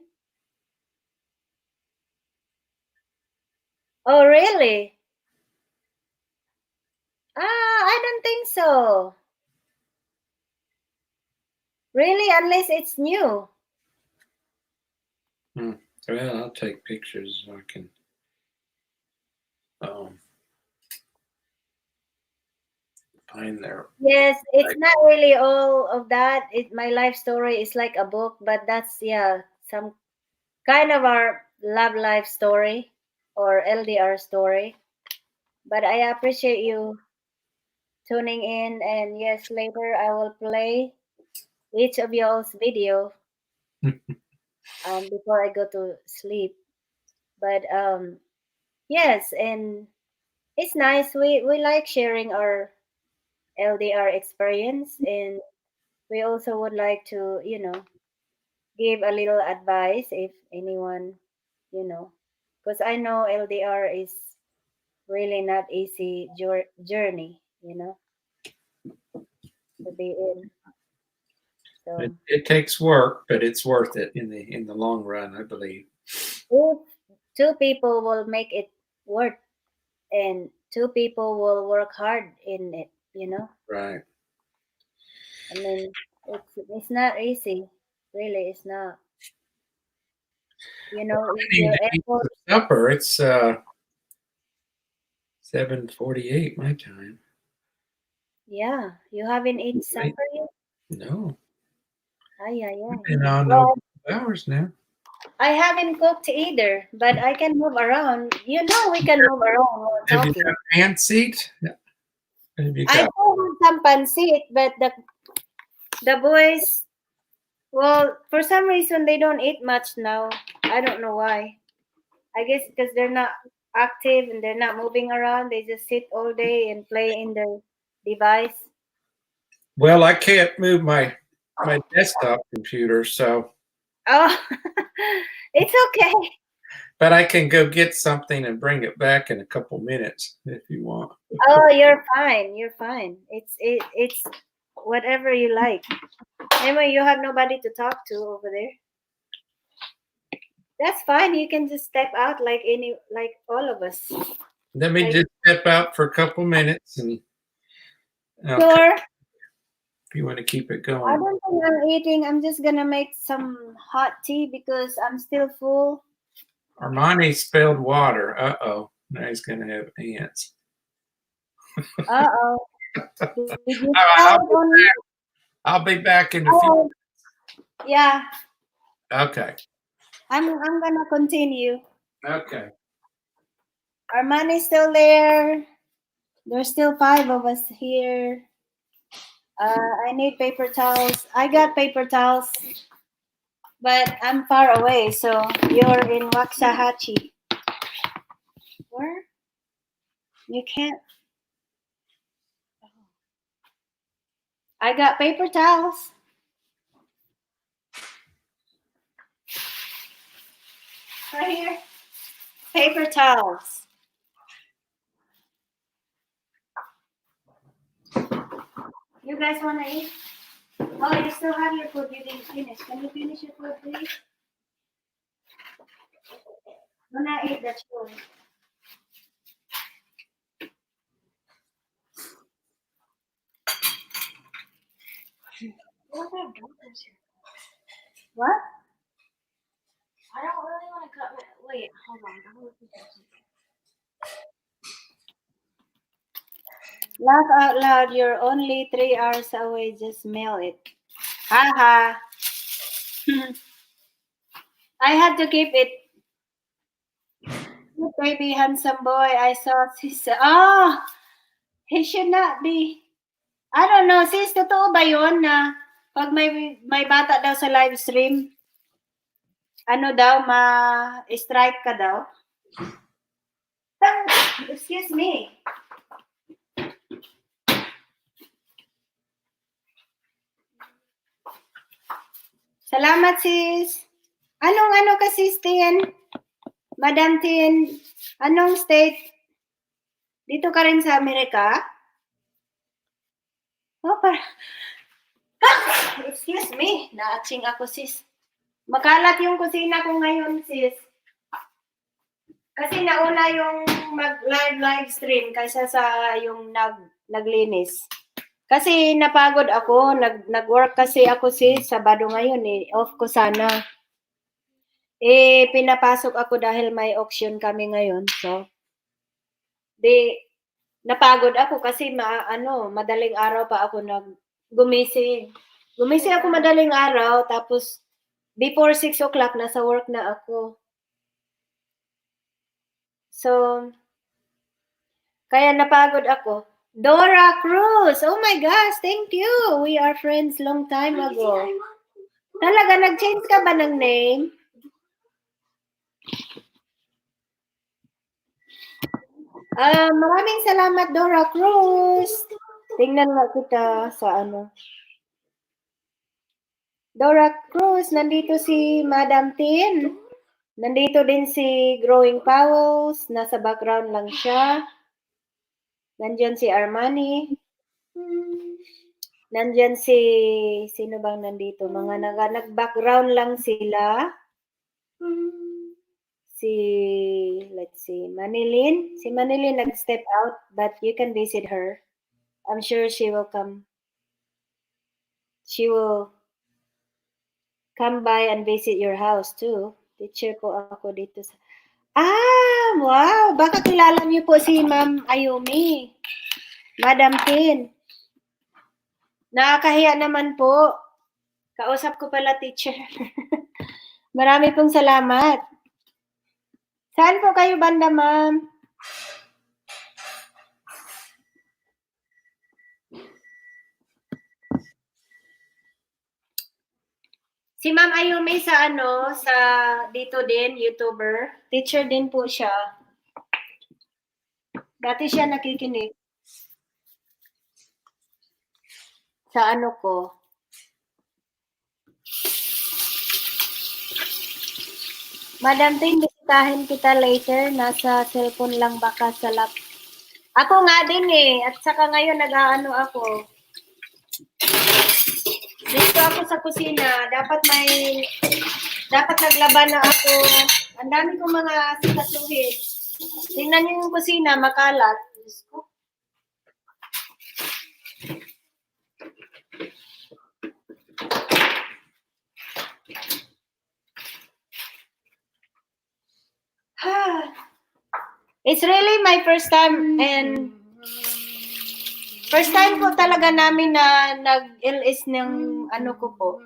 Oh, really? I don't think so. Really, unless it's new. Well, I'll take pictures so I can find their. Yes, it's not really all of that. My life story is like a book, but that's some kind of our love life story or LDR story. But I appreciate you tuning in, and yes, later I will play each of y'all's video before I go to sleep. But yes, and it's nice. We like sharing our LDR experience, and we also would like to give a little advice if anyone, because I know LDR is really not easy journey, to be in. So It takes work, but it's worth it in the long run, I believe. if two people will make it work, and two people will work hard in it, Right. I mean, it's not easy. Really, it's not. If I need your to eat effort, some supper. It's 7:48 my time. yeah, you haven't eaten Wait. supper yet? No. Ay, ay, We've ay. been on Well, over 2 hours now. I haven't cooked either, but I can move around. We can move around while Have you talking. got pan seat? Have you I got? do have some pancit, but the boys, well, for some reason they don't eat much now. I don't know why. I guess because they're not active and they're not moving around. They just sit all day and play in their device. Well, I can't move my desktop computer, so Oh, it's okay. but I can go get something and bring it back in a couple minutes if you want. Oh, you're fine. You're fine. It's whatever you like. Anyway, you have nobody to talk to over there. That's fine. You can just step out like all of us. Let me Like- just step out for a couple minutes and Sure. if you want to keep it I going. don't think I'm eating. I'm just gonna make some hot tea because I'm still full. Armani spilled water. Uh-oh. Now he's going to have ants. Uh-oh. Did you All right, spill it on me? I'll be back in a few. Oh, yeah. Okay. I'm gonna continue. Okay. Armani's still there. There's still 5 of us here. I need paper towels. I got paper towels, but I'm far away, so you're in Waxahachie. Where? You can't. I got paper towels. Right here. Paper towels. You guys want to eat? Oh, you still have your food. You didn't finish. Can you finish your food, please? Do not eat that food. What? I don't really want to cut my. Wait, hold on. I'm looking for something. Laugh out loud. You're only 3 hours away. Just mail it. Haha. I had to keep it. Good baby, handsome boy. I saw sis. Oh, he should not be. I don't know. Sis, totoo ba yun na pag may bata daw sa live stream, ano daw, ma-strike ka daw? Excuse me. Salamat, sis. Anong ano ka, sis, Tin? Madam Tin, anong state? Dito ka rin sa Amerika? Oh, excuse me. Na-atching ako, sis. Makalat yung kusina ko ngayon, sis. Kasi nauna yung mag-live stream kaysa sa yung naglinis. Kasi napagod ako, nag-work kasi ako sis, Sabado ngayon eh, off ko sana. Pinapasok ako dahil may auction kami ngayon. So, napagod ako kasi madaling araw pa ako gumising. Gumising ako madaling araw, tapos before 6 o'clock, nasa work na ako. So, kaya napagod ako. Dora Cruz, oh my gosh, thank you. We are friends long time ago. Talaga, nag-change ka ba ng name? Maraming salamat, Dora Cruz. Tingnan nga kita sa ano. Dora Cruz, nandito si Madam Tin. Nandito din si Growing Powers. Nasa background lang siya. Nandyan si Armani. Nandyan sino bang nandito? Mga nag-background lang sila. Let's see, Manilin. Si Manilin nag-step out, but you can visit her. I'm sure she will come. She will come by and visit your house too. Teacher po ako dito sa... wow! Baka kilala niyo po si Ma'am Ayumi. Madam Tin. Nakakahiya naman po. Kausap ko pala, teacher. Marami pong salamat. Saan po kayo banda, ma'am? Si Ma'am Ayumi sa dito din, YouTuber. Teacher din po siya. Dati siya nakikinig. Sa ano ko. Madam Ting, bisitahin kita later. Nasa cellphone lang baka sa lap. Ako nga din eh. At saka ngayon nag-aano ako. Dito ako sa kusina. Dapat naglaban na ako. Ang dami kong mga sikasuhin. Tingnan niyo yung kusina, makalat. Diyos ko. It's really my first time and first time po talaga namin na nag-LS ng ano ko po.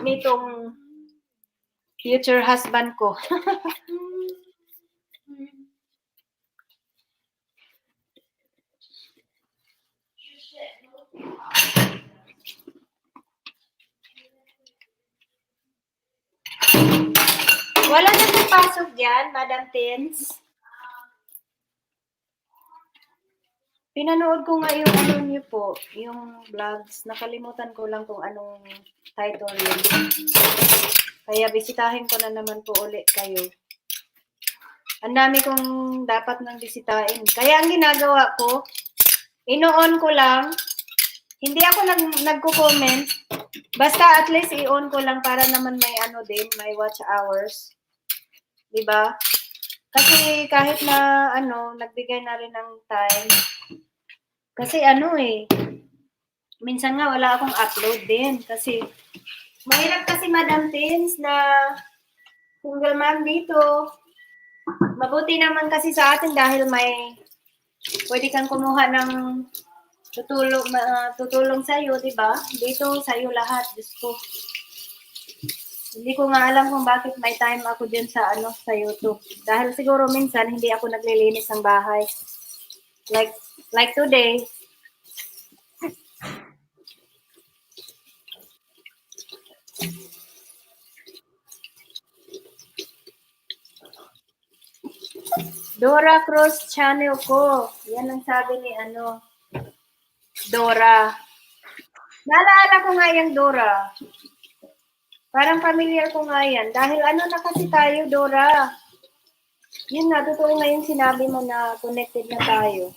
Nitong Future husband ko. Wala na pasok dyan, Madam Tins. Pinanood ko nga yung ano niyo po, yung vlogs. Nakalimutan ko lang kung anong title yun. Kaya bisitahin ko na naman po ulit kayo. Ang dami kong dapat nang bisitahin. Kaya ang ginagawa ko, ino-on ko lang. Hindi ako nagko-comment. Basta at least i-on ko lang para naman may ano din, may watch hours. Diba? Kasi kahit na ano, nagbigay na rin ng time. Kasi ano minsan nga wala akong upload din. Kasi mahirap kasi Madam Tins na single mom dito. Mabuti naman kasi sa atin dahil may pwede kang kumuha ng tutulong sa'yo, di ba? Dito sa'yo lahat, Diyos ko. Hindi ko nga alam kung bakit may time ako din sa sa YouTube. Dahil siguro minsan hindi ako naglilinis ng bahay. Like today. Dora Cruz channel ko. Yan ang sabi ni Dora. Naalala ko nga yung Dora. Parang familiar ko nga yan. Dahil na kasi tayo, Dora. Yun nga, totoo nga yung sinabi mo na connected na tayo.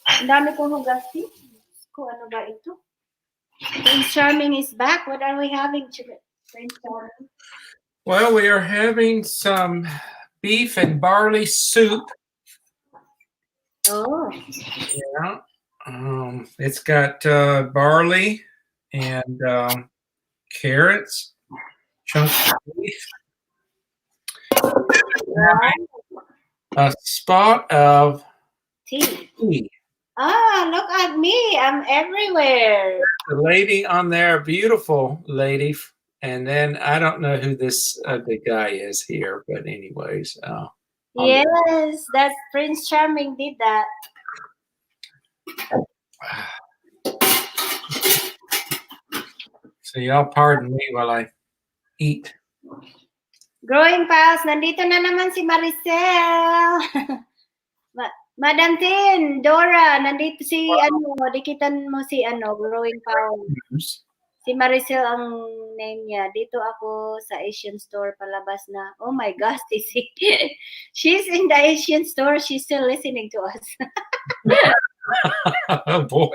Ang dami kong hugasin. Kung ano ba ito? Prince Charming is back. What are we having, Prince Charming? Well, we are having some beef and barley soup. Oh. Yeah. It's got barley and carrots, chunks of beef, a spot of tea. Ah, look at me. I'm everywhere. The lady on there, beautiful lady. And then I don't know who this ugly guy is here, but anyways. Yes, that's Prince Charming did that. So y'all pardon me while I eat. Growing Pals, nandito na naman si Maricel. Madam Tin, Dora, nandito si dikitan mo si Growing Pals. Si Maricel ang name niya. Dito ako sa Asian store palabas na. Oh my gosh, she's in the Asian store. She's still listening to us. Oh boy.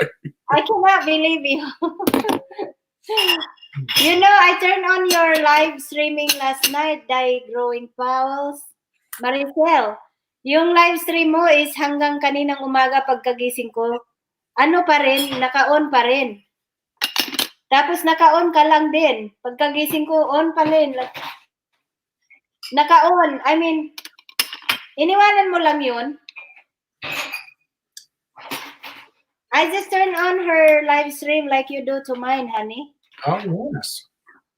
I cannot believe you. You know, I turned on your live streaming last night, Growing Pals. Maricel, yung live stream mo is hanggang kaninang umaga pagkagising ko. Ano pa rin, naka-on pa rin. Tapos naka-on ka lang din. Pagkagising ko, on pa rin. Naka-on. I mean, iniwanan mo lang yun. I just turn on her live stream like you do to mine, honey. Oh, yes.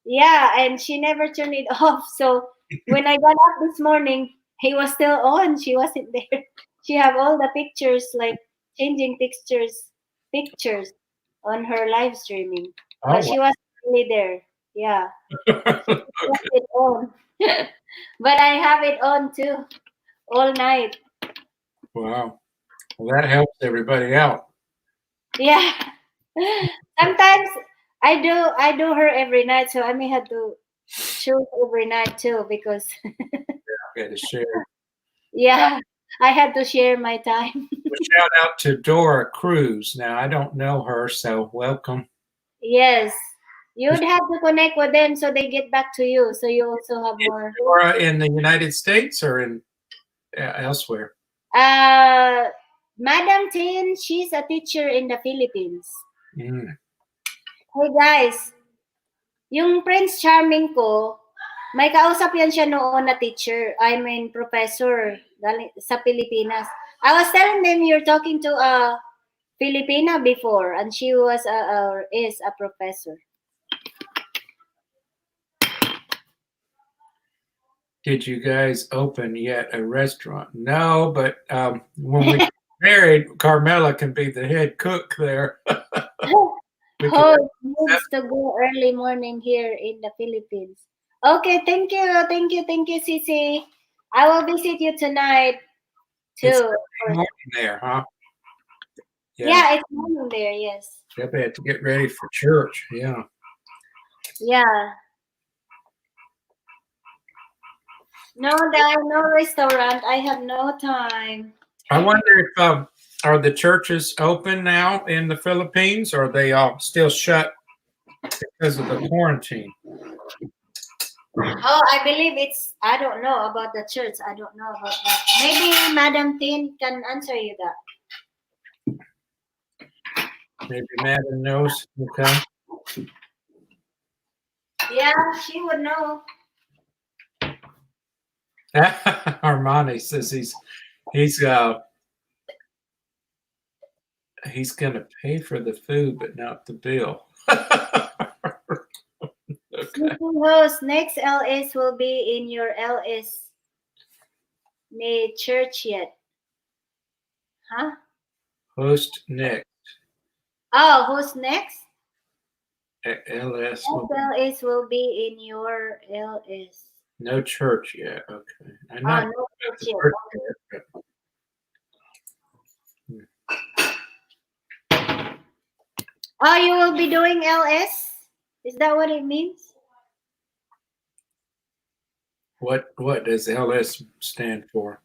Yeah, and she never turned it off. So when I got up this morning, he was still on. She wasn't there. She have all the pictures, like changing pictures on her live streaming. Oh, But she wasn't really there. Yeah. She left it on. But I have it on too. All night. Wow. Well, that helps everybody out. Yeah. Sometimes I do her every night, so I may have to shoot every night too because I had to share. yeah, I had to share my time. Well, shout out to Dora Cruz. Now I don't know her, so welcome. Yes. You'd have to connect with them so they get back to you. So you also have more. Is Dora in the United States or in elsewhere? Madam Tin, she's a teacher in the Philippines. Mm. Hey guys, yung Prince Charming ko, may kausap yan siya noon na teacher. I mean, professor sa Pilipinas. I was telling them you're talking to a Filipina before and she was is a professor. did you guys open yet a restaurant? No, but when we get married, Carmela can be the head cook there. We can- Host needs to go early morning here in the Philippines. Okay, thank you, Cici. I will visit you tonight It's too. morning there, huh? Yeah, it's morning there. Yes. Yep, I had to get ready for church. Yeah. Yeah. No, no restaurant. I have no time. I wonder if are the churches open now in the Philippines, or are they all still shut because of the quarantine? Oh, I believe it's. I don't know about the church. I don't know about that. Maybe Madam Tin can answer you that. Maybe Madam knows. Okay. Yeah, she would know. Armani says he's gonna pay for the food but not the bill. Okay. Host, next LS will be in your LS ni church yet. Huh? Host next. Oh, who's next? LS. Next LS will be in your LS. No church yet. Okay. I'm Oh, not no at church the yet. church yet, Oh, you will be doing LS? Is that what it means? but what does LS stand for?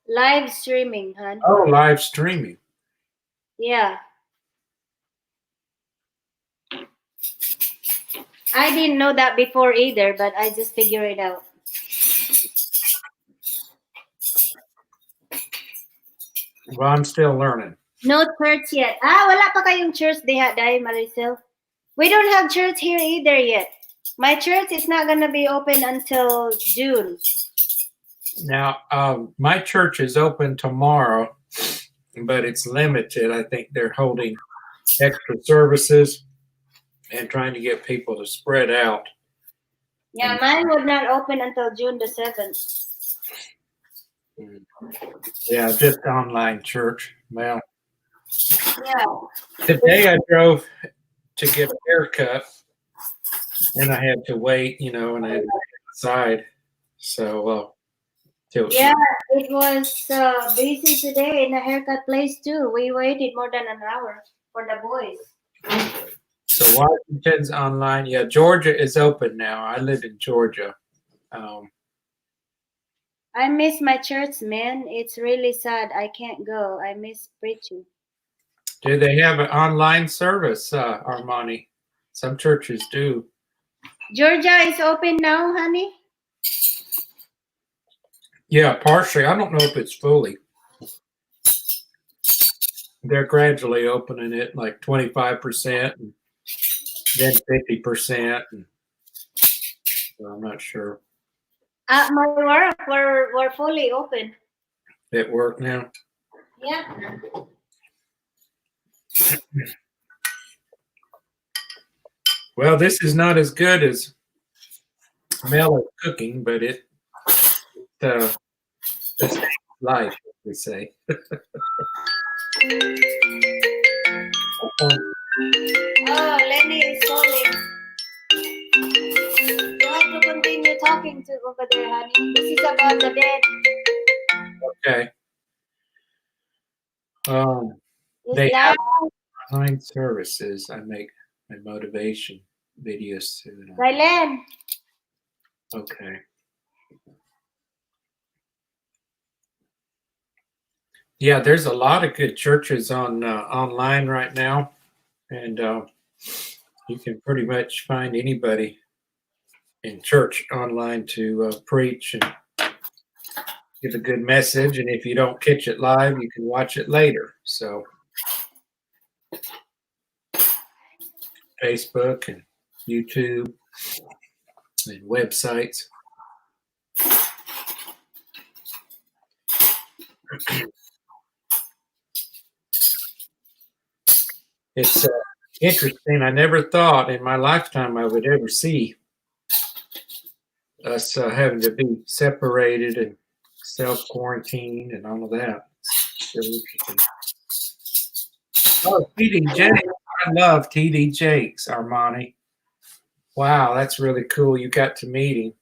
Live streaming, hon. Oh, live streaming. Yeah. I didn't know that before either, but I just figured it out. Well, I'm still learning. No church yet. Ah, wala pa kayong church diha, dahil Maricel. We don't have church here either yet. My church is not going to be open until June. Now, my church is open tomorrow, but it's limited. I think they're holding extra services and trying to get people to spread out. Yeah, mine would not open until June the 7th. Yeah, just online church. Well, Yeah. today I drove to get a haircut, and I had to wait, and I had to wait outside. So, Yeah, it was busy today in the haircut place too. We waited more than an hour for the boys. So Washington's online. Yeah, Georgia is open now. I live in Georgia. I miss my church, man. It's really sad. I can't go. I miss preaching. Do they have an online service, Armani? Some churches do. Georgia is open now, honey? Yeah, partially. I don't know if it's fully. They're gradually opening it, like 25%, and then 50%. So I'm not sure. At my work, we're fully open. At work now? Yeah. Well, this is not as good as Mel is cooking, but it's life, we say. Oh, Lenny is calling. You have to continue talking to over there, honey. This is about the bed. Okay. Is They that have online services. I make my motivation videos too. Rylan? Okay. Yeah, there's a lot of good churches on online right now, and you can pretty much find anybody in church online to preach and give a good message. And if you don't catch it live, you can watch it later. So Facebook and YouTube and websites. It's interesting. I never thought in my lifetime I would ever see us having to be separated and self-quarantined and all of that. It's really interesting. Oh, TD Jakes. I love TD Jakes, Armani. Wow, that's really cool. You got to meet him.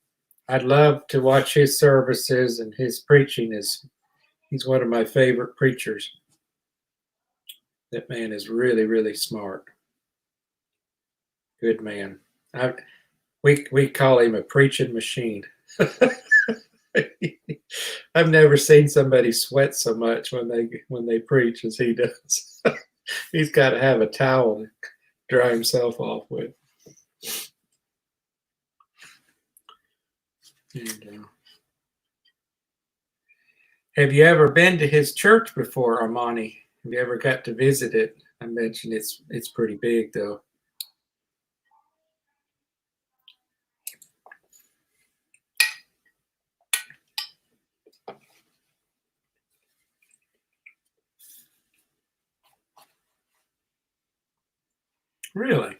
I'd love to watch his services, and his preaching he's one of my favorite preachers. That man is really, really smart. Good man. We call him a preaching machine. I've never seen somebody sweat so much when they preach as he does. He's got to have a towel to dry himself off with. And, have you ever been to his church before, Armani? Have you ever got to visit it? I mentioned it's pretty big, though. Really?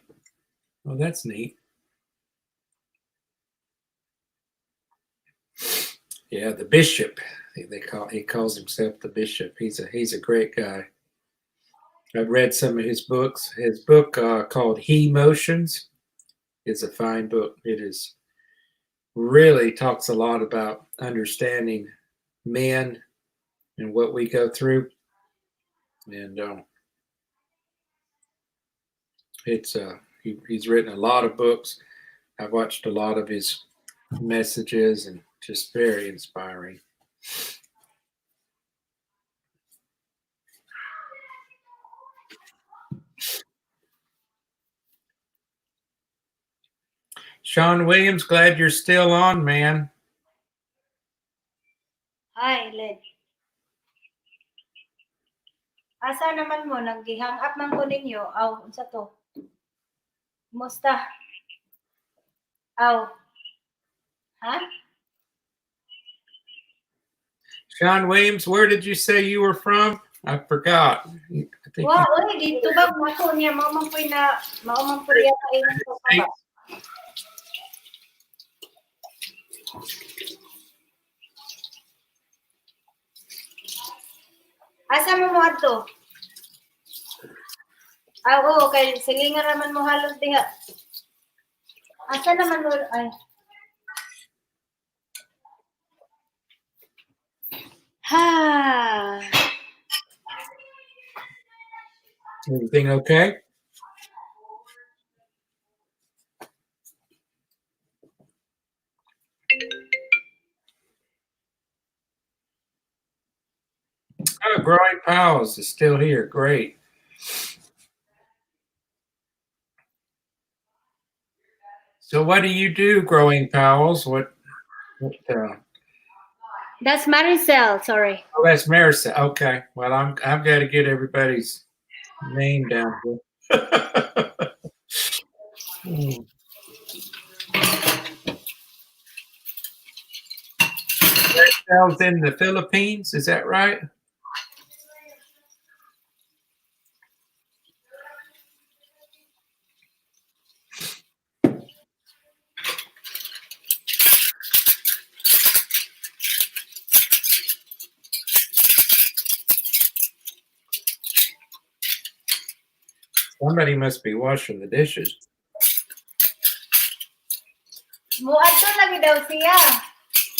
Well, that's neat. Yeah, the bishop. He calls himself the bishop. He's a great guy. I've read some of his books. His book called He Motions is a fine book. It is really talks a lot about understanding men and what we go through. And he's written a lot of books. I've watched a lot of his messages and just very inspiring. Sean Williams, glad you're still on, man. Hi, Led. Asa naman mo? Nag-hang up man ko ninyo. Aw, unsa to? Musta? Aw. Ha? Sean Williams, where did you say you were from? I forgot. I think Wow, oy, dito ba mato niya maumang po yata iyon ko pa. Asa mo adto? Oo, kay sige nga naman mo halos diha. Asa naman mo ay. Ha. everything okay? Oh, Growing Pals is still here. Great. So what do you do, Growing Pals? That's Maricel, sorry. Oh, that's Marissa. Okay. Well, I've got to get everybody's name down here. Maricel's in the Philippines, is that right? Somebody must be washing the dishes. Muadto lagi daw siya.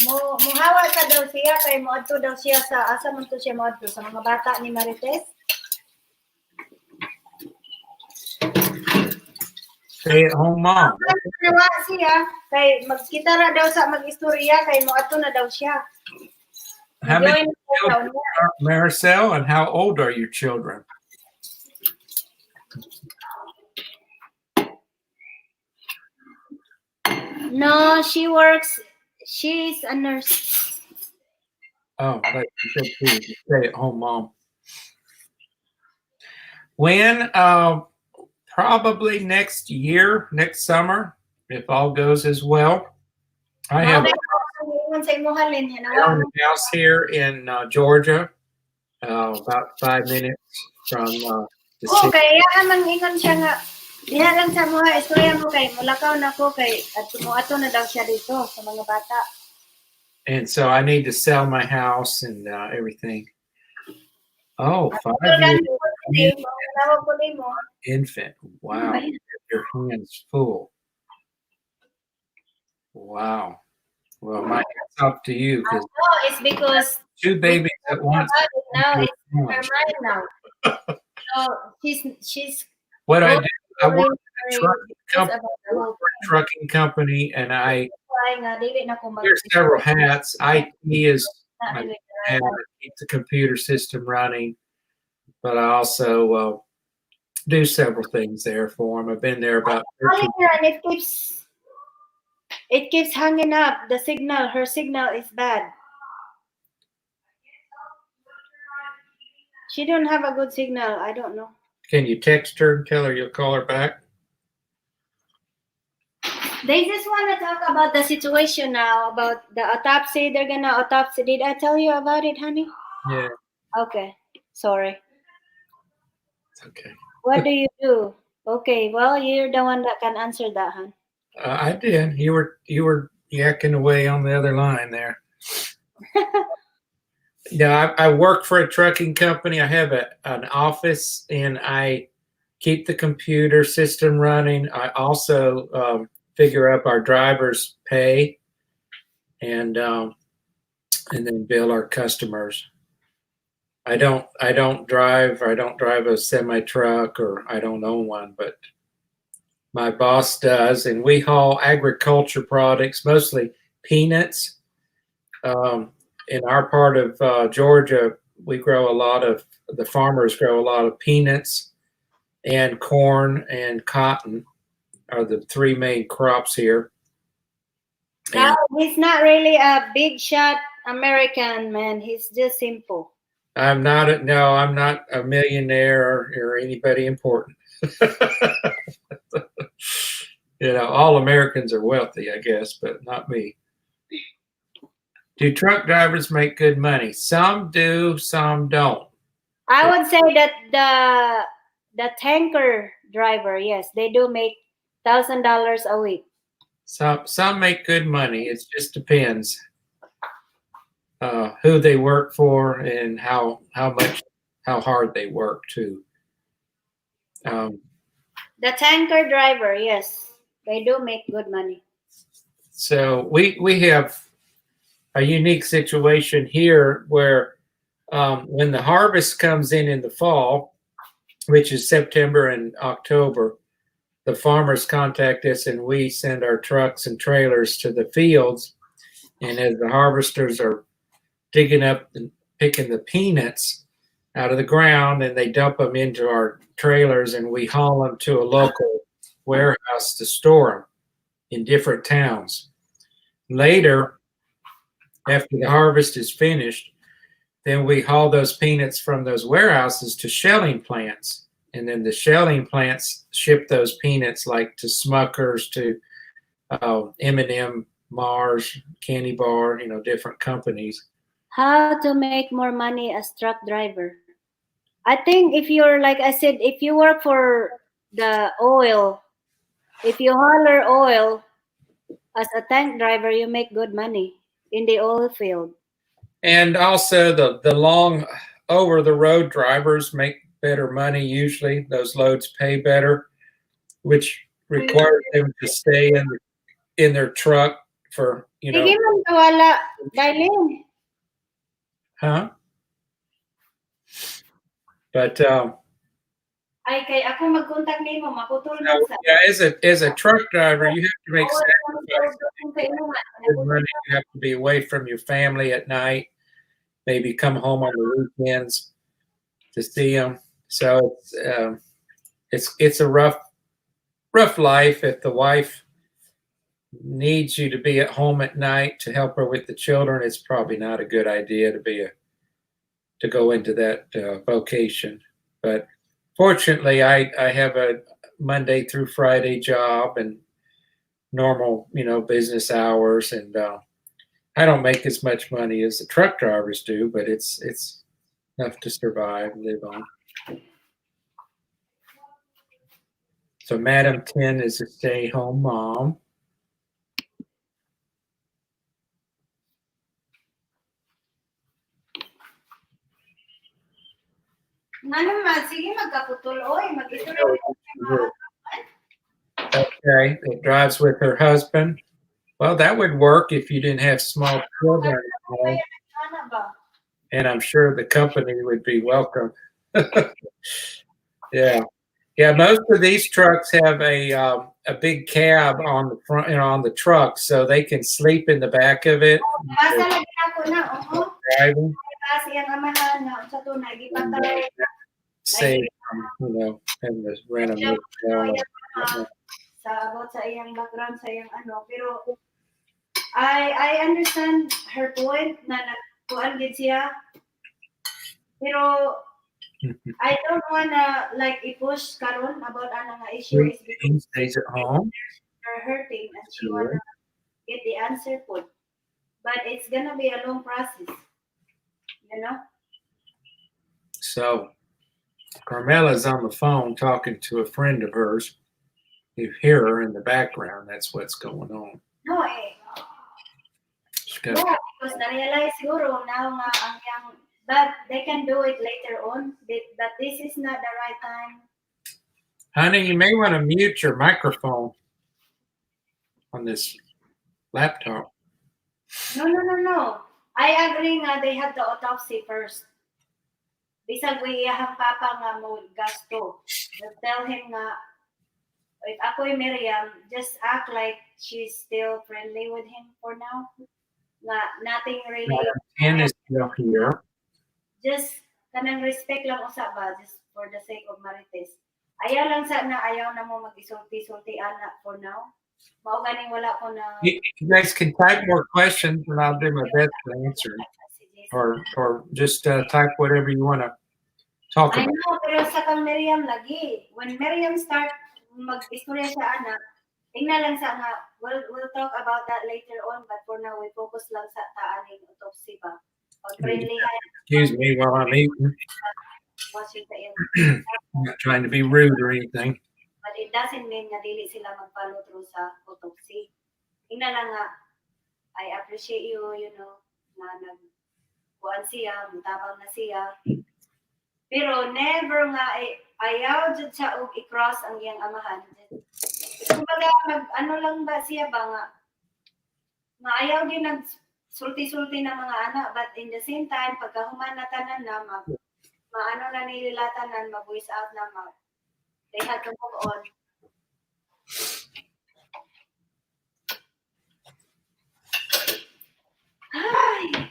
Muhawa sa daw siya kay muadto daw siya sa asa man to siya muadto sa mga bata ni Marites. Stay-at-home mom. Nawa siya kay magkitara daw sa mag-istorya kay muadto na daw siya. How many children are Maricel, and how old are your children? No, she's a nurse. Oh, like you said, she was a stay-at-home mom. When? Probably next year, next summer, if all goes as well. I have a house here in Georgia, about 5 minutes from the city. Okay, kaya man ingon siya nga Diha lang sa mga istorya mo kay mulakaw na ko kay at tumuato na daw siya dito sa mga bata. And so I need to sell my house and everything. Oh, 5 Gani years ko din mo, nawag ko din mo. infant. Wow. Your hands full. Wow. Well, my hat's off to you because No, it's because 2 babies at once. now it's her mind now. So she's What I going do, I work very for a truck about the whole trucking company, and I thing. Nga, dili na ko mag- wear several hats. IT is Not my really hat. I keep the computer system running, but I also do several things there for them. I've been there about 13. and it keeps hanging up. The signal, her signal is bad. She don't have a good signal. I don't know. Can you text her and tell her you'll call her back? They just want to talk about the situation now, about the autopsy. They're gonna autopsy. Did I tell you about it, honey? Yeah, Okay. Sorry. it's okay. What do you do? Okay. Well, you're the one that can answer that, hon. I did. You were yakking away on the other line there. Yeah, I work for a trucking company. I have an office, and I keep the computer system running. I also figure up our drivers' pay, and then bill our customers. I don't drive. I don't drive a semi truck, or I don't own one, but my boss does, and we haul agriculture products, mostly peanuts. In our part of Georgia, we grow a lot of the farmers grow a lot of peanuts, and corn and cotton are the 3 main crops here. No, he's not really a big shot American man. He's just simple. I'm not a millionaire or anybody important. All Americans are wealthy, I guess, but not me. Do truck drivers make good money? Some do, some don't. I would say that the tanker driver, yes, they do make $1,000 a week. Some make good money. It just depends who they work for and how hard they work too. The tanker driver, yes, they do make good money. So we have a unique situation here where when the harvest comes in the fall, which is September and October, the farmers contact us and we send our trucks and trailers to the fields. And as the harvesters are digging up and picking the peanuts out of the ground, and they dump them into our trailers, and we haul them to a local warehouse to store them in different towns. Later, after the harvest is finished, then we haul those peanuts from those warehouses to shelling plants. And then the shelling plants ship those peanuts like to Smuckers, to M&M, Mars, Candy Bar, different companies. How to make more money as truck driver? I think if you're, like I said, if you work for the oil, if you hauler oil as a tank driver, you make good money in the oil field. And also the long over the road drivers make better money usually. Those loads pay better, which requires them to stay in their truck for, Sige man, wala. Darlene. Huh? But Ay, kay ako mag-contact nimo, maputol man sa. yeah, as a truck driver, you have to make sacrifices. Good money. You have to be away from your family at night. Maybe come home on the weekends to see them. So it's a rough life. If the wife needs you to be at home at night to help her with the children, it's probably not a good idea to go into that vocation. But fortunately, I have a Monday through Friday job and normal, business hours, and I don't make as much money as the truck drivers do, but it's enough to survive, live on. So Madam 10 is a stay-home mom. Nga naman, sige, magkaputol. Oy, mag-istorya. Okay, it drives with her husband. Well, that would work if you didn't have small children at home, Ano ba? and I'm sure the company would be welcome. Yeah, yeah. Most of these trucks have a big cab on the front and on the truck, so they can sleep in the back of it. Basta lagi ako na, oo. Driving, Kasi ang amahan na, sa tunay, gipatay. save and the rent a motel. Sa about sa iyang background, sa iyang ano. Pero, I understand her point na nagkuhan gid siya. Pero, I don't wanna like i-push karon about ano nga issue is He because stays at home. they're hurting and she Sure. wanna get the answer put. But it's gonna be a long process. You know? So Carmela's on the phone talking to a friend of hers. You hear her in the background. That's what's going on. No, eh. She's got Yeah, because na-realize siguro now nga ang yang but they can do it later on. But this is not the right time. Honey, you may want to mute your microphone on this laptop. No. I agree nga they have the autopsy first. Bisag we iyahang papa nga mo gasto. But tell him nga if ako'y Miriam, just act like she's still friendly with him for now. Nga nothing really. Madam 10 is still here. Just kanang respect lang usab ba just for the sake of Marites. Ayaw lang sa na ayaw na mo mag-isulti-sulti ana for now. Mao ganing wala ko na You guys can type more questions, and I'll do my best to answer them. Or just type whatever you want to talk I about. know, pero sa kang Miriam lagi. When Miriam start mag-istorya siya ana, tingnan lang sa nga we'll talk about that later on, but for now we focus lang sa taaning autopsy ba. Pag friendly Excuse me while I'm eating. watching sa iyong I'm not trying to be rude or anything. but it doesn't mean na dili sila mag-follow through sa autopsy. Tingnan lang nga, I appreciate you, you know, na nagkuhan siya, mutabang na siya. Pero never nga, ayaw dyan siya og i-cross ang iyang amahan. Kumbaga, ano lang ba siya ba nga, ayaw din nag-sulti-sulti na mga anak, but in the same time, pagkahuman na tanan na, maano na nililatanan, mag-voice out na, they had to move on. Ay!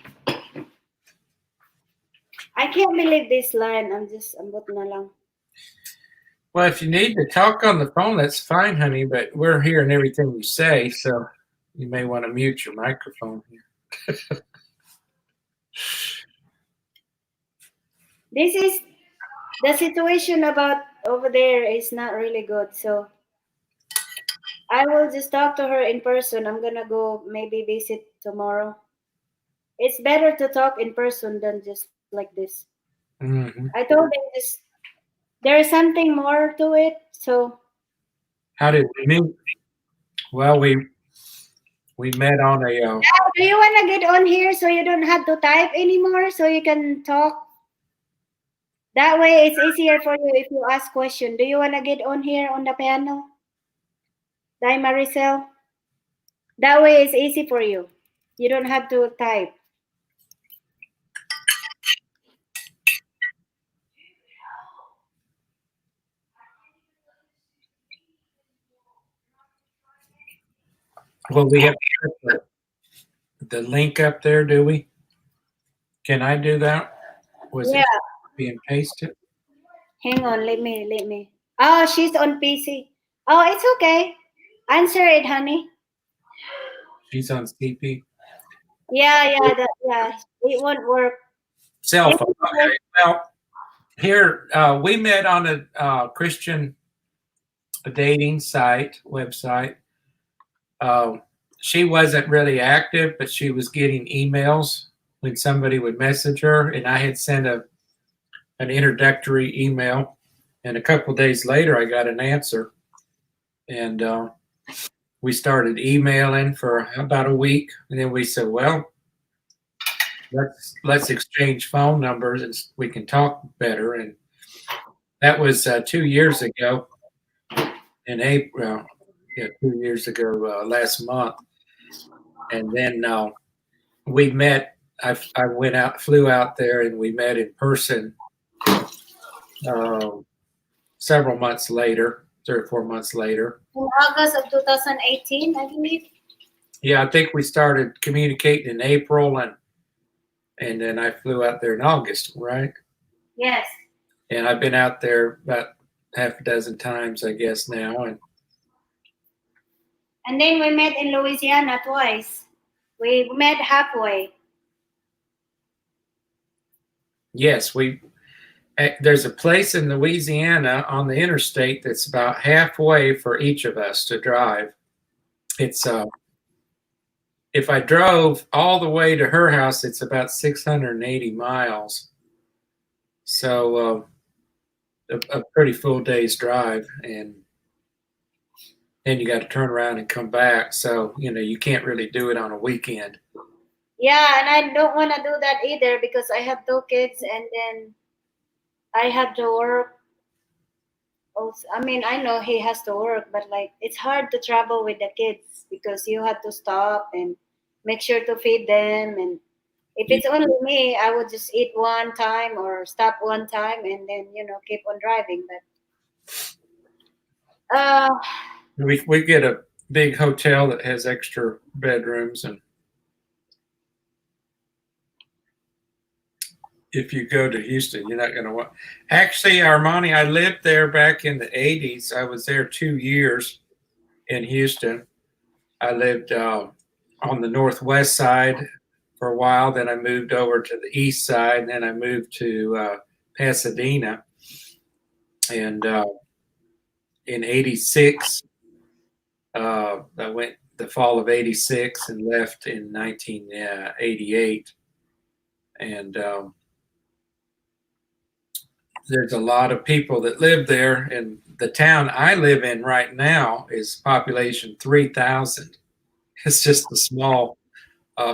I can't believe this line. Ambot na lang. Well, if you need to talk on the phone, that's fine, honey, but we're hearing everything you say, so you may want to mute your microphone here. This is the situation about over there is not really good. So I will just talk to her in person. I'm gonna go maybe visit tomorrow. It's better to talk in person than just like this. Mm-hmm. I told him this. There is something more to it. So How did we meet? Well, we met on a. do you want to get on here so you don't have to type anymore, so you can talk? That way, it's easier for you if you ask question. Do you want to get on here on the panel? Dai Maricel? That way, it's easy for you. You don't have to type. Well, we have to put the link up there, do we? Can I do that? Was Yeah. it being pasted? Hang on, let me. Oh, she's on PC. Oh, it's okay. Answer it, honey. She's on CP. Yeah, it won't work. Cell phone. Okay. Well, here we met on a Christian dating site website. She wasn't really active, but she was getting emails when somebody would message her, and I had sent an introductory email, and a couple of days later I got an answer. And we started emailing for about a week, and then we said, well, let's exchange phone numbers and we can talk better. And that was 2 years ago in April. Yeah, 2 years ago last month. And then we met. I went out, flew out there, and we met in person several months later, 3 or 4 months later. In August of 2018, I believe. Yeah, I think we started communicating in April, and then I flew out there in August, right? Yes. And I've been out there about half a dozen times, I guess now. And then we met in Louisiana twice. We met halfway. Yes, there's a place in Louisiana on the interstate that's about halfway for each of us to drive. It's if I drove all the way to her house, it's about 680 miles. So a pretty full day's drive, and then you got to turn around and come back. So, you can't really do it on a weekend. Yeah, and I don't want to do that either because I have 2 kids and then I have to work. Also, I mean, I know he has to work, but like it's hard to travel with the kids because you have to stop and make sure to feed them. And if it's only me, I would just eat one time or stop one time and then keep on driving. But We get a big hotel that has extra bedrooms, and if you go to Houston, you're not going to want. Actually, Armani, I lived there back in the 80s. I was there 2 years in Houston. I lived on the northwest side for a while. Then I moved over to the east side. And then I moved to Pasadena. And in 86, I went the fall of 86 and left in 1988. And there's a lot of people that live there, and the town I live in right now is population 3,000. It's just a small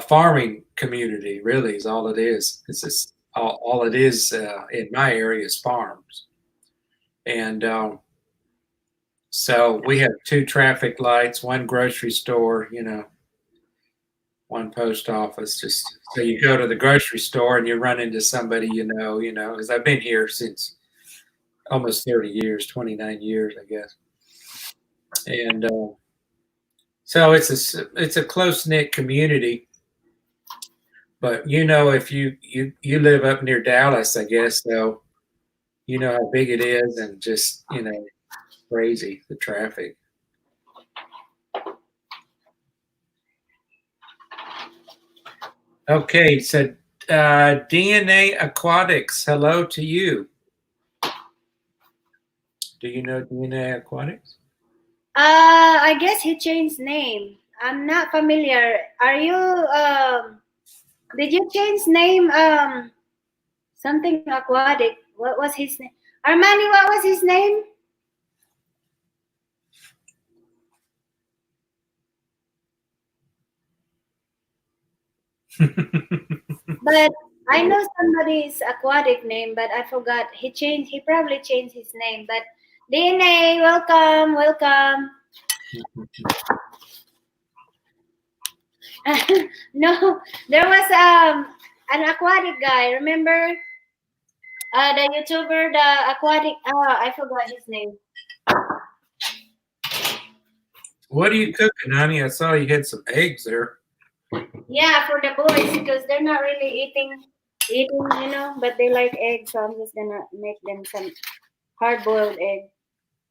farming community, really, is all it is. It's just all it is in my area is farms. And so we have 2 traffic lights, 1 grocery store, 1 post office. Just so you go to the grocery store and you run into somebody, because I've been here since almost 30 years, 29 years, I guess. And so it's a close knit community. But if you live up near Dallas, I guess, so you know how big it is, and just crazy the traffic. Okay, so DNA Aquatics, hello to you. Do you know DNA Aquatics? I guess he changed name. I'm not familiar. Are you did you change name something aquatic? What was his name? Armani, what was his name? But I know somebody's aquatic name, but I forgot. He probably changed his name. But DNA, welcome. No, there was an aquatic guy. Remember the YouTuber, the aquatic. I forgot his name. What are you cooking, honey? I saw you had some eggs there. Yeah, for the boys because they're not really eating, but they like eggs. So I'm just gonna make them some hard-boiled egg.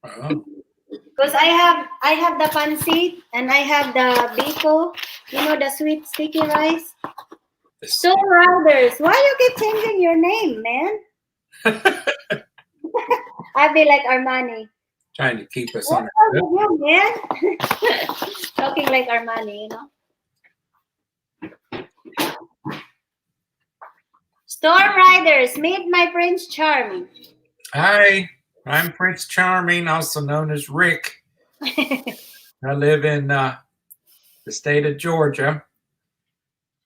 Because I have the pancit and I have the biko, the sweet sticky rice. So Riders, why you keep changing your name, man? I'd be like Armani. Trying to keep us What's on up with you, man? Talking like Armani, Storm Riders, meet my Prince Charming. Hi, I'm Prince Charming, also known as Rick. I live in the state of Georgia,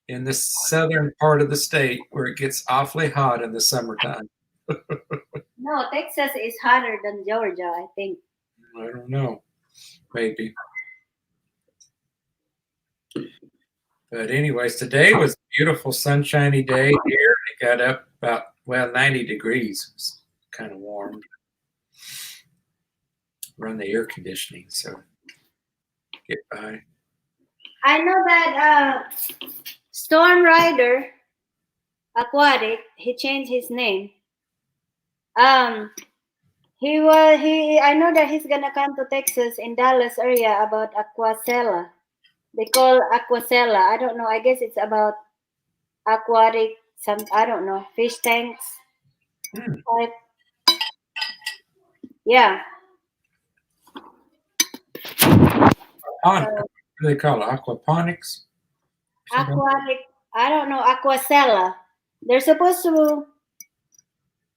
in the southern part of the state where it gets awfully hot in the summertime. No, Texas is hotter than Georgia, I think. I don't know, maybe. But anyways, today was a beautiful sunshiny day here. It got up about 90 degrees. It was kind of warm. Run the air conditioning, so get by. I know that Storm Rider Aquatic, he changed his name. I know that he's gonna come to Texas in Dallas area about Aquacella. They call Aquacella. I don't know. I guess it's about aquatic I don't know, fish tanks. Type. Yeah. What do they call it? Aquaponics? Something? Aquatic, I don't know, Aquacella. They're supposed to,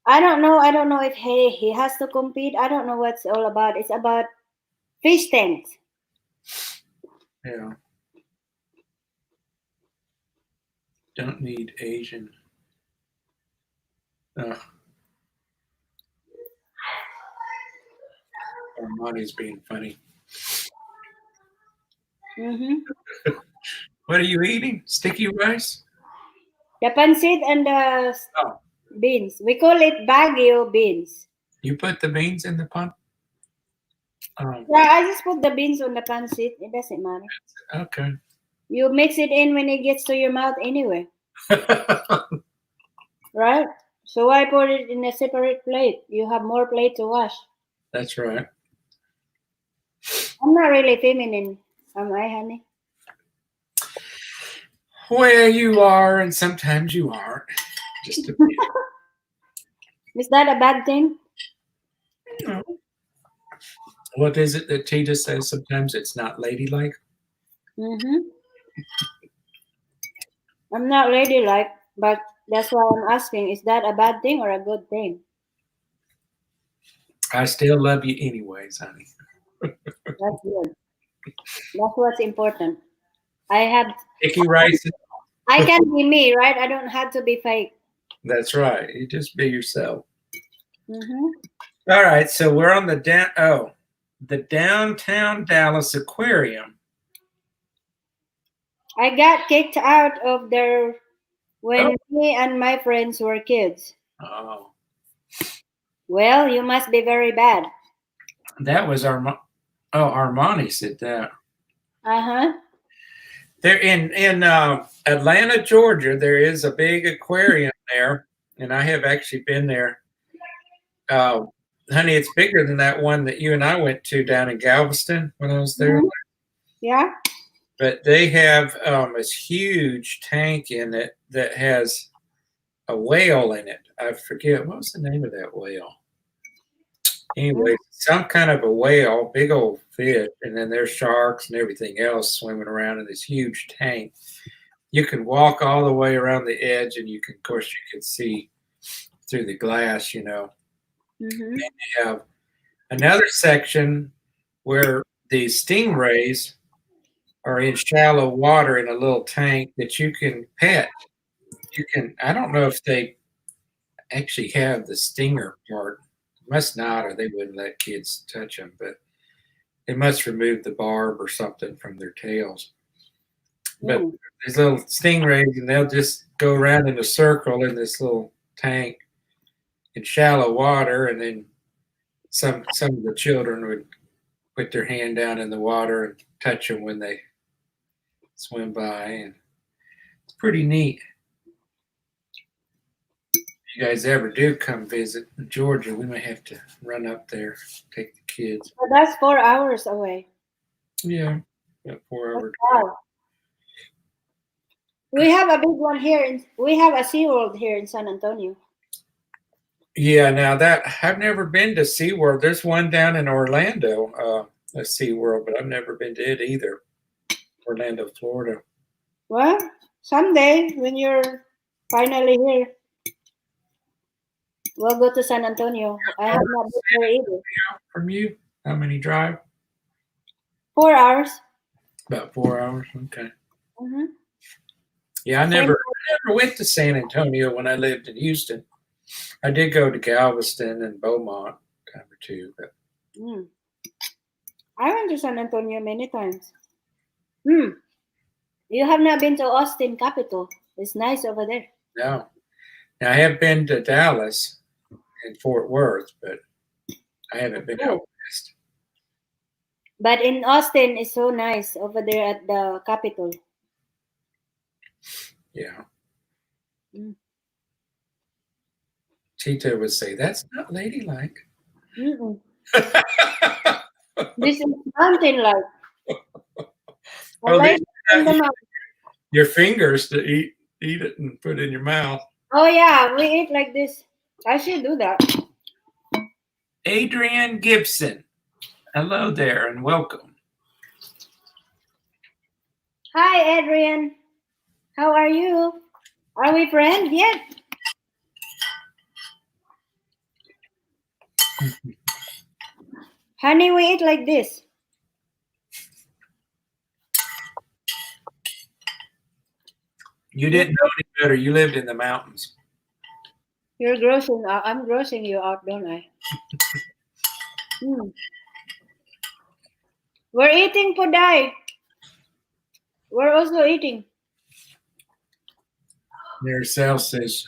I don't know if he has to compete. I don't know what's all about. It's about fish tanks. Yeah. Don't need Asian. Armani's being funny. What are you eating? Sticky rice? The pancit and the Oh, beans. We call it Baguio beans. you put the beans in the pan? Yeah, I just put the beans on the pancit. It doesn't matter. Okay. You mix it in when it gets to your mouth anyway, right? So why put it in a separate plate? You have more plate to wash. That's right. I'm not really feminine, am I, honey? Well, you are, and sometimes you aren't. Just a bit. Is that a bad thing? No. What is it that Tita says? Sometimes it's not ladylike. I'm not ladylike, but that's why I'm asking, is that a bad thing or a good thing? I still love you anyways, honey. That's good. That's what's important. Sticky rice. I can be me, right? I don't have to be fake. That's right. You just be yourself. Mm-hmm. All right, so we're on the downtown Dallas Aquarium. I got kicked out of there when me and my friends were kids. Oh, Well, you must be very bad. that was Armani said that. Uh-huh. There in Atlanta, Georgia, there is a big aquarium there, and I have actually been there. Honey, it's bigger than that one that you and I went to down in Galveston when I was there. Mm-hmm. Yeah. But they have this huge tank in it that has a whale in it. I forget, what was the name of that whale? Anyway, some kind of a whale, big old fish, and then there's sharks and everything else swimming around in this huge tank. You can walk all the way around the edge, and of course, you can see through the glass, you know. Mm-hmm. And you have another section where the stingrays are in shallow water in a little tank that you can pet. I don't know if they actually have the stinger part. Must not, or they wouldn't let kids touch them, but they must remove the barb or something from their tails. But these little stingrays, and they'll just go around in a circle in this little tank in shallow water, and then some of the children would put their hand down in the water and touch them when they swim by, and it's pretty neat. If you guys ever do come visit Georgia, we may have to run up there, take the kids. But that's 4 hours away. Yeah, about 4 hours. Wow. We have a big one here. We have a SeaWorld here in San Antonio. Yeah, now that I've never been to SeaWorld. There's one down in Orlando, a SeaWorld, but I've never been to it either. Orlando, Florida. Well, someday when you're finally here, we'll go to San Antonio. I have not been there either. From you? How many drive? 4 hours. About 4 hours. Okay. Mm-hmm. Yeah, I never went to San Antonio when I lived in Houston. I did go to Galveston and Beaumont a time or two, but Mm. I went to San Antonio many times. Hmm. You have not been to Austin, capital. It's nice over there. no. Now, I have been to Dallas and Fort Worth, but I haven't been out west. But in Austin, it's so nice over there at the capital. Yeah. Mm. Tito would say, that's not ladylike. Mm-mm. This is mountain like. I Oh, like these it in the mountain. your fingers to eat it and put it in your mouth. Oh yeah, we eat like this. I should do that. Adrian Gibson. Hello there and welcome. Hi, Adrian. How are you? Are we friends yet? Honey, we eat like this. You didn't know any better. You lived in the mountains. You're grossing out. I'm grossing you out, don't I? Hmm. We're eating Puday. We're also eating. Maricel says,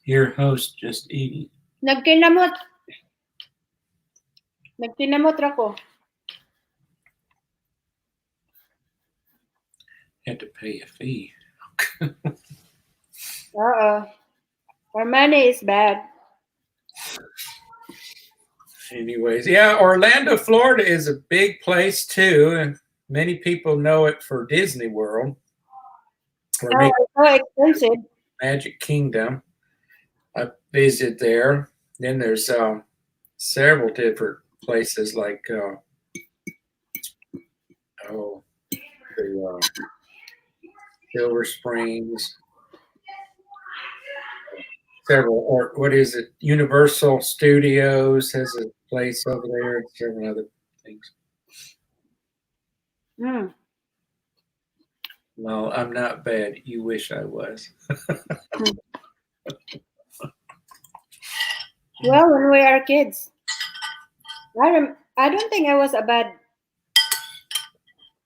your host just eating. Nagkinamot. Nagkinamot ako. Had to pay a fee. Our money is bad. Anyways, yeah, Orlando, Florida is a big place too, and many people know it for Disney World or Oh, it's so expensive. Magic Kingdom. I visited there. Then there's several different places like the Silver Springs, several, or what is it? Universal Studios has a place over there, and several other things. Mm. No, I'm not bad. You wish I was. Well, when we are kids, I don't think I was a bad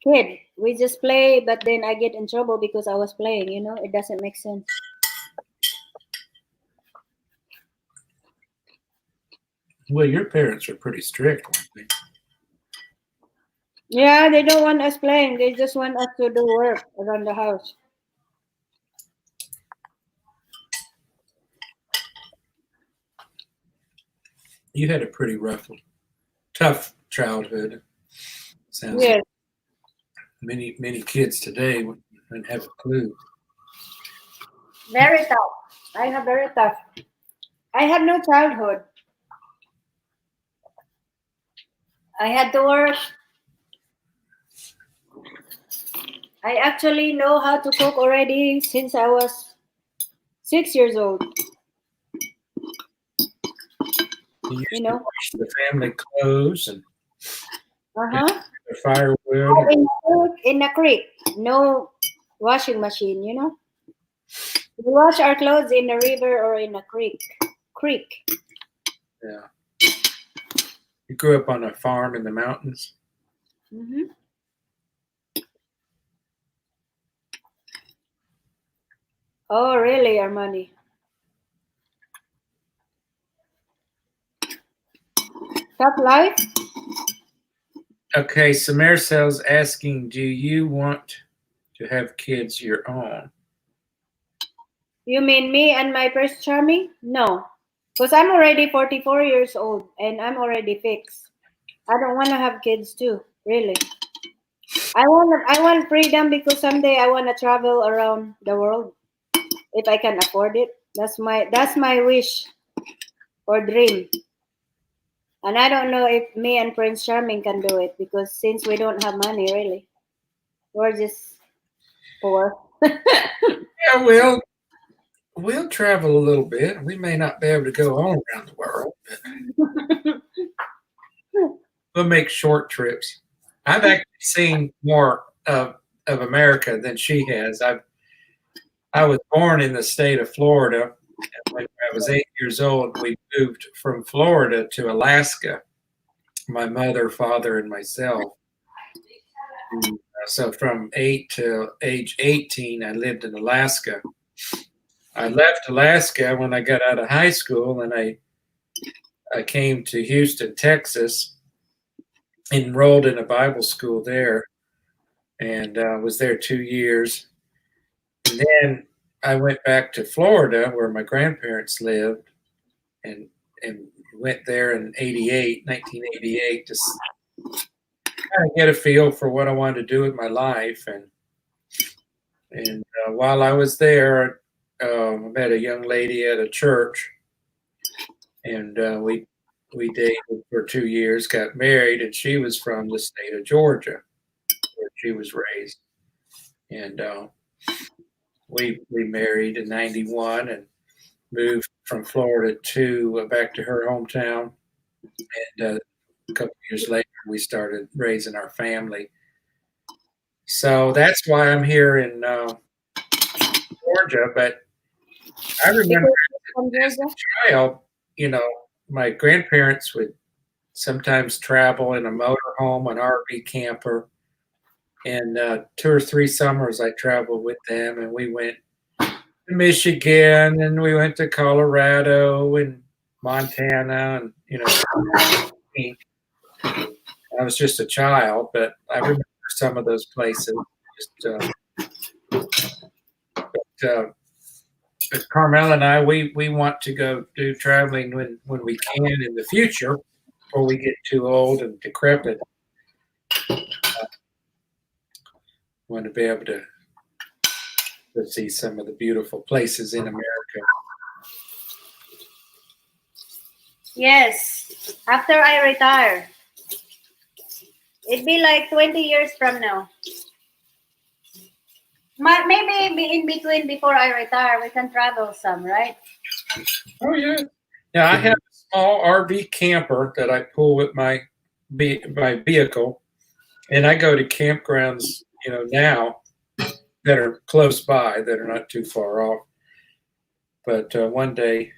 kid. We just play, but then I get in trouble because I was playing. You know, it doesn't make sense. Well, your parents are pretty strict, weren't they? Yeah, they don't want us playing. They just want us to do work around the house. You had a pretty rough, tough childhood. Sounds Yes. like many kids today wouldn't have a clue. Very tough. I have very tough. I had no childhood. I had to work. I actually know how to cook already since I was 6 years old. You used You to know. wash the family clothes and Uh-huh. the firewood. In a creek. No washing machine, you know. We wash our clothes in a river or in a creek. Yeah. You grew up on a farm in the mountains. Mm-hmm. Oh, really, Armani? Tough life? Okay, so Maricel's asking, do you want to have kids your own? You mean me and my Prince Charming? No. Because I'm already 44 years old and I'm already fixed. I don't want to have kids too, really. I want freedom because someday I want to travel around the world if I can afford it. That's my wish or dream. And I don't know if me and Prince Charming can do it because since we don't have money, really, we're just poor. Yeah, we'll travel a little bit. We may not be able to go all around the world, but we'll make short trips. I've actually seen more of America than she has. I was born in the state of Florida. And when I was 8 years old, we moved from Florida to Alaska. My mother, father, and myself. So from 8 to age 18, I lived in Alaska. I left Alaska when I got out of high school, and I came to Houston, Texas, enrolled in a Bible school there, and was there 2 years. And then I went back to Florida where my grandparents lived, and went there in 1988, to kind of get a feel for what I wanted to do with my life. And while I was there, I met a young lady at a church, and we dated for 2 years, got married, and she was from the state of Georgia, where she was raised. And we married in '91 and moved from Florida to back to her hometown. And a couple of years later, we started raising our family. So that's why I'm here in Georgia. But I remember as a child, my grandparents would sometimes travel in a motorhome, an RV camper. And 2 or 3 summers I traveled with them, and we went to Michigan, and we went to Colorado and Montana, and I was just a child, but I remember some of those places. But Carmel and I, we want to go do traveling when we can in the future, before we get too old and decrepit. Want to be able to see some of the beautiful places in America. Yes, after I retire. It'd be like 20 years from now. Maybe in between, before I retire, we can travel some, right? Oh, yeah. Yeah, I have a small RV camper that I pull with my vehicle, and I go to campgrounds, now that are close by, that are not too far off. But one day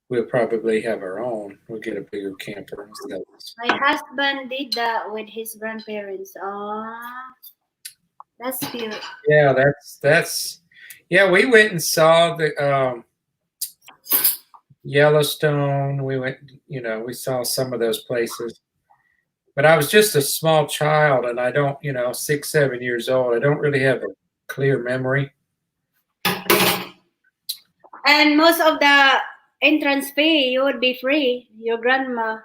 we'll probably have our own. We'll get a bigger camper. My husband did that with his grandparents. That's cute. Yeah, that's. Yeah, we went and saw the Yellowstone. We went, we saw some of those places. But I was just a small child, and I don't, 6, 7 years old. I don't really have a clear memory. And most of the entrance fee, you would be free. Your grandma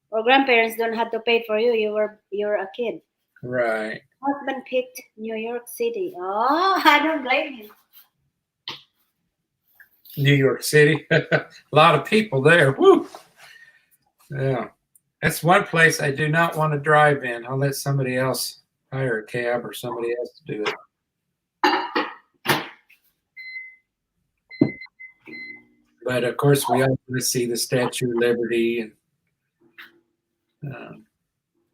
or grandparents don't have to pay for you. You're a kid. Right. Husband picked New York City. Oh, I don't blame him. New York City. A lot of people there. Woo. Yeah. That's one place I do not want to drive in. I'll let somebody else hire a cab or somebody else to do it. But of course, we all want to see the Statue of Liberty. And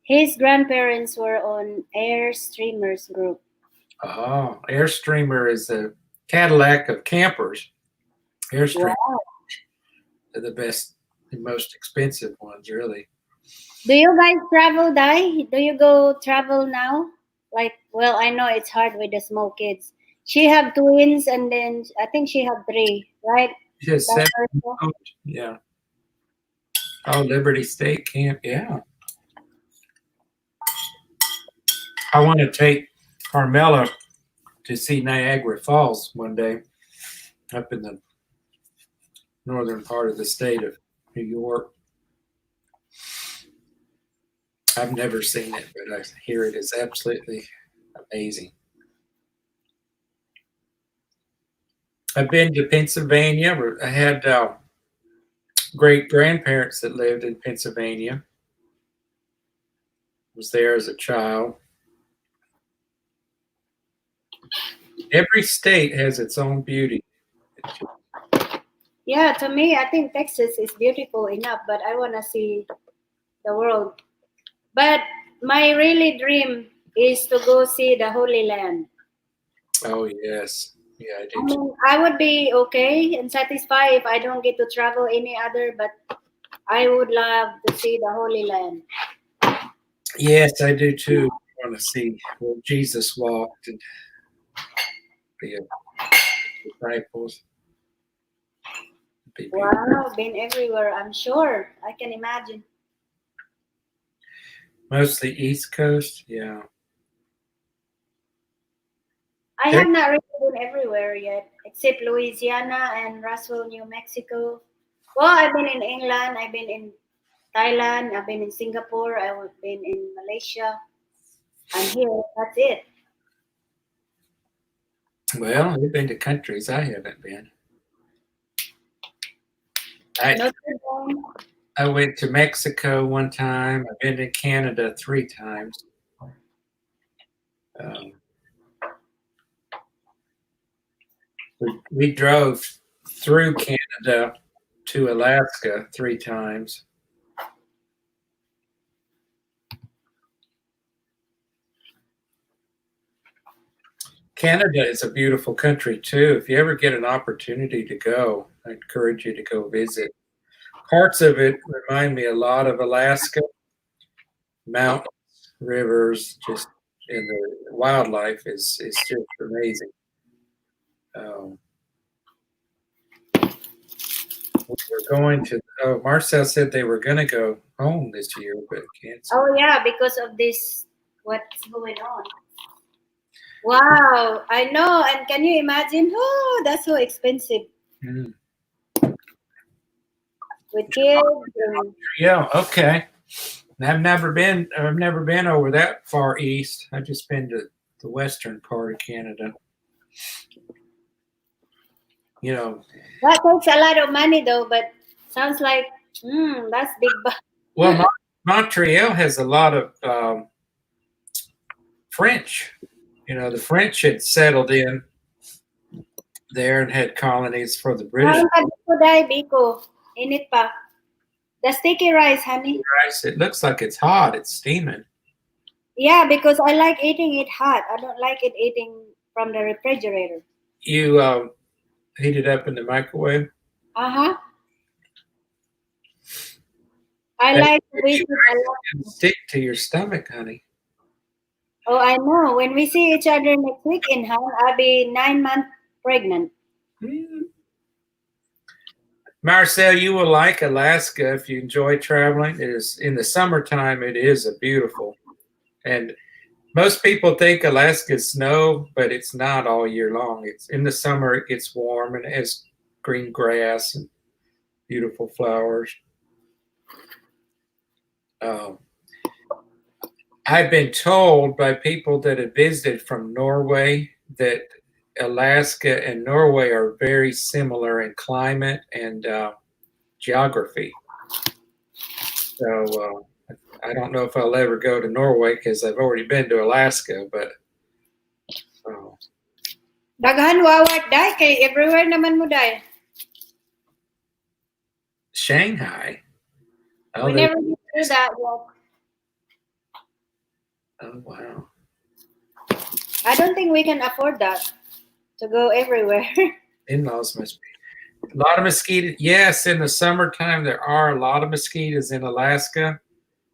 his grandparents were on Airstreamers group. Oh, Airstreamer is the Cadillac of campers. Airstreamer are the best and most expensive ones, really. Do you guys travel, Dai? Do you go travel now? Well, I know it's hard with the small kids. She have twins, and then I think she have 3, right? She has 7. Yeah. Oh, Liberty State Camp. Yeah. I want to take Carmela to see Niagara Falls one day, up in the northern part of the state of New York. I've never seen it, but I hear it is absolutely amazing. I've been to Pennsylvania. I had great grandparents that lived in Pennsylvania. I was there as a child. Every state has its own beauty. Yeah, to me, I think Texas is beautiful enough, but I want to see the world. But my really dream is to go see the Holy Land. Oh yes, yeah, I I do. Too. mean, I would be okay and satisfied if I don't get to travel any other, but I would love to see the Holy Land. Yes, I do too. I want to see where Jesus walked and the disciples. Be beautiful. Wow, been everywhere, I'm sure. I can imagine. Mostly East Coast. Yeah. I There- have not really been everywhere yet, except Louisiana and Roswell, New Mexico. Well, I've been in England, I've been in Thailand, I've been in Singapore, I've been in Malaysia. I'm here. That's it. Well, you've been to countries I haven't been. Notre Dame. I went to Mexico one time. I've been to Canada 3 times. We drove through Canada to Alaska 3 times. Canada is a beautiful country too. If you ever get an opportunity to go, I encourage you to go visit. Parts of it remind me a lot of Alaska, mountains, rivers, just and the wildlife is just amazing. We're going to. Oh, Marcel said they were going to go home this year, but canceled. Oh yeah, because of this, what's going on? Wow, I know. And can you imagine? Oh, that's so expensive Mm. with kids. And, Yeah. Okay. I've never been. I've never been over that far east. I've just been to the western part of Canada. You know. that takes a lot of money though, but sounds like that's big. Well, Montreal has a lot of French. You know, the French had settled in there and had colonies for the British. Biko. Init pa. The sticky rice, honey. Rice. It looks like it's hot. It's steaming. Yeah, because I like eating it hot. I don't like it eating from the refrigerator. You heat it up in the microwave. Uh-huh. I like to visit a lot. It'll stick to your stomach, honey. Oh, I know. When we see each other next weekend, I'll be 9 months pregnant. Marcel, you will like Alaska if you enjoy traveling. It is in the summertime. It is a beautiful, and most people think Alaska is snow, but it's not all year long. It's in the summer. It gets warm and it has green grass and beautiful flowers. I've been told by people that have visited from Norway that Alaska and Norway are very similar in climate and geography. So I don't know if I'll ever go to Norway because I've already been to Alaska, but Daghan wawat day kay everywhere naman mo day. Shanghai. Oh, We never do that walk. Oh wow. I don't think we can afford that to go everywhere. In-laws must be a lot of mosquitoes. Yes, in the summertime there are a lot of mosquitoes in Alaska,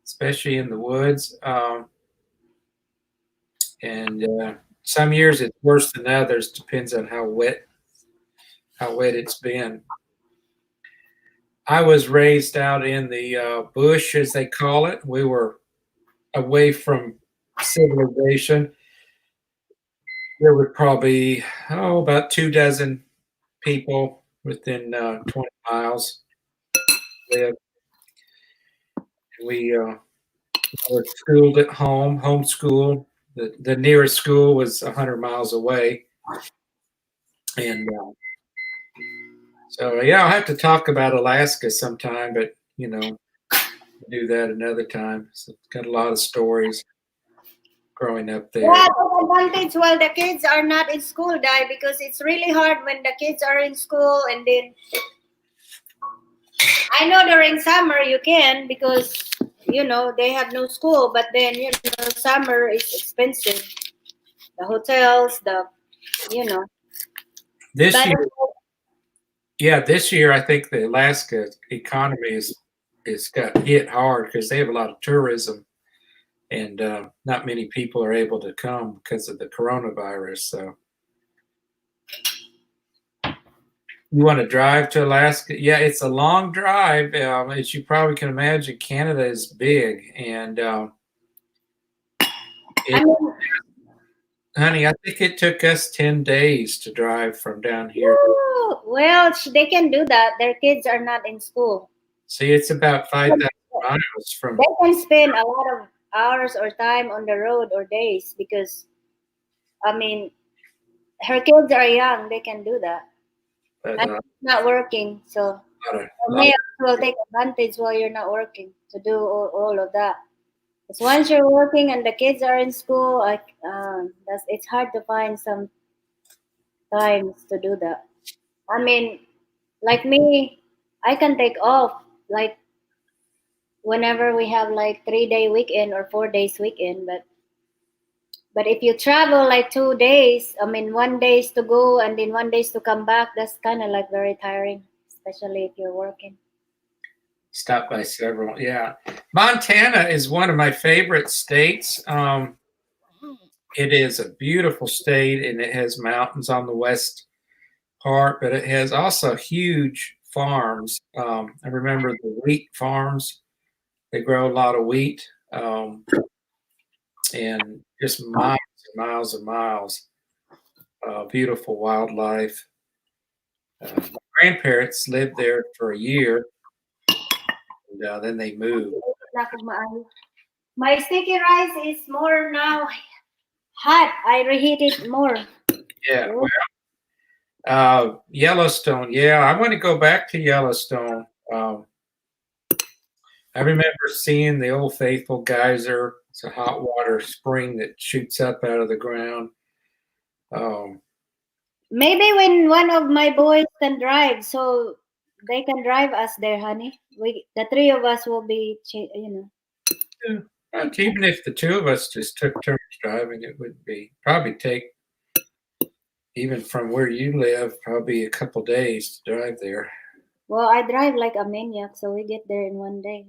especially in the woods. And some years it's worse than others. Depends on how wet it's been. I was raised out in the bush, as they call it. We were away from civilization. There were probably about 24 people within 20 miles. We were schooled at home, homeschooled. The nearest school was 100 miles away, and so yeah, I'll have to talk about Alaska sometime, but do that another time. So it's got a lot of stories growing up there. Yeah, the advantage while the kids are not in school, Dai, because it's really hard when the kids are in school, and then I know during summer you can because they have no school, but then, summer is expensive. The hotels, This but year, this year I think the Alaska economy is got hit hard because they have a lot of tourism, and not many people are able to come because of the coronavirus. So, you want to drive to Alaska? Yeah, it's a long drive. As you probably can imagine, Canada is big, and I mean, honey, I think it took us 10 days to drive from down here. well, they can do that. Their kids are not in school. See, it's about 5,000 miles from. They can spend a lot of hours or time on the road or days because, I mean, her kids are young. They can do that. But, And she's not working, so lot males will take advantage while you're not working to do all of that. Because once you're working and the kids are in school, it's hard to find some times to do that. I mean, like me, I can take off like whenever we have like 3 day weekend or 4 days weekend, but if you travel like 2 days, I mean 1 days to go and then 1 days to come back, that's kind of like very tiring, especially if you're working. Stopped by several. Yeah, Montana is one of my favorite states. It is a beautiful state, and it has mountains on the west part, but it has also huge farms. I remember the wheat farms. They grow a lot of wheat, and just miles and miles and miles. Beautiful wildlife. My grandparents lived there for a year, and then they moved. My sticky rice is more now hot. I reheat it more. Yeah, well, Yellowstone. Yeah, I want to go back to Yellowstone. I remember seeing the Old Faithful geyser. It's a hot water spring that shoots up out of the ground. Maybe when one of my boys can drive, so they can drive us there, honey. The three of us will be, Even if the two of us just took turns driving, it would probably take, even from where you live, probably a couple days to drive there. Well, I drive like a maniac, so we get there in 1 day.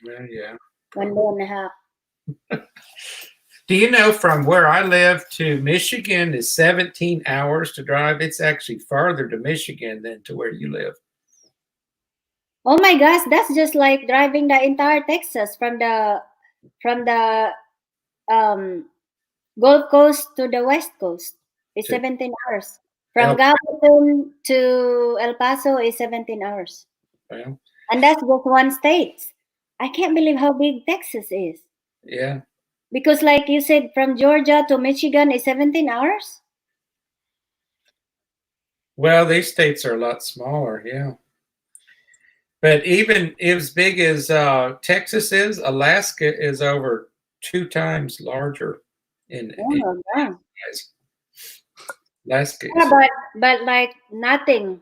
Well, yeah. 1 day and a half. Do you know from where I live to Michigan is 17 hours to drive? It's actually farther to Michigan than to where you live. Oh my gosh, that's just like driving the entire Texas from the Gulf Coast to the West Coast. It's 17 hours. From Galveston to El Paso is 17 hours. Well, and that's just one state. I can't believe how big Texas is. Yeah. Because like you said, from Georgia to Michigan is 17 hours? Well, these states are a lot smaller, yeah. But even as big as Texas is, Alaska is over 2 times larger in size. Alaska Yeah, but like nothing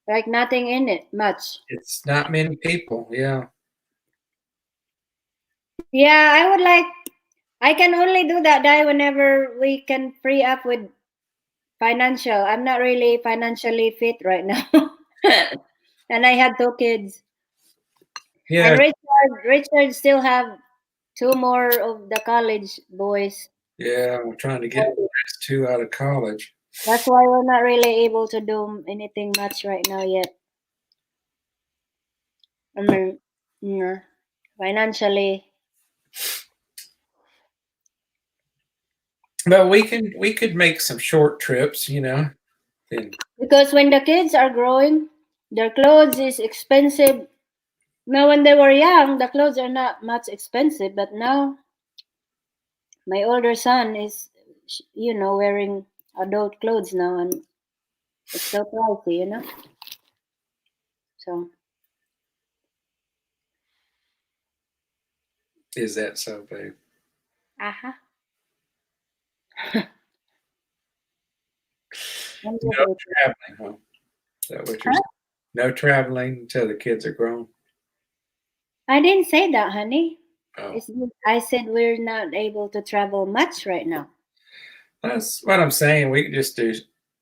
in it much. It's not many people, yeah. Yeah, I can only do that whenever we can free up with financial. I'm not really financially fit right now. And I had 2 kids. Yeah. And Richard still have 2 more of the college boys. Yeah, we're trying to get the last 2 out of college. That's why we're not really able to do anything much right now yet. I mean, financially. But we could make some short trips, and Because when the kids are growing, their clothes is expensive. Now, when they were young, the clothes are not much expensive. But now, my older son is, wearing adult clothes now, and it's so pricey. So. Is that so, babe? Uh-huh. No traveling, huh? Is that what you're saying? No traveling until the kids are grown. I didn't say that, honey. Oh, I said we're not able to travel much right now. that's what I'm saying. We can just do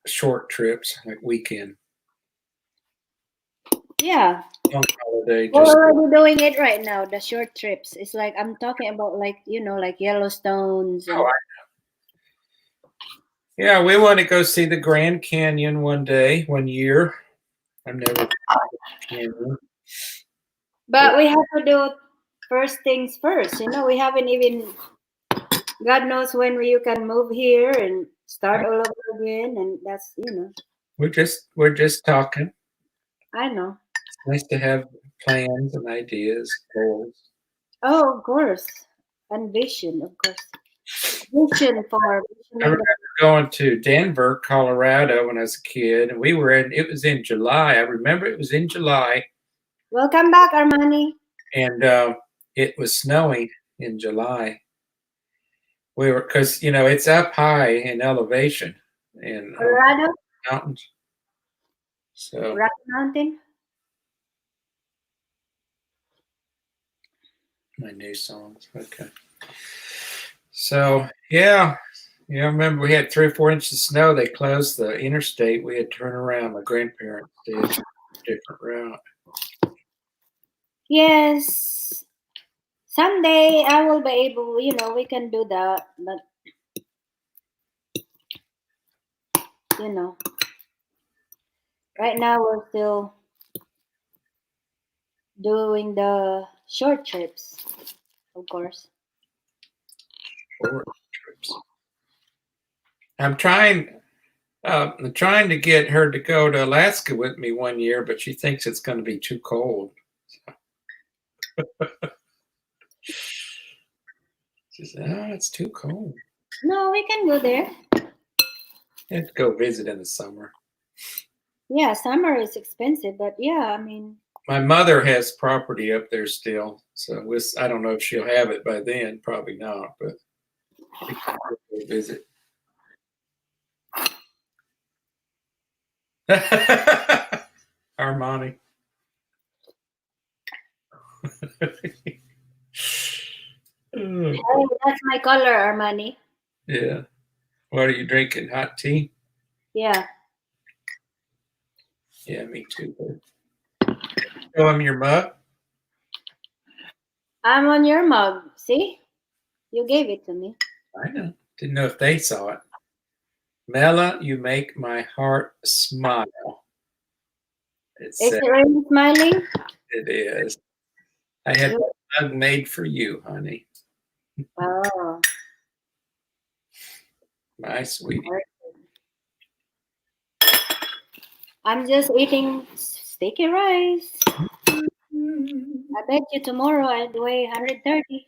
short trips, like weekend, Yeah, long holiday. we're Just already doing it right now. The short trips. It's like I'm talking about, like, like Yellowstones and. oh, yeah, we want to go see the Grand Canyon one day, one year. I've never been to the Canyon. But we have to do first things first. We haven't even. God knows when you can move here and start all over again, and that's. We're just talking. I know. It's nice to have plans and ideas, goals. Oh, of course, and vision, of course. Vision for I remember going to Denver, Colorado when I was a kid, and it was in July. I remember it was in July, Welcome back, Armani. and it was snowing in July. Because it's up high in elevation in Colorado, mountains. So Rocky Mountain. my new songs, okay. So yeah, I remember we had 3 or 4 inches of snow. They closed the interstate. We had to turn around. My grandparents did a different route. Yes. Someday I will be able, we can do that. But, right now we're still doing the short trips, of course. Short trips. I'm trying to get her to go to Alaska with me one year, but she thinks it's going to be too cold. She said, "Oh, it's too cold." No, we can go there. You have to go visit in the summer. Yeah, summer is expensive, but yeah, I mean. My mother has property up there still, so I don't know if she'll have it by then. Probably not, but we can go visit. Armani. Hey, that's my color, Armani. Yeah. What are you drinking? Hot tea? Yeah. Yeah, me too. Show him your mug. I'm on your mug. See? You gave it to me. I know. Didn't know if they saw it. Mela, you make my heart smile. Is it really smiling? It is. I had that mug made for you, honey. Oh. My sweetie. I'm just eating sticky rice. I bet you tomorrow I'd weigh 130.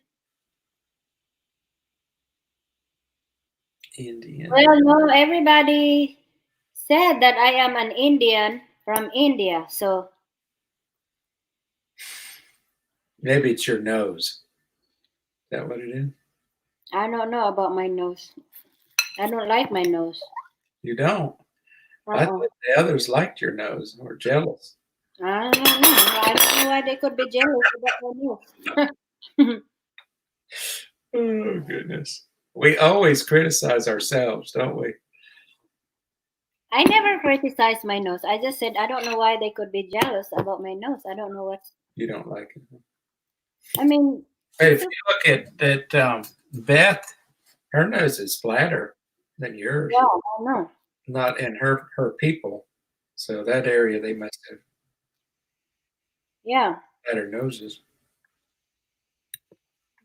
Indian. Well, no, everybody said that I am an Indian from India, so. Maybe it's your nose. Is that what it is? I don't know about my nose. I don't like my nose. You don't? I thought the others liked your nose or jealous. I don't know. I don't know why they could be jealous about my nose. Oh, goodness. We always criticize ourselves, don't we? I never criticized my nose. I just said I don't know why they could be jealous about my nose. I don't know what's. You don't like it. I mean. But if you look at that, Beth, her nose is flatter than yours. Yeah, I know. Not in her people. So that area they must have. Yeah. Better noses.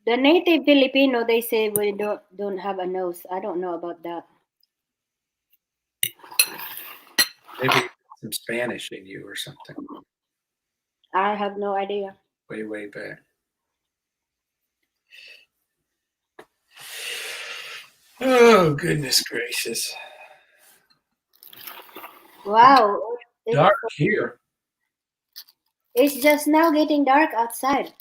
The native Filipino, they say we don't have a nose. I don't know about that. Maybe some Spanish in you or something. I have no idea. Way, way back. Oh, goodness gracious. Wow. Dark here. It's just now getting dark outside.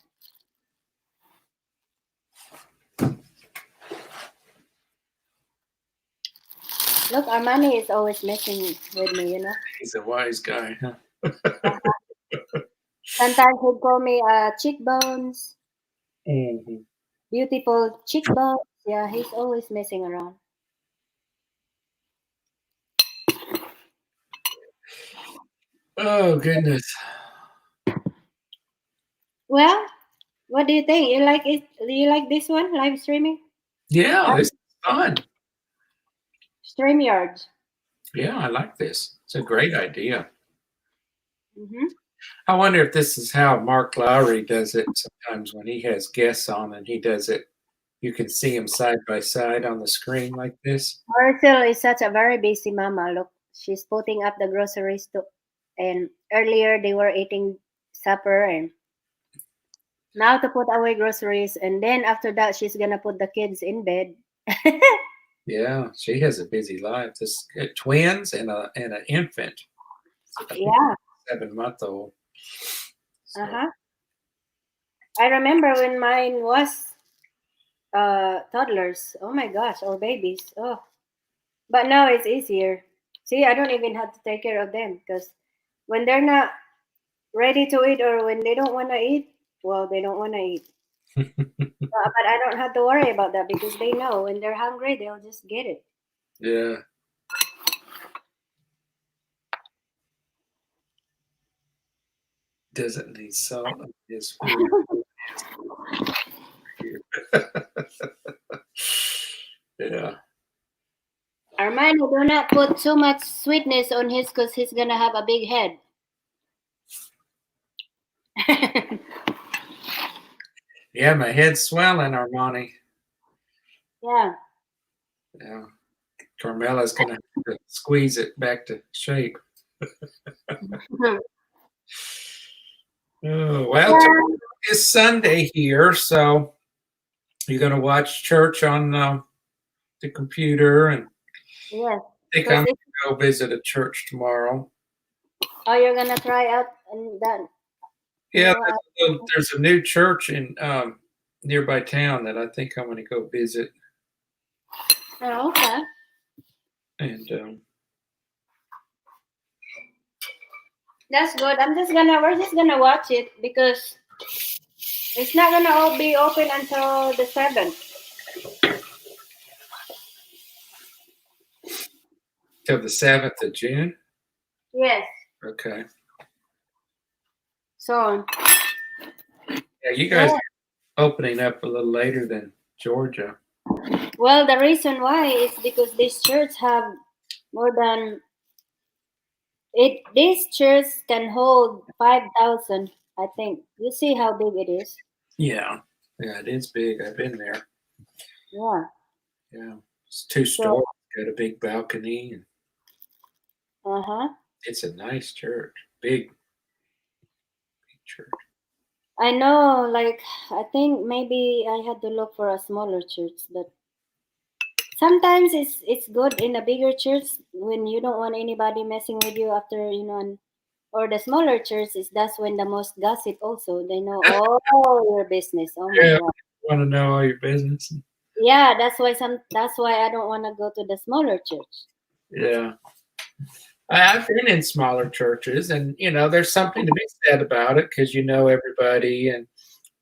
Look, Armani is always messing with me, He's a wise guy, huh? Sometimes he'd call me cheekbones, Mhm. beautiful cheekbones. Yeah, he's always messing around. Oh goodness. Well, what do you think? You like it? Do you like this one, live streaming? Yeah, this is fun. StreamYard. Yeah, I like this. It's a great idea. Mm-hmm. I wonder if this is how Mark Lowry does it sometimes when he has guests on and he does it. You can see them side by side on the screen like this. Marcel is such a very busy mama. Look, she's putting up the groceries to, and earlier they were eating supper, and now to put away groceries, and then after that she's gonna put the kids in bed. Yeah, she has a busy life. This twins and an infant, Yeah. 7-month-old. So, Uh-huh. I remember when mine was toddlers. Oh my gosh, or babies. Oh, but now it's easier. See, I don't even have to take care of them because when they're not ready to eat or when they don't want to eat, well, they don't want to eat. But I don't have to worry about that because they know when they're hungry, they'll just get it. yeah. Doesn't need salt on his food. Yeah. Armando, do not put too much sweetness on his because he's gonna have a big head. Yeah, my head's swelling, Armani. Yeah. Yeah. Carmela's going to have to squeeze it back to shape. Oh, well, tomorrow is Sunday here, so you're going to watch church on the computer, and Yes. I think I'm going to go visit a church tomorrow. Oh, you're gonna try out and that. Yeah, No, there's a new church in nearby town that I think I'm going to go visit. Oh, okay. And That's good. We're just gonna watch it because it's not gonna all be open until the 7th. till the 7th of June. Yes. Okay. So. Yeah, you guys are opening up a little later than Georgia. Well, the reason why is because this church have more than it. This church can hold 5,000. I think. You see how big it is. Yeah. Yeah, it is big. I've been there. Yeah. Yeah. It's 2 stories. Got a big balcony, and it's a nice church. Big church. I know. Like I think maybe I had to look for a smaller church, but sometimes it's good in a bigger church when you don't want anybody messing with you after or the smaller church is that's when the most gossip also they know all your business. Oh my god. Want to know all your business? Yeah, that's why I don't want to go to the smaller church. Yeah. I've been in smaller churches, and there's something to be said about it because you know everybody and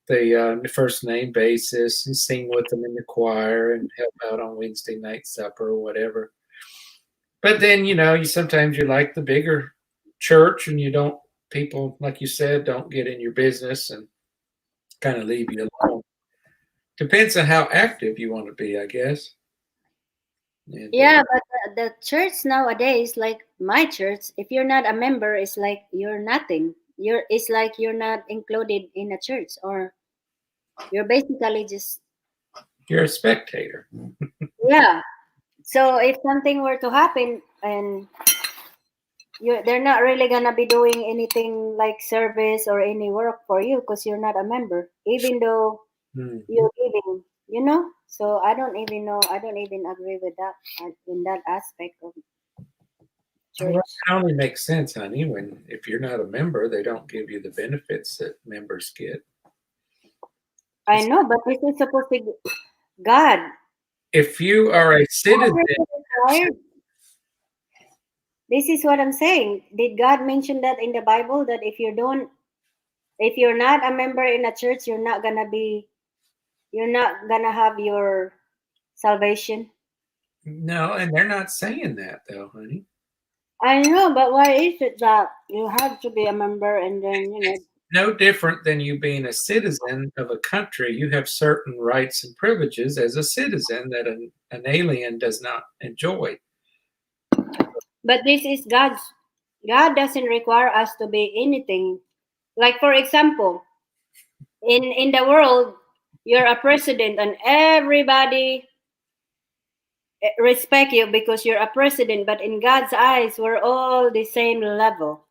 the first name basis, and sing with them in the choir and help out on Wednesday night supper or whatever. But then you sometimes you like the bigger church, and people like you said don't get in your business and kind of leave you alone. Depends on how active you want to be, I guess. And, Yeah, but the church nowadays, like my church, if you're not a member, it's like you're nothing. It's like you're not included in a church, or you're basically just you're a spectator. yeah. So if something were to happen and they're not really gonna be doing anything like service or any work for you because you're not a member, even though you're giving. So I don't even know. I don't even agree with that in that aspect of church. Well, it only makes sense, honey. If you're not a member, they don't give you the benefits that members get. I know, but this is supposed to be God. If you are a citizen, this is what I'm saying. Did God mention that in the Bible that if you don't If you're not a member in a church, you're not gonna have your salvation. No, and they're not saying that though, honey. I know, but why is it that you have to be a member and then No different than you being a citizen of a country. You have certain rights and privileges as a citizen that an alien does not enjoy. But this is God's. God doesn't require us to be anything. Like for example, in the world, you're a president and everybody respect you because you're a president. But in God's eyes, we're all the same level.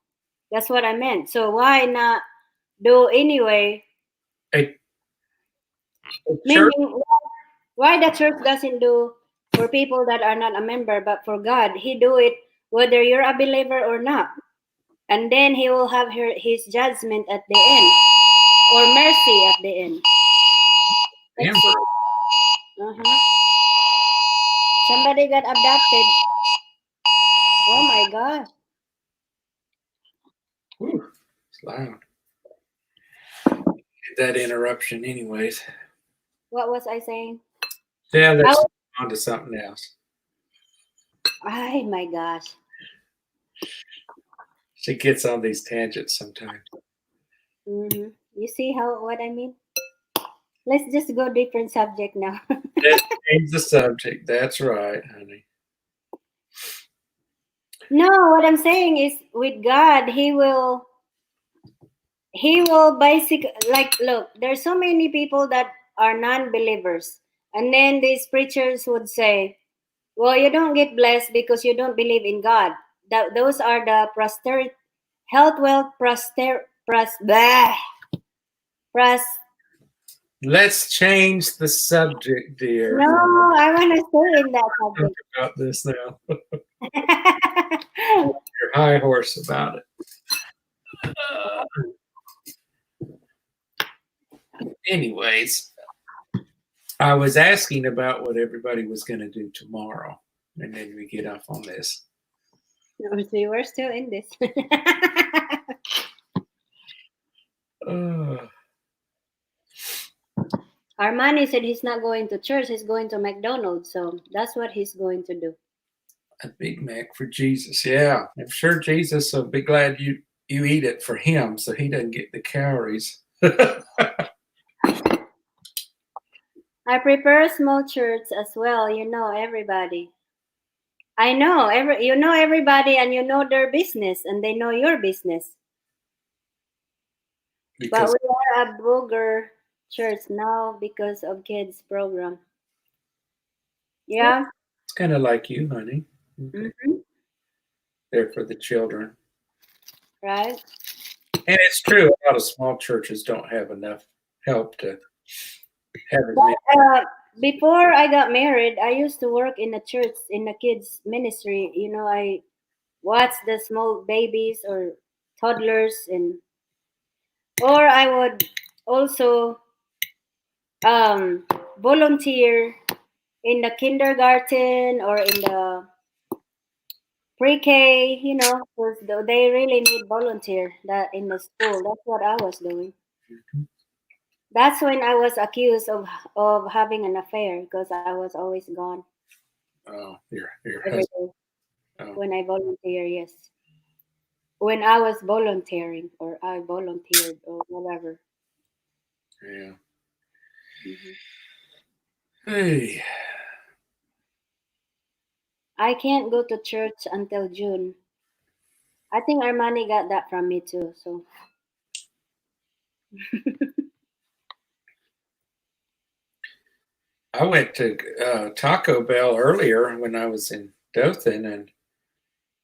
That's what I meant. So why not do anyway? A church, Meaning, why the church doesn't do for people that are not a member, but for God, He do it whether you're a believer or not, and then He will have His judgment at the end or mercy at the end. That's it. Uh-huh. Somebody got abducted. Oh my God! whew, it's loud. That interruption, anyways. What was I saying? Yeah, that's on to something else. Oh my gosh! She gets on these tangents sometimes. Mm-hmm. You see what I mean? Let's just go different subject now. Let's change the subject. That's right, honey. No, what I'm saying is with God, He will basically, like, look, there's so many people that are non-believers, and then these preachers would say, well, you don't get blessed because you don't believe in God. Those are the health, wealth, pros. Let's change the subject, dear. No, I want to stay in that Talk subject. about this now. You're high horse about it. Anyways, I was asking about what everybody was going to do tomorrow, and then we get off on this. No, see, we're still in this. Armani said he's not going to church, he's going to McDonald's, so that's what he's going to do. A Big Mac for Jesus. Yeah, I'm sure Jesus will be glad you eat it for him so he doesn't get the calories. I prepare a small church as well, everybody. I know everybody, and you know their business and they know your business. Because But we are a booger church now because of kids program. Yeah. it's kind of like you, honey. Okay. Mm-hmm. There for the children. Right. And it's true, a lot of small churches don't have enough help to have as many. Before I got married, I used to work in a church in a kids ministry. I watch the small babies or toddlers, or I would also volunteer in the kindergarten or in the pre-K, because they really need volunteer that in the school. That's what I was doing. That's when I was accused of having an affair because I was always gone. Oh, your Every husband. day. Oh. When I volunteer, yes. When I was volunteering or I volunteered or whatever. Yeah. Mm-hmm. Hey. I can't go to church until June. I think Armani got that from me too. So I went to Taco Bell earlier when I was in Dothan, and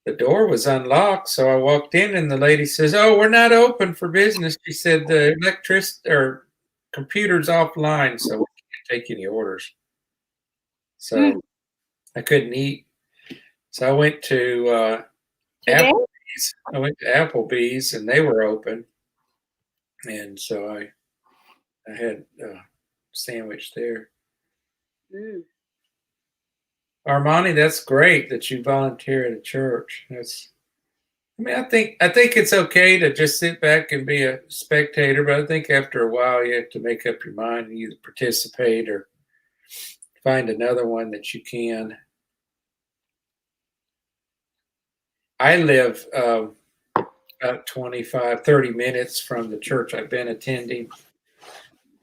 the door was unlocked. So I walked in, and the lady says, "Oh, we're not open for business." She said the computer's offline, so we can't take any orders. So I couldn't eat. So I went to Applebee's. I went to Applebee's, and they were open, and so I had a sandwich there. Mm. Armani, that's great that you volunteer at a church. That's I mean, I think it's okay to just sit back and be a spectator, but I think after a while you have to make up your mind and either participate or find another one that you can. I live about 25, 30 minutes from the church I've been attending,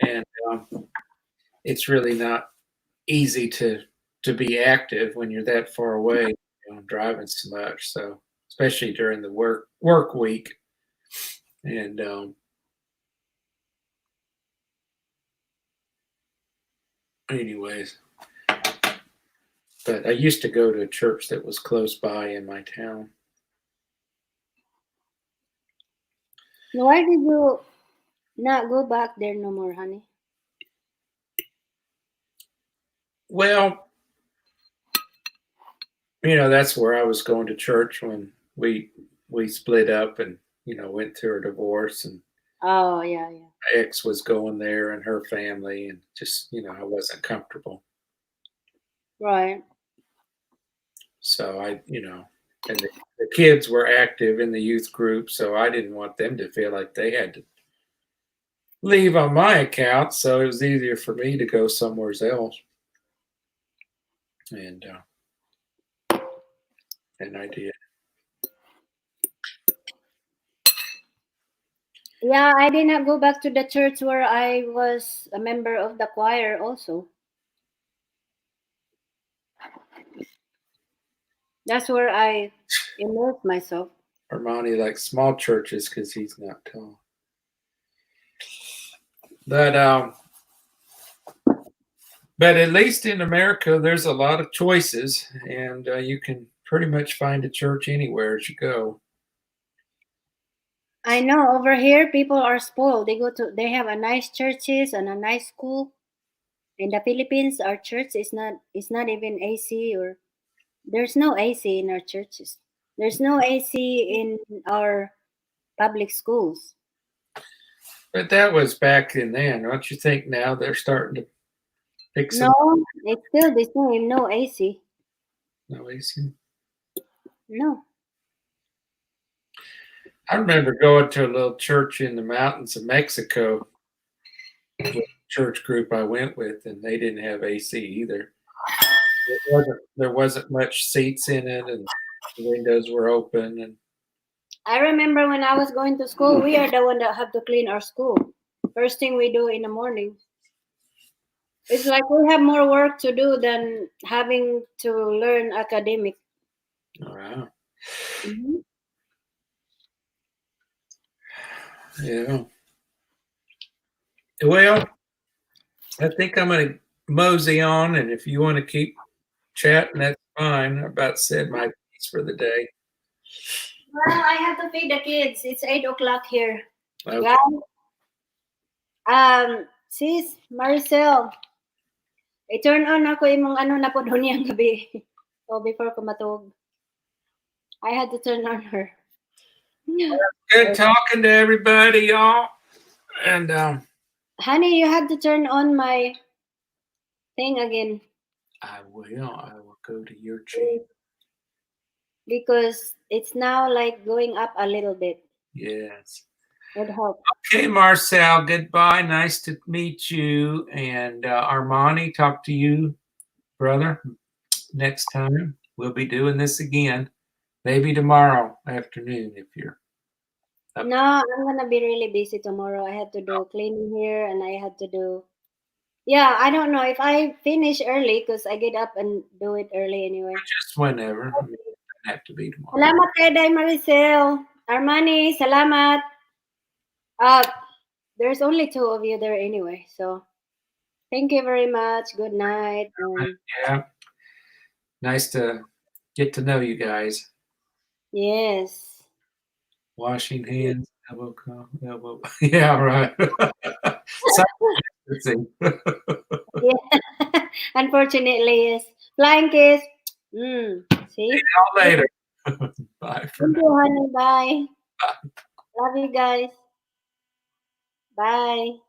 and it's really not easy to be active when you're that far away, driving so much. So especially during the work week, and anyways, but I used to go to a church that was close by in my town. Why did you not go back there no more, honey? Well, that's where I was going to church when we split up and went through a divorce, and Oh, yeah. my ex was going there and her family, and just I wasn't comfortable. Right. So and the kids were active in the youth group, so I didn't want them to feel like they had to leave on my account. So it was easier for me to go somewhere else. And I did. Yeah, I did not go back to the church where I was a member of the choir also. That's where I immersed myself. Armani likes small churches because he's not tall. But at least in America, there's a lot of choices, and you can pretty much find a church anywhere as you go. I know over here people are spoiled. They have a nice churches and a nice school. In the Philippines, our church is not even AC, or there's no AC in our churches. There's no AC in our public schools. But that was back in then. Don't you think now they're starting to pick some? No, it's still the same. No AC. No AC. No. I remember going to a little church in the mountains of Mexico, with a church group I went with, and they didn't have AC either. There wasn't much seats in it, and the windows were open. And I remember when I was going to school, we are the one that have to clean our school. First thing we do in the morning. It's like we have more work to do than having to learn academic. wow. Mm-hmm. Yeah. Well, I think I'm going to mosey on, and if you want to keep chatting, that's fine. I about said my piece for the day. Well, I have to feed the kids. It's 8:00 here. Okay. Guys, sis, Maricel, i-turn on ako imong na po doon niyang gabi. So, before ko matulog. I had to turn on her. Good talking to everybody, y'all. And honey, you had to turn on my thing again. I will go to your channel. Because it's now like going up a little bit. Yes. It helps. Okay, Marcel, goodbye. Nice to meet you. And Armani, talk to you, brother, next time. We'll be doing this again. Maybe tomorrow afternoon if you're up. No, I'm going to be really busy tomorrow. I had to do cleaning here, and I had to do... Yeah, I don't know if I finish early because I get up and do it early anyway. Just whenever. I mean, it doesn't have to be tomorrow. Salamat kay Day Maricel. Armani, salamat. There's only 2 of you there anyway, so thank you very much. Good night. Yeah. Nice to get to know you guys. Yes. Washing hands, elbow. Yeah, right. Yeah. Unfortunately, yes. Flying kiss. See? See y'all later. Bye for Thank now. you, honey. Bye. Bye. Love you guys. Bye.